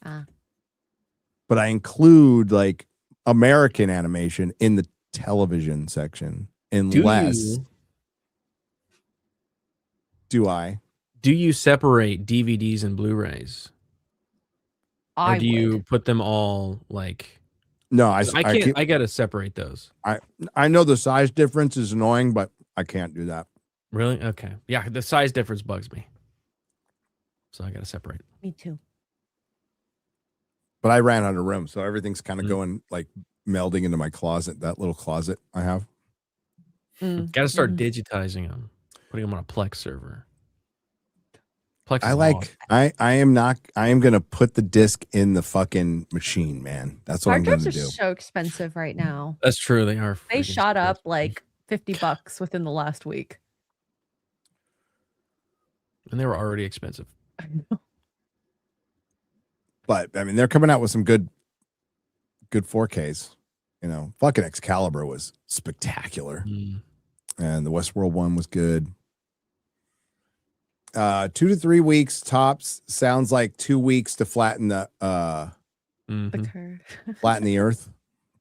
But I include like American animation in the television section unless do you separate DVDs and Blu-rays? Or do you put them all like? No, I can't. I gotta separate those. I know the size difference is annoying, but I can't do that. Really? Okay. Yeah, the size difference bugs me. So I gotta separate. Me too. But I ran out of room, so everything's kind of going like melding into my closet. That little closet I have. Gotta start digitizing them, putting them on a Plex server. Plex. I am gonna put the disc in the fucking machine, man. That's what Hard I'm gonna drives do. are so expensive right now. That's true. They are. They freaking shot up expensive. like $50 within the last week. And they were already expensive. But I mean, they're coming out with some good 4Ks. You know, fucking Excalibur was spectacular, and the Westworld one was good. 2 to 3 weeks tops. Sounds like 2 weeks to flatten the curve. flatten the Earth.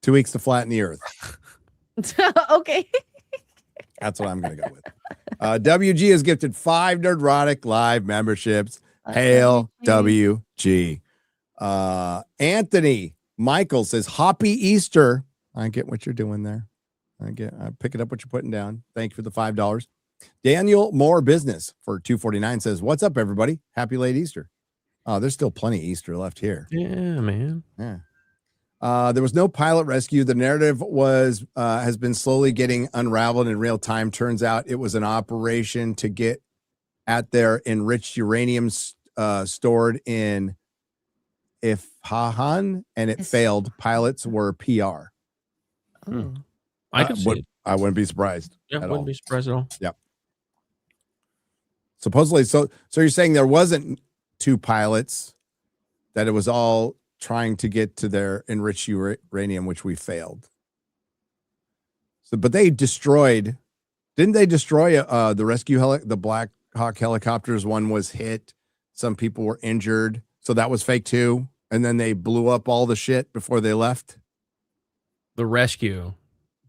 2 weeks to flatten the Earth. Okay. That's what I'm going to go with. WG has gifted 5 Nerdrotic Live memberships. Hail WG. Anthony Michael says, Happy Easter. I get what you're doing there. I pick it up what you're putting down. Thank you for the $5. Daniel Moore Business for $2.49 says, what's up, everybody? Happy late Easter. Oh, there's still plenty of Easter left here. Yeah, man. Yeah. There was no pilot rescue. The narrative has been slowly getting unraveled in real time. Turns out it was an operation to get at their enriched uranium stored in Isfahan, and it failed. Pilots were PR. I could see it. I wouldn't be surprised. Yeah, at wouldn't all. be surprised at all. Yep. Supposedly, so you're saying there wasn't 2 pilots, that it was all trying to get to their enriched uranium, which we failed. So, but they destroyed, didn't they destroy the rescue the Black Hawk helicopters? One was hit. Some people were injured. So that was fake too. And then they blew up all the shit before they left. The rescue.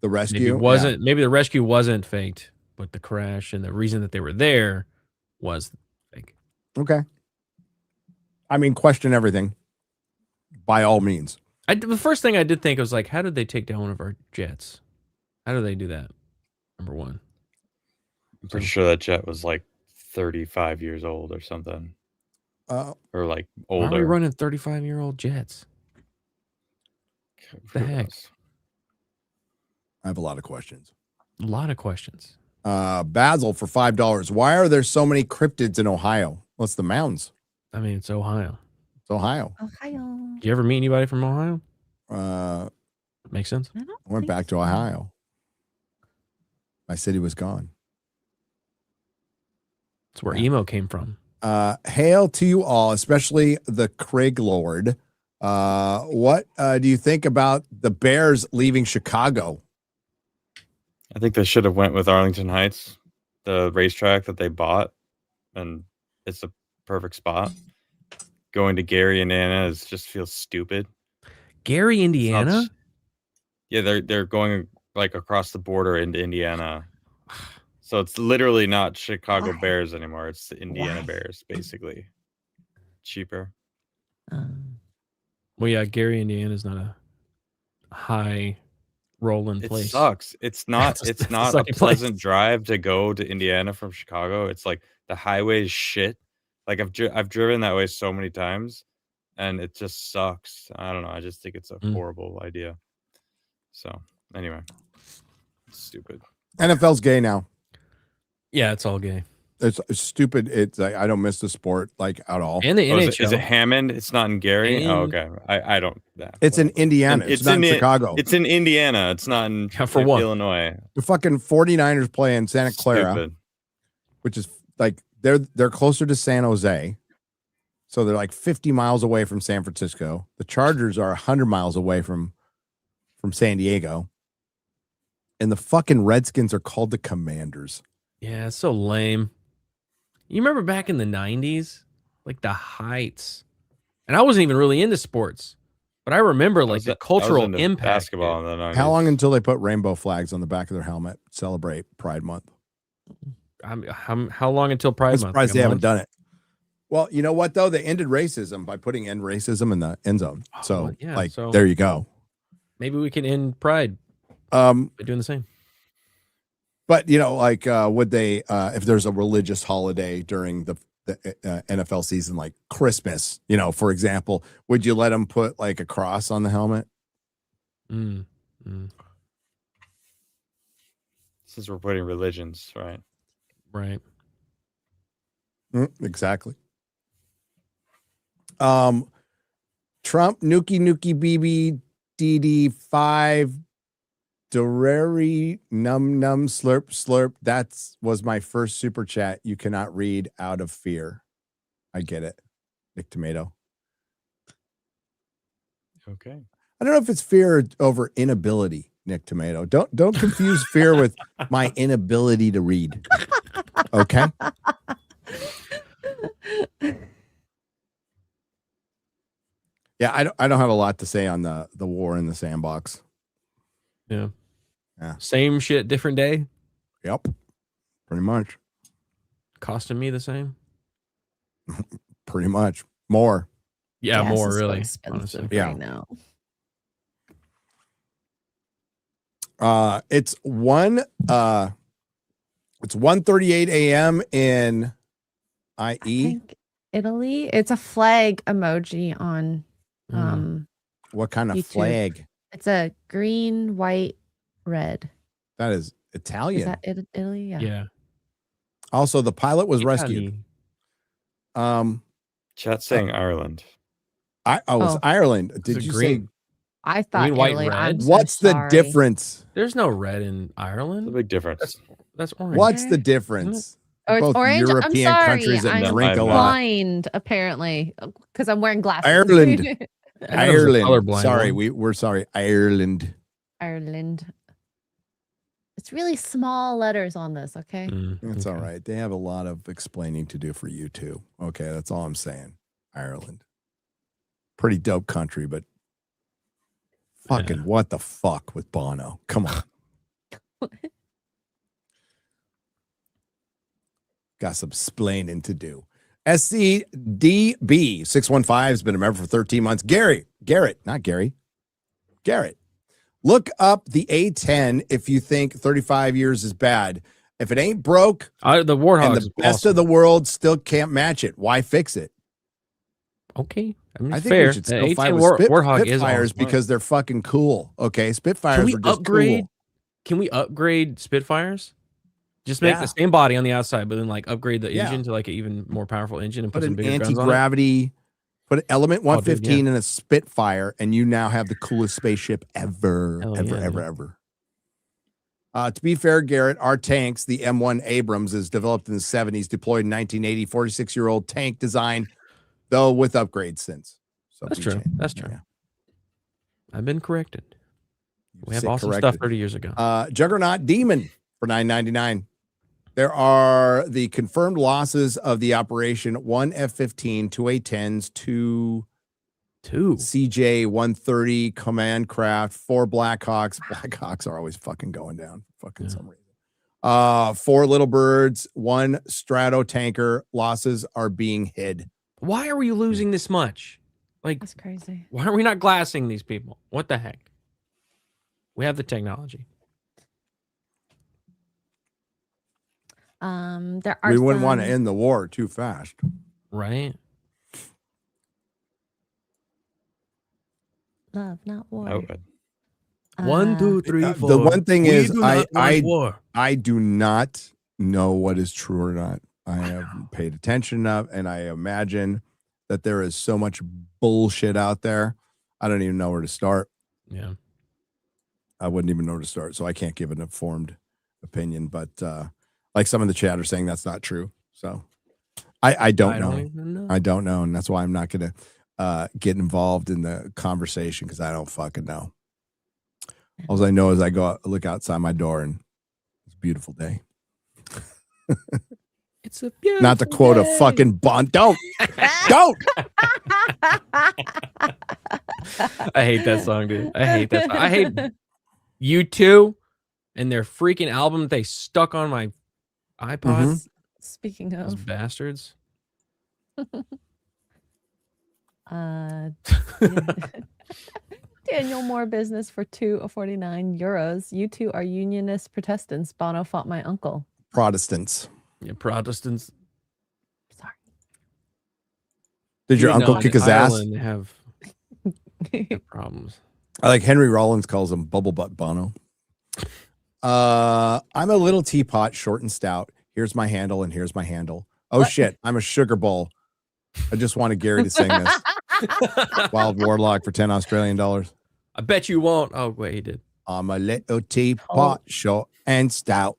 Maybe the rescue wasn't faked, but the crash and the reason that they were there was fake. Okay. I mean, question everything by all means. The first thing I did think was like, how did they take down one of our jets? How do they do that? Number one. I'm pretty sure that jet was like 35 years old or something. Or like older. Why are we running 35-year-old jets? What the heck? I have a lot of questions. Basil for $5. Why are there so many cryptids in Ohio? What's the mounds? I mean, it's Ohio. Ohio. Do you ever meet anybody from Ohio? Makes sense. I went back to Ohio. My city was gone. That's where emo came from. Hail to you all, especially the Crigler. What do you think about the Bears leaving Chicago? I think they should have went with Arlington Heights, the racetrack that they bought, and it's a perfect spot. Going to Gary, Indiana, just feels stupid. Gary, Indiana? Yeah, they're going like across the border into Indiana. So it's literally not Chicago Bears anymore. It's the Indiana Bears, basically. Cheaper. Well, yeah, Gary, Indiana is not a high rolling place. It sucks. It's not. It's not a pleasant drive to go to Indiana from Chicago. It's like the highway is shit. Like I've driven that way so many times, and it just sucks. I don't know. I just think it's a horrible idea. So anyway, it's stupid. NFL's gay now. Yeah, it's all gay. It's stupid. It's like, I don't miss the sport like at all. And the NHL. Is it Hammond? It's not in Gary. Okay. I don't. It's in Indiana. It's not in Chicago. It's in Indiana. It's not in Illinois. The fucking 49ers play in Santa Clara, Stupid. which is like they're closer to San Jose. So they're like 50 miles away from San Francisco. The Chargers are 100 miles away from San Diego. And the fucking Redskins are called the Commanders. Yeah, it's so lame. You remember back in the 90s? Like the heights. And I wasn't even really into sports. But I remember like the cultural impact. Basketball in the 90s. How long until they put rainbow flags on the back of their helmet? Celebrate Pride Month. How long until Pride Month? I'm surprised they haven't done it. Well, you know what, though? They ended racism by putting end racism in the end zone. So, there you go. Maybe we can end Pride by doing the same. But, you know, like, would they, if there's a religious holiday during the NFL season, like Christmas, you know, for example, would you let them put like a cross on the helmet? Since we're putting religions, right? Right. Exactly. Trump, Nuki BB DD5 Durary Num Slurp Slurp. That was my first super chat. You cannot read out of fear. I get it. Nick Tomato. Okay. I don't know if it's fear over inability, Nick Tomato. Don't confuse fear with my inability to read. Okay. Yeah, I don't have a lot to say on the war in the sandbox. Yeah. Same shit, different day. Yep. Pretty much. Costing me the same. Pretty much. More. Yeah, Gas more is really. expensive Honestly. right now. It's 1:38 a.m. in IE. Italy. It's a flag emoji on What kind of YouTube. flag? It's a green, white, red. That is Italian. Is that Italy? Yeah. Yeah. Also, the pilot was rescued. Chat saying Ireland. It's Ireland. Did you say? I thought Green, white, Italy. red? I'm so What's the sorry. difference? There's no red in Ireland. The big difference. That's orange. What's the difference? Oh, it's Both orange. European I'm sorry. countries that I'm drink a lot. blind, apparently, because I'm wearing glasses. Ireland. Ireland. colorblind Sorry, one. we're sorry. Ireland. Ireland. It's really small letters on this, okay? It's all right. They have a lot of explaining to do for you too. Okay, that's all I'm saying. Ireland. Pretty dope country, but fucking what the fuck with Bono? Come on. Got some splaining to do. SCDB 615 has been a member for 13 months. Garrett. Look up the A10 if you think 35 years is bad. If it ain't broke, the Warthog and the best of the world still can't match it. Why fix it? Okay. I mean, I think fair. we should still The fight A10 with Warthog is Spitfires awesome. because they're fucking cool. Okay, Spitfires Can we are just upgrade? cool. Can we upgrade Spitfires? Just make the same body on the outside, but then like upgrade the engine to like an even more powerful engine and put some an bigger guns on it. anti-gravity, put an element 115 dude, in a Spitfire, and you now have the coolest spaceship ever. Hell Ever. yeah, dude. To be fair, Garrett, our tanks, the M1 Abrams, is developed in the 70s, deployed in 1980, 46-year-old tank design, though with upgrades since. So That's true. That's true. Yeah. I've been corrected. We have Sit awesome corrected. stuff 30 years ago. Juggernaut Demon for $9.99. There are the confirmed losses of the operation: 1 F-15, 2 A-10s, 2 CJ-130 command craft, 4 Blackhawks. Blackhawks are always fucking going down for some reason. 4 Little Birds, 1 Strato tanker. Losses are being hid. Why are we losing this much? Like, that's crazy. Why are we not glassing these people? What the heck? We have the technology. There are we wouldn't want to end the war too fast, right? Love, not war. 1, 2, 3, 4. The one thing is, war. I do not know what is true or not. I haven't paid attention enough, and I imagine that there is so much bullshit out there. I don't even know where to start. Yeah, I wouldn't even know where to start, so I can't give an informed opinion. But like some of the chat are saying, that's not true. So I don't know. I don't know, and that's why I'm not going to get involved in the conversation, because I don't fucking know. All I know is I go look outside my door, and it's a beautiful day. It's a beautiful Not to quote day. a fucking Bond. Don't. I hate that song, dude. I hate that song. I hate U2 and their freaking album that they stuck on my iPod. Speaking Those of bastards. Daniel Moore business for €2.49. You two are unionist Protestants. Bono fought my uncle. Protestants. Yeah, Protestants. Sorry. Did your uncle kick his ass? Ireland have problems. I like Henry Rollins calls him Bubble Butt Bono. I'm a little teapot, short and stout. Here's my handle, and here's my handle. Oh shit, I'm a sugar bowl. I just wanted Gary to sing this. Wild Warlock for $10 Australian. I bet you won't. Oh wait, he did. I'm a little teapot, short and stout.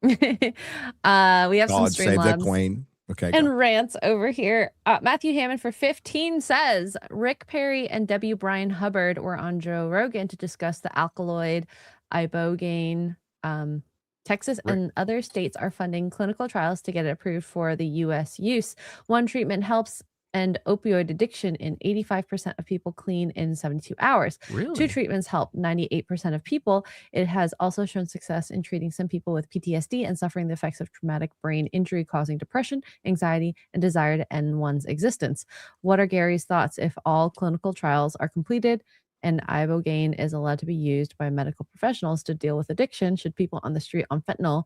We have some God save the Streamlabs queen. Okay. and rants over here. Matthew Hammond for 15 says Rick Perry and W. Brian Hubbard were on Joe Rogan to discuss the alkaloid ibogaine. Texas and other states are funding clinical trials to get it approved for the U.S. use. One treatment helps end opioid addiction in 85% of people clean in 72 hours. Really? 2 treatments help 98% of people. It has also shown success in treating some people with PTSD and suffering the effects of traumatic brain injury, causing depression, anxiety, and desire to end one's existence. What are Gary's thoughts if all clinical trials are completed and ibogaine is allowed to be used by medical professionals to deal with addiction? Should people on the street on fentanyl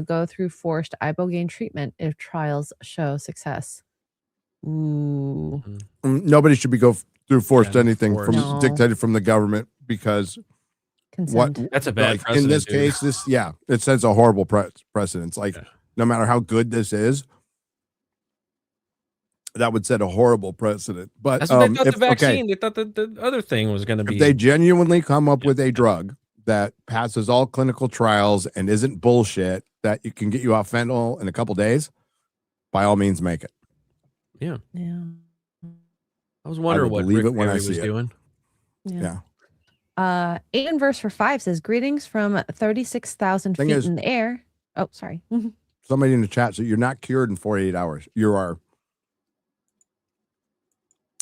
go through forced ibogaine treatment if trials show success? Ooh. Nobody should be go through forced anything from dictated from the government, because Consent. That's a bad like, precedent, in this dude. case, it sets a horrible precedence. Like no matter how good this is, that would set a horrible precedent. But That's what they thought the vaccine. They thought that the other thing was going to be. If they genuinely come up with a drug that passes all clinical trials and isn't bullshit, that you can get you off fentanyl in a couple days, by all means, make it. Yeah. Yeah. I was wondering what believe Rick it when I Perry see was it. doing. Yeah. 8 in verse for 5 says, greetings from 36,000 Thing feet is- in the air. Oh, sorry. Somebody in the chat, so you're not cured in 48 hours. You are.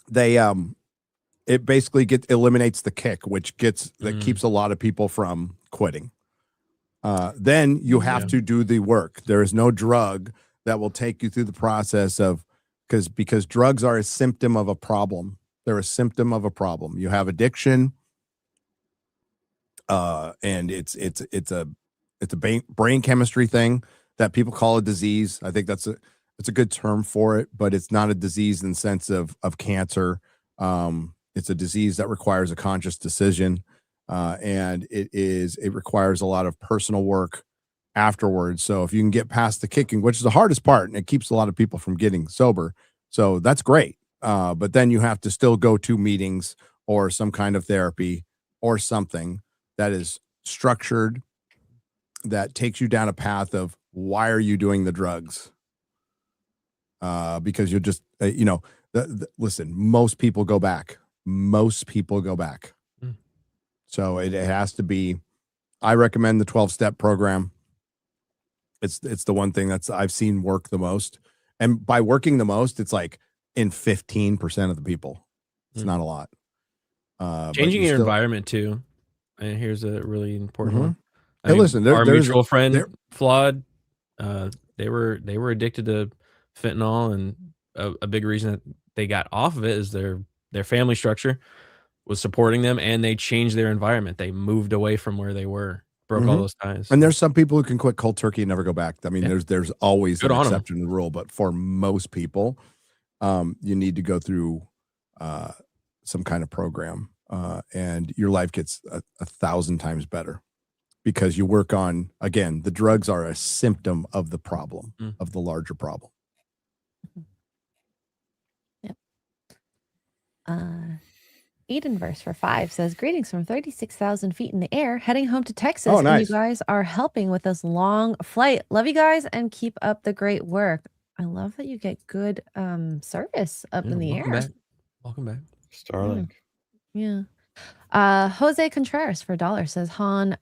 They it basically eliminates the kick, which keeps a lot of people from quitting. Then you have to do the work. There is no drug that will take you through the process of because drugs are a symptom of a problem. They're a symptom of a problem. You have addiction, and it's a brain chemistry thing that people call a disease. I think it's a good term for it, but it's not a disease in the sense of cancer. It's a disease that requires a conscious decision, and it requires a lot of personal work afterwards. So if you can get past the kicking, which is the hardest part, and it keeps a lot of people from getting sober, so that's great. But then you have to still go to meetings or some kind of therapy or something that is structured, that takes you down a path of why are you doing the drugs? Because you're just, listen, most people go back. Most people go back. So it has to be, I recommend the 12-step program. It's the one thing that's I've seen work the most. And by working the most, it's like in 15% of the people. It's not a lot. Changing your environment too. And here's a really important one. Hey, listen, our mutual friend Flawed, they were addicted to fentanyl, and a big reason that they got off of it is their family structure was supporting them, and they changed their environment. They moved away from where they were, broke all those ties. And there's some people who can quit cold turkey and never go back. I mean, there's always an exception to the rule, but for most people, you need to go through some kind of program, and your life gets 1,000 times better because you work on, again, the drugs are a symptom of the problem, of the larger problem. Yep. Edenverse for 5 says, greetings from 36,000 feet in the air, heading home to Texas. Oh, nice. And you guys are helping with this long flight. Love you guys and keep up the great work. I love that you get good service up in the air. Welcome back. Starlink. Yeah. Jose Contreras for $1 says, Han,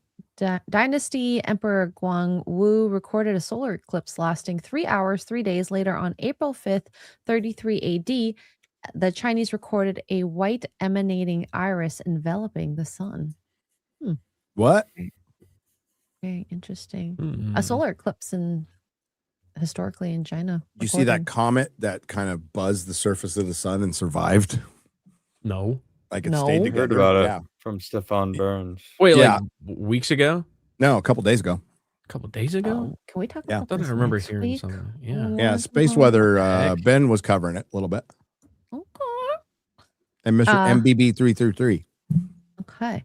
Dynasty Emperor Guang Wu recorded a solar eclipse lasting 3 hours, 3 days later on April 5th, 33 AD. The Chinese recorded a white emanating iris enveloping the sun. What? Very interesting. A solar eclipse historically in China. You see that comet that kind of buzzed the surface of the sun and survived? No. Like it stayed together. Heard about it from Stefan Burns. Wait, like weeks ago? No, a couple days ago. A couple days ago? Can we talk Yeah. about this? I remember next hearing week? something. Yeah. Yeah, space weather. Ben was covering it a little bit. Okay. And Mr. MBB 333. Okay.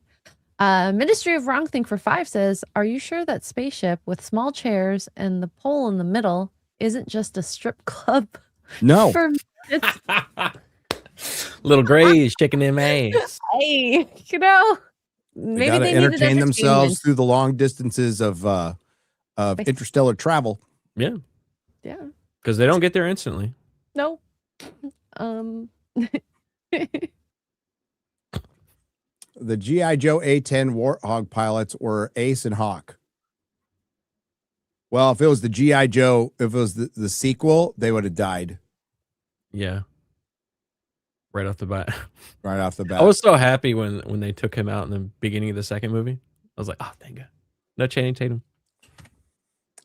Ministry of Wrongthink for 5 says, are you sure that spaceship with small chairs and the pole in the middle isn't just a strip club? No. For Little Gray's checking them ass. hey, maybe They gotta they entertain needed themselves through the long distances of interstellar travel. Yeah. Yeah. Because they don't get there instantly. No. The G.I. Joe A-10 Warthog pilots were Ace and Hawk. Well, if it was the G.I. Joe, if it was the sequel, they would have died. Yeah. Right off the bat. Right off the bat. I was so happy when they took him out in the beginning of the second movie. I was like, oh, thank God. No Channing Tatum.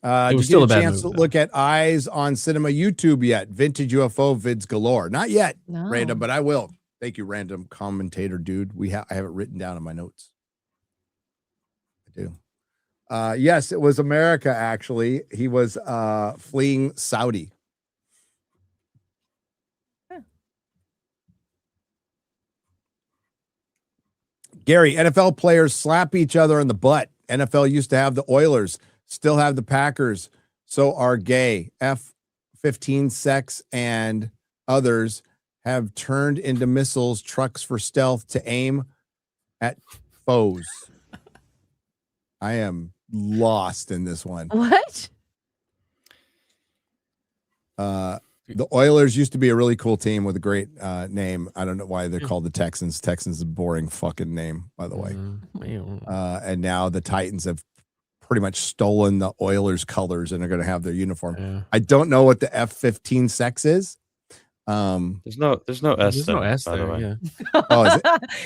It was still a bad chance movie, to look at Eyes on Cinema YouTube yet? Vintage UFO vids galore. Not yet, No. Random, but I will. Thank you, random commentator dude. I have it written down in my notes. I do. Yes, it was America, actually. He was fleeing Saudi. Gary, NFL players slap each other in the butt. NFL used to have the Oilers, still have the Packers. So are gay. F-15 sex and others have turned into missiles, trucks for stealth to aim at foes. I am lost in this one. What? The Oilers used to be a really cool team with a great name. I don't know why they're called the Texans. Texans is a boring fucking name, by the way. And now the Titans have pretty much stolen the Oilers colors and are going to have their uniform. Yeah. I don't know what the F-15 sex is. There's no S there, by the way. Yeah. Oh, is it?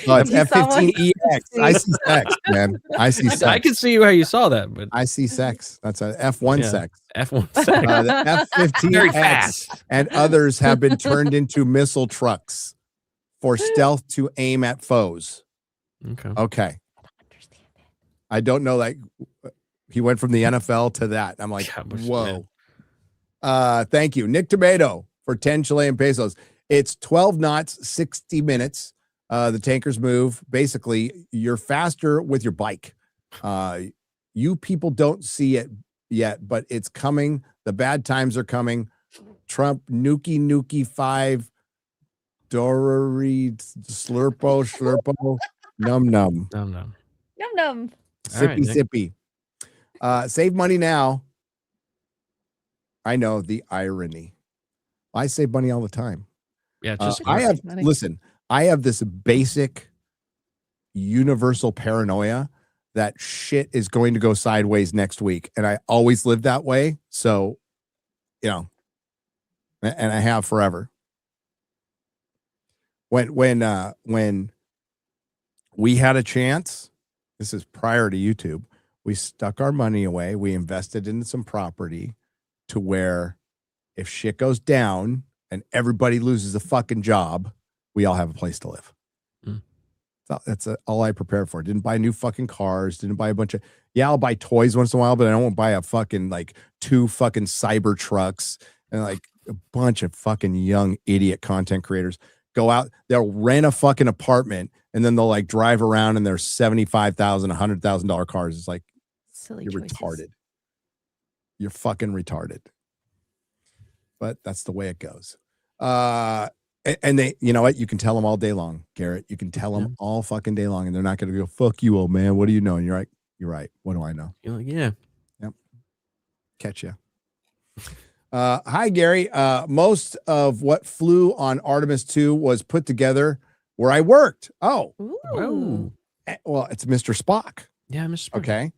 Oh, it's F-15EX. I see sex, man. I see sex. I can see how you saw that, but I see sex. That's an F1 sex. F1 sex. The Very F-15X fast. and others have been turned into missile trucks for stealth to aim at foes. Okay. I don't know, like, he went from the NFL to that. I'm like, whoa. Thank you. Nick Tomato for 10 Chilean pesos. It's 12 knots, 60 minutes. The tankers move. Basically, you're faster with your bike. You people don't see it yet, but it's coming. The bad times are coming. Trump, Nuki 5, Dory, Slurpo, num. Num. right, Nick. Sippy. Save money now. I know the irony. I save money all the time. Yeah, just I have money. listen. I have this basic, universal paranoia that shit is going to go sideways next week, and I always live that way. So, and I have forever. When we had a chance, this is prior to YouTube, we stuck our money away. We invested in some property to where if shit goes down and everybody loses a fucking job, we all have a place to live. So that's all I prepared for. Didn't buy new fucking cars. Didn't buy a bunch of, I'll buy toys once in a while, but I don't buy a fucking like 2 fucking cyber trucks and like a bunch of fucking young idiot content creators go out. They'll rent a fucking apartment and then they'll like drive around in their $75,000, $100,000 cars. It's like, Silly you're choices. retarded. You're fucking retarded. But that's the way it goes. And they, you know what? You can tell them all day long, Garrett. You can tell them all fucking day long, and they're not going to go, fuck you, old man. What do you know? And you're like, you're right. What do I know? You're like, yeah. Yep. Catch you. Hi, Gary. Most of what flew on Artemis 2 was put together where I worked. Oh. Ooh. Well, it's Mr. Spock. Yeah, Mr. Spock. Okay.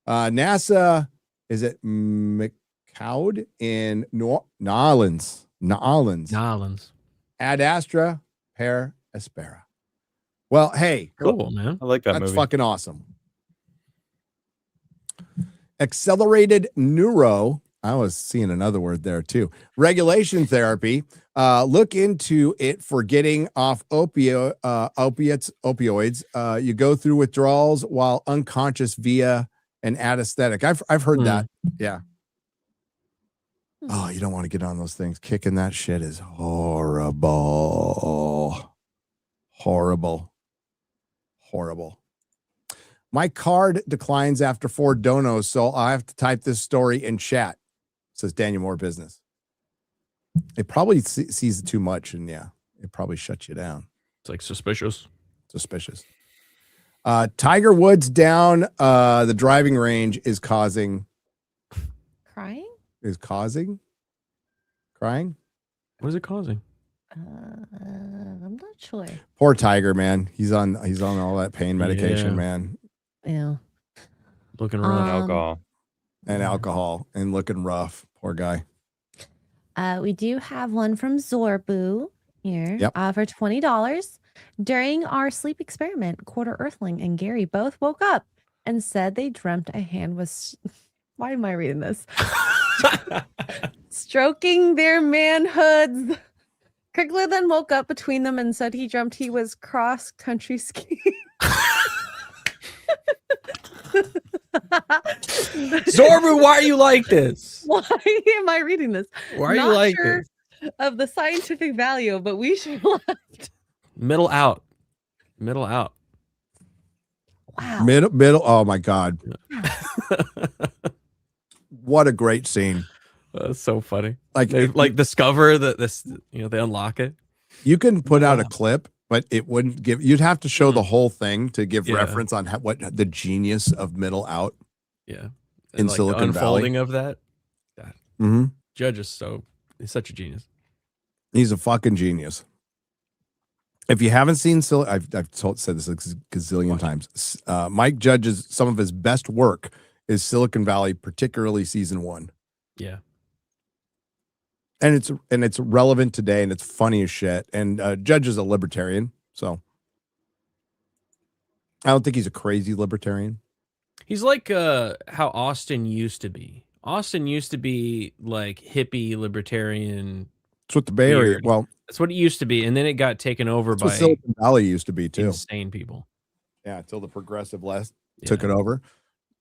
NASA, is it McCoud in Nolans? Ad Astra per Aspera. Well, hey. Cool, man. I like that That's movie. fucking awesome. Accelerated neuro. I was seeing another word there too. Regulation therapy. Look into it for getting off opioids. You go through withdrawals while unconscious via an anesthetic. I've heard that. Yeah. Oh, you don't want to get on those things. Kicking that shit is horrible. Horrible. My card declines after 4 donos, so I have to type this story in chat. Says Daniel Moore Business. It probably sees it too much, and it probably shuts you down. It's like suspicious. Tiger Woods down the driving range is causing Crying? Crying? What is it causing? I'm not sure. Poor Tiger, man. He's on all that pain medication, man. Yeah. Looking rough. Alcohol and looking rough. Poor guy. We do have one from Zorbu here for $20. During our sleep experiment, Quarter Earthling and Gary both woke up and said they dreamt a hand was... Why am I reading this? Stroking their manhoods. Crigler then woke up between them and said he dreamt he was cross-country skiing. Zorbu, why are you like this? Why am I reading this? Why are you like this? Of the scientific value, but we should left. Middle out. Wow. Middle. Oh my God. What a great scene. That's so funny. Like they discover that this, they unlock it. You can put out a clip, but it wouldn't give. You'd have to show the whole thing to give reference on what the genius of middle out. Yeah, in like Silicon the unfolding Valley of that. God. Mm-hmm. Judge is he's such a genius. He's a fucking genius. If you haven't seen I've said this a gazillion times. Mike Judge's some of his best work is Silicon Valley, particularly season 1. Yeah. And it's relevant today, and it's funny as shit. And Judge is a libertarian, so I don't think he's a crazy libertarian. He's like how Austin used to be. Austin used to be like hippie libertarian. That's what the Bay Area. Well, that's what it used to be, and then it got taken over by Silicon Valley used to be too. Insane people. Yeah, until the progressive left took it over.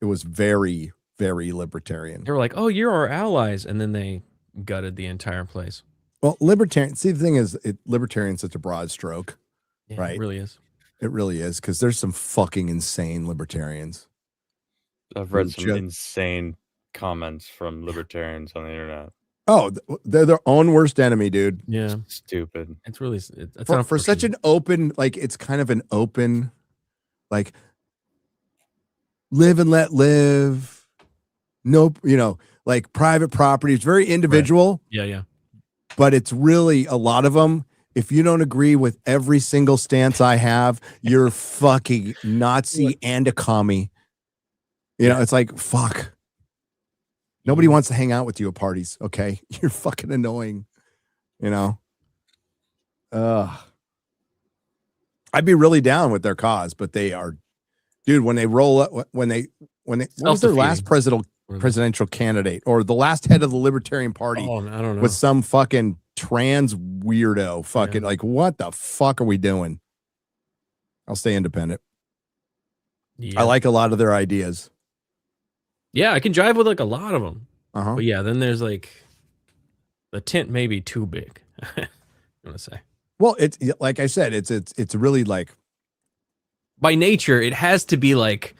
It was very, very libertarian. They were like, "Oh, you're our allies," and then they gutted the entire place. Well, libertarian. See, the thing is, libertarian is such a broad stroke, right? It really is. It really is, because there's some fucking insane libertarians. I've read some insane comments from libertarians on the internet. Oh, they're their own worst enemy, dude. Yeah, stupid. It's really for such an open, like it's kind of an open, like live and let live. Nope, like private property. It's very individual. Right. Yeah. But it's really a lot of them. If you don't agree with every single stance I have, you're fucking Nazi and a commie. It's like, fuck. Nobody wants to hang out with you at parties, okay? You're fucking annoying, I'd be really down with their cause, but they are, dude, when they roll up, when what was their last presidential candidate or the last head of the Libertarian Party I don't know. with some fucking trans weirdo fucking like, what the fuck are we doing? I'll stay independent. I like a lot of their ideas. Yeah, I can jive with like a lot of them. Uh-huh. But yeah, then there's like the tent may be too big. I want to say. Well, it's like I said, it's really like by nature, it has to be like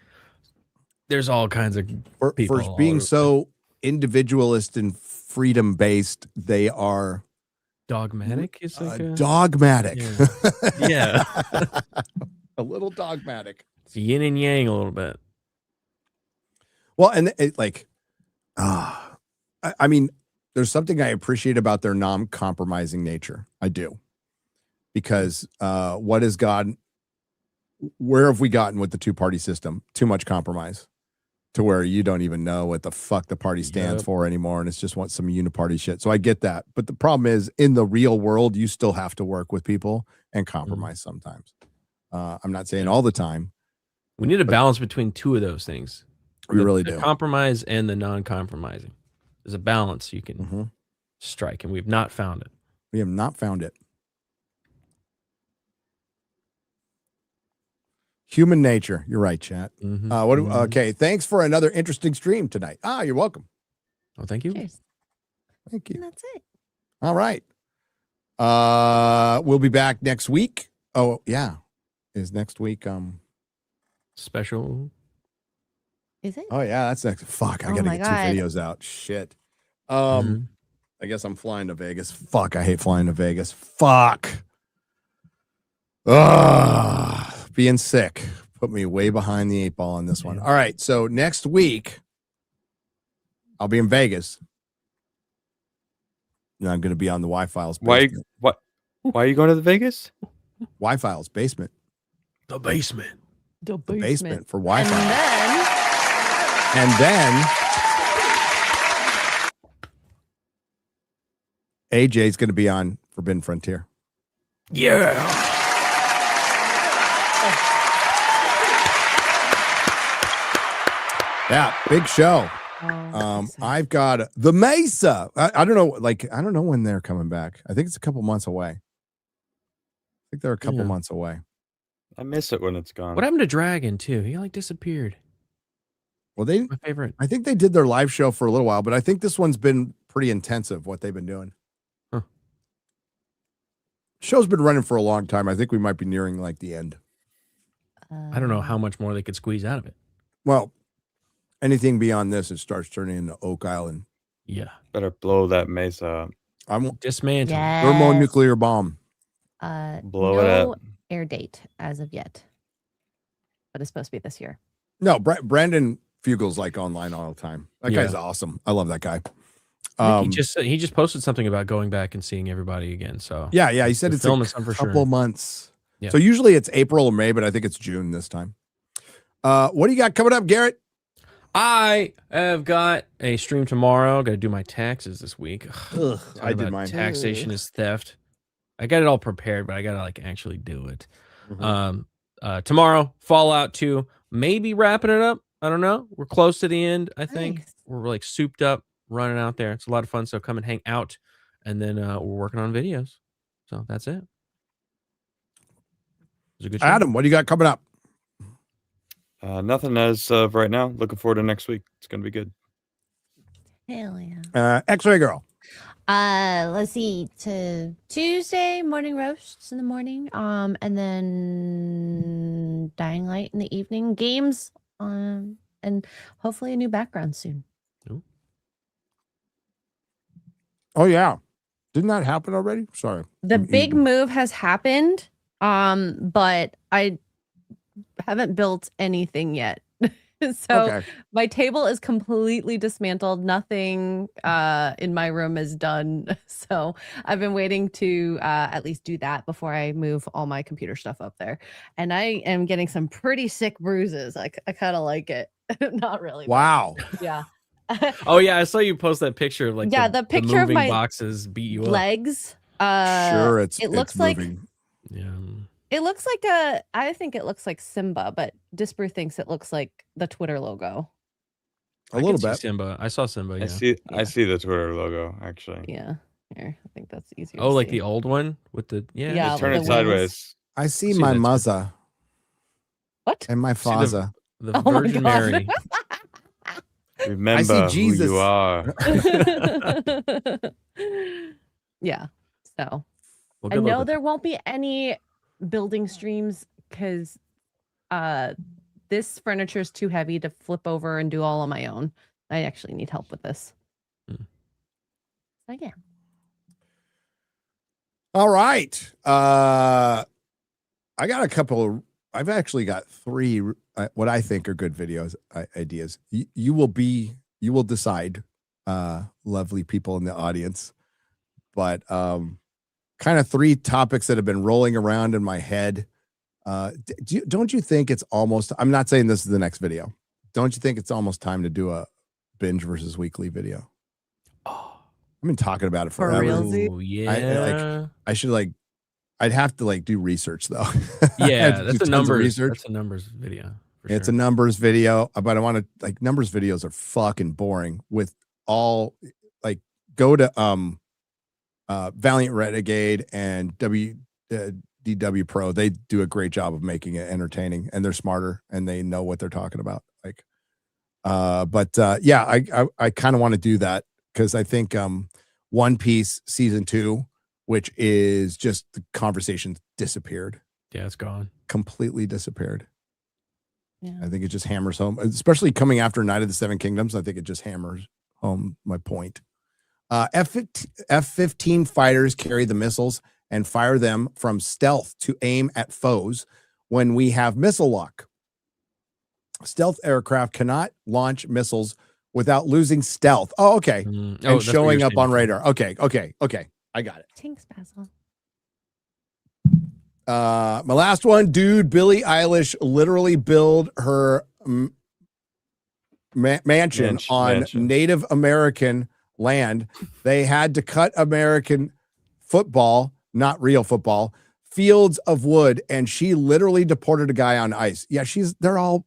there's all kinds of people. For being so individualist and freedom based, they are dogmatic. It's like dogmatic. Yeah. A little dogmatic. It's yin and yang a little bit. Well, and it like, I mean, there's something I appreciate about their non-compromising nature. I do. Because what is God? Where have we gotten with the two-party system? Too much compromise to where you don't even know what the fuck the party stands for anymore. And it's just some uniparty shit. So I get that. But the problem is in the real world, you still have to work with people and compromise sometimes. I'm not saying all the time. We need a balance between two of those things. We really do. The compromise and the non-compromising. There's a balance you can strike, and we've not found it. We have not found it. Human nature. You're right, chat. Okay, thanks for another interesting stream tonight. You're welcome. Oh, thank you. Cheers. Thank you. And that's it. All right. We'll be back next week. Oh, yeah. Is next week special? Is it? Oh yeah, that's next. Fuck, I gotta get 2 videos out. Shit. I guess I'm flying to Vegas. Fuck, I hate flying to Vegas. Fuck. Being sick put me way behind the 8 ball on this one. All right, so next week I'll be in Vegas. And I'm going to be on the Y-Files basement. Why are you going to the Vegas? Y-Files basement. The basement. The basement for Wi-Fi. And then AJ's going to be on Forbidden Frontier. Yeah. Yeah, big show. I've got the Mesa. I don't know. I don't know when they're coming back. I think it's a couple months away. I think they're a couple months away. I miss it when it's gone. What happened to Dragon too? He like disappeared. Well, my favorite. I think they did their live show for a little while, but I think this one's been pretty intensive. What they've been doing. Huh. Show's been running for a long time. I think we might be nearing like the end. I don't know how much more they could squeeze out of it. Well, anything beyond this, it starts turning into Oak Island. Yeah. Better blow that Mesa up. I'm dismantle thermonuclear bomb. Blow it no up. air date as of yet, but it's supposed to be this year. No, Brandon Fugel's like online all the time. That guy's awesome. I love that guy. He just posted something about going back and seeing everybody again. So yeah, he said it's a couple months. Yeah. So usually it's April or May, but I think it's June this time. What do you got coming up, Garrett? I have got a stream tomorrow. Got to do my taxes this week. I did mine. Taxation is theft. I got it all prepared, but I got to like actually do it. Tomorrow, Fallout 2, maybe wrapping it up. I don't know. We're close to the end. I think we're like souped up, running out there. It's a lot of fun. So come and hang out, and then we're working on videos. So that's it. It was a good show. Adam, what do you got coming up? Nothing as of right now. Looking forward to next week. It's gonna be good. Hell yeah. X-Ray Girl. Let's see. To Tuesday morning roasts in the morning. And then Dying Light in the evening. Games. And hopefully a new background soon. Ooh. Oh yeah. Didn't that happen already? Sorry. The big move has happened. But I haven't built anything yet. So my table is completely dismantled. Nothing in my room is done. So I've been waiting to at least do that before I move all my computer stuff up there. And I am getting some pretty sick bruises. I kind of like it. Not really. Wow. Yeah. Oh yeah, I saw you post that picture of like the picture of moving my boxes beat you up. legs. Sure, it looks like moving. Yeah. It looks like I think it looks like Simba, but Disper thinks it looks like the Twitter logo. A little bit. Simba. I saw Simba. Yeah. I see the Twitter logo actually. Yeah. Here, I think that's easier. Oh, to like see. the old one with the Yeah, turn it sideways. I see my muzza. What? And my faza. The Virgin Mary. Remember who you are. Yeah. So Well, I good luck know with there won't be any building streams because this furniture is too heavy to flip over and do all on my own. I actually need help with this. So yeah. All right. I got a couple. I've actually got 3 what I think are good videos ideas. You will decide, lovely people in the audience. But kind of 3 topics that have been rolling around in my head. Don't you think it's almost? I'm not saying this is the next video. Don't you think it's almost time to do a binge versus weekly video? Oh, I've been talking about it forever. Oh, yeah. I should I'd have to do research though. Yeah, that's a numbers. That's a numbers video. It's a numbers video, but I want to numbers videos are fucking boring. With all go to Valiant Renegade and DW Pro. They do a great job of making it entertaining, and they're smarter and they know what they're talking about. Yeah, I kind of want to do that because I think One Piece season 2, which is just the conversation disappeared. Yeah, it's gone. Completely disappeared. Yeah. I think it just hammers home, especially coming after Night of the Seven Kingdoms. I think it just hammers home my point. F-15 fighters carry the missiles and fire them from stealth to aim at foes when we have missile lock. Stealth aircraft cannot launch missiles without losing stealth. Oh, okay. And showing up on radar. Okay. I got it. Thanks, Basil. My last one, dude, Billie Eilish literally built her mansion on Native American land. They had to cut American football, not real football, fields of wood, and she literally deported a guy on ice. Yeah, they're all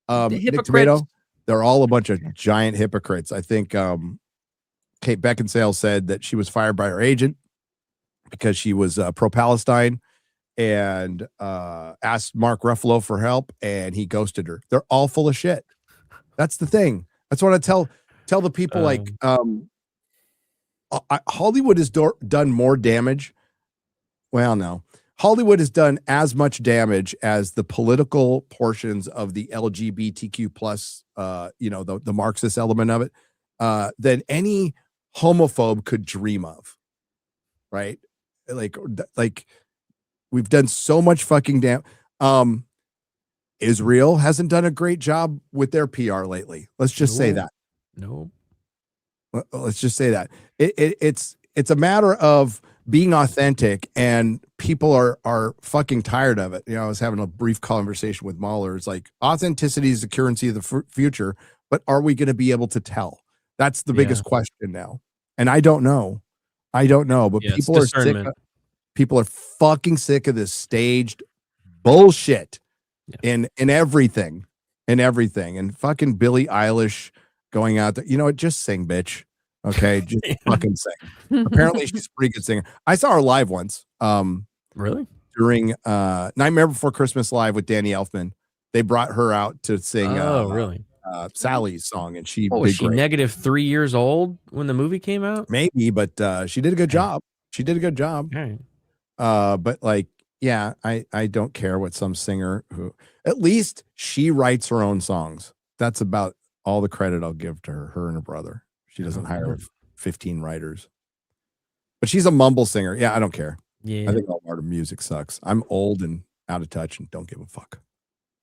Nick Tomato, they're all a bunch of giant hypocrites. I think Kate Beckinsale said that she was fired by her agent because she was pro-Palestine and asked Mark Ruffalo for help, and he ghosted her. They're all full of shit. That's the thing. That's what I tell the people. Hollywood has done more damage. Well, no, Hollywood has done as much damage as the political portions of the LGBTQ plus, the Marxist element of it, than any homophobe could dream of. Right? Like we've done so much fucking damn. Israel hasn't done a great job with their PR lately. Let's just say that. No. Let's just say that it's a matter of being authentic, and people are fucking tired of it. I was having a brief conversation with Mahler. It's like authenticity is the currency of the future, but are we going to be able to tell? That's the biggest question now. And I don't know, but people are sick. People are fucking sick of this staged bullshit in everything, and fucking Billie Eilish going out there, just sing, bitch. Okay, just fucking sing. Apparently, she's a pretty good singer. I saw her live once. Really? During Nightmare Before Christmas live with Danny Elfman, they brought her out to sing. Really? Sally's song, and she was she negative 3 years old when the movie came out? Maybe, but she did a good job. She did a good job. Okay. But I don't care what some singer who, at least she writes her own songs. That's about all the credit I'll give to her and her brother. She doesn't hire 15 writers, but she's a mumble singer. Yeah, I don't care. Yeah, I think all art of music sucks. I'm old and out of touch and don't give a fuck.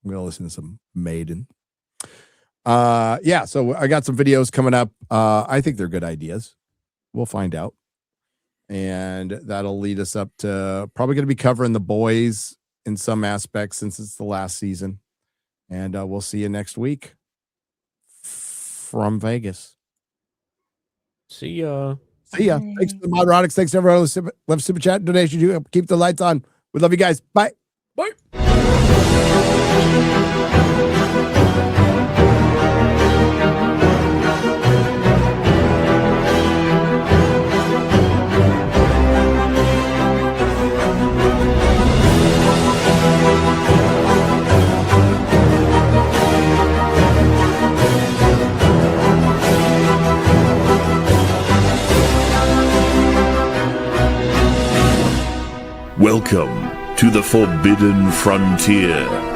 I'm gonna listen to some Maiden. Yeah, so I got some videos coming up. I think they're good ideas. We'll find out. And that'll lead us up to probably going to be covering The Boys in some aspects since it's the last season. And we'll see you next week from Vegas. See ya. See ya. Thanks to the Nerdrotics. Thanks to everyone who left super chat donations. You keep the lights on. We love you guys. Bye. Bye. Welcome to the Forbidden Frontier.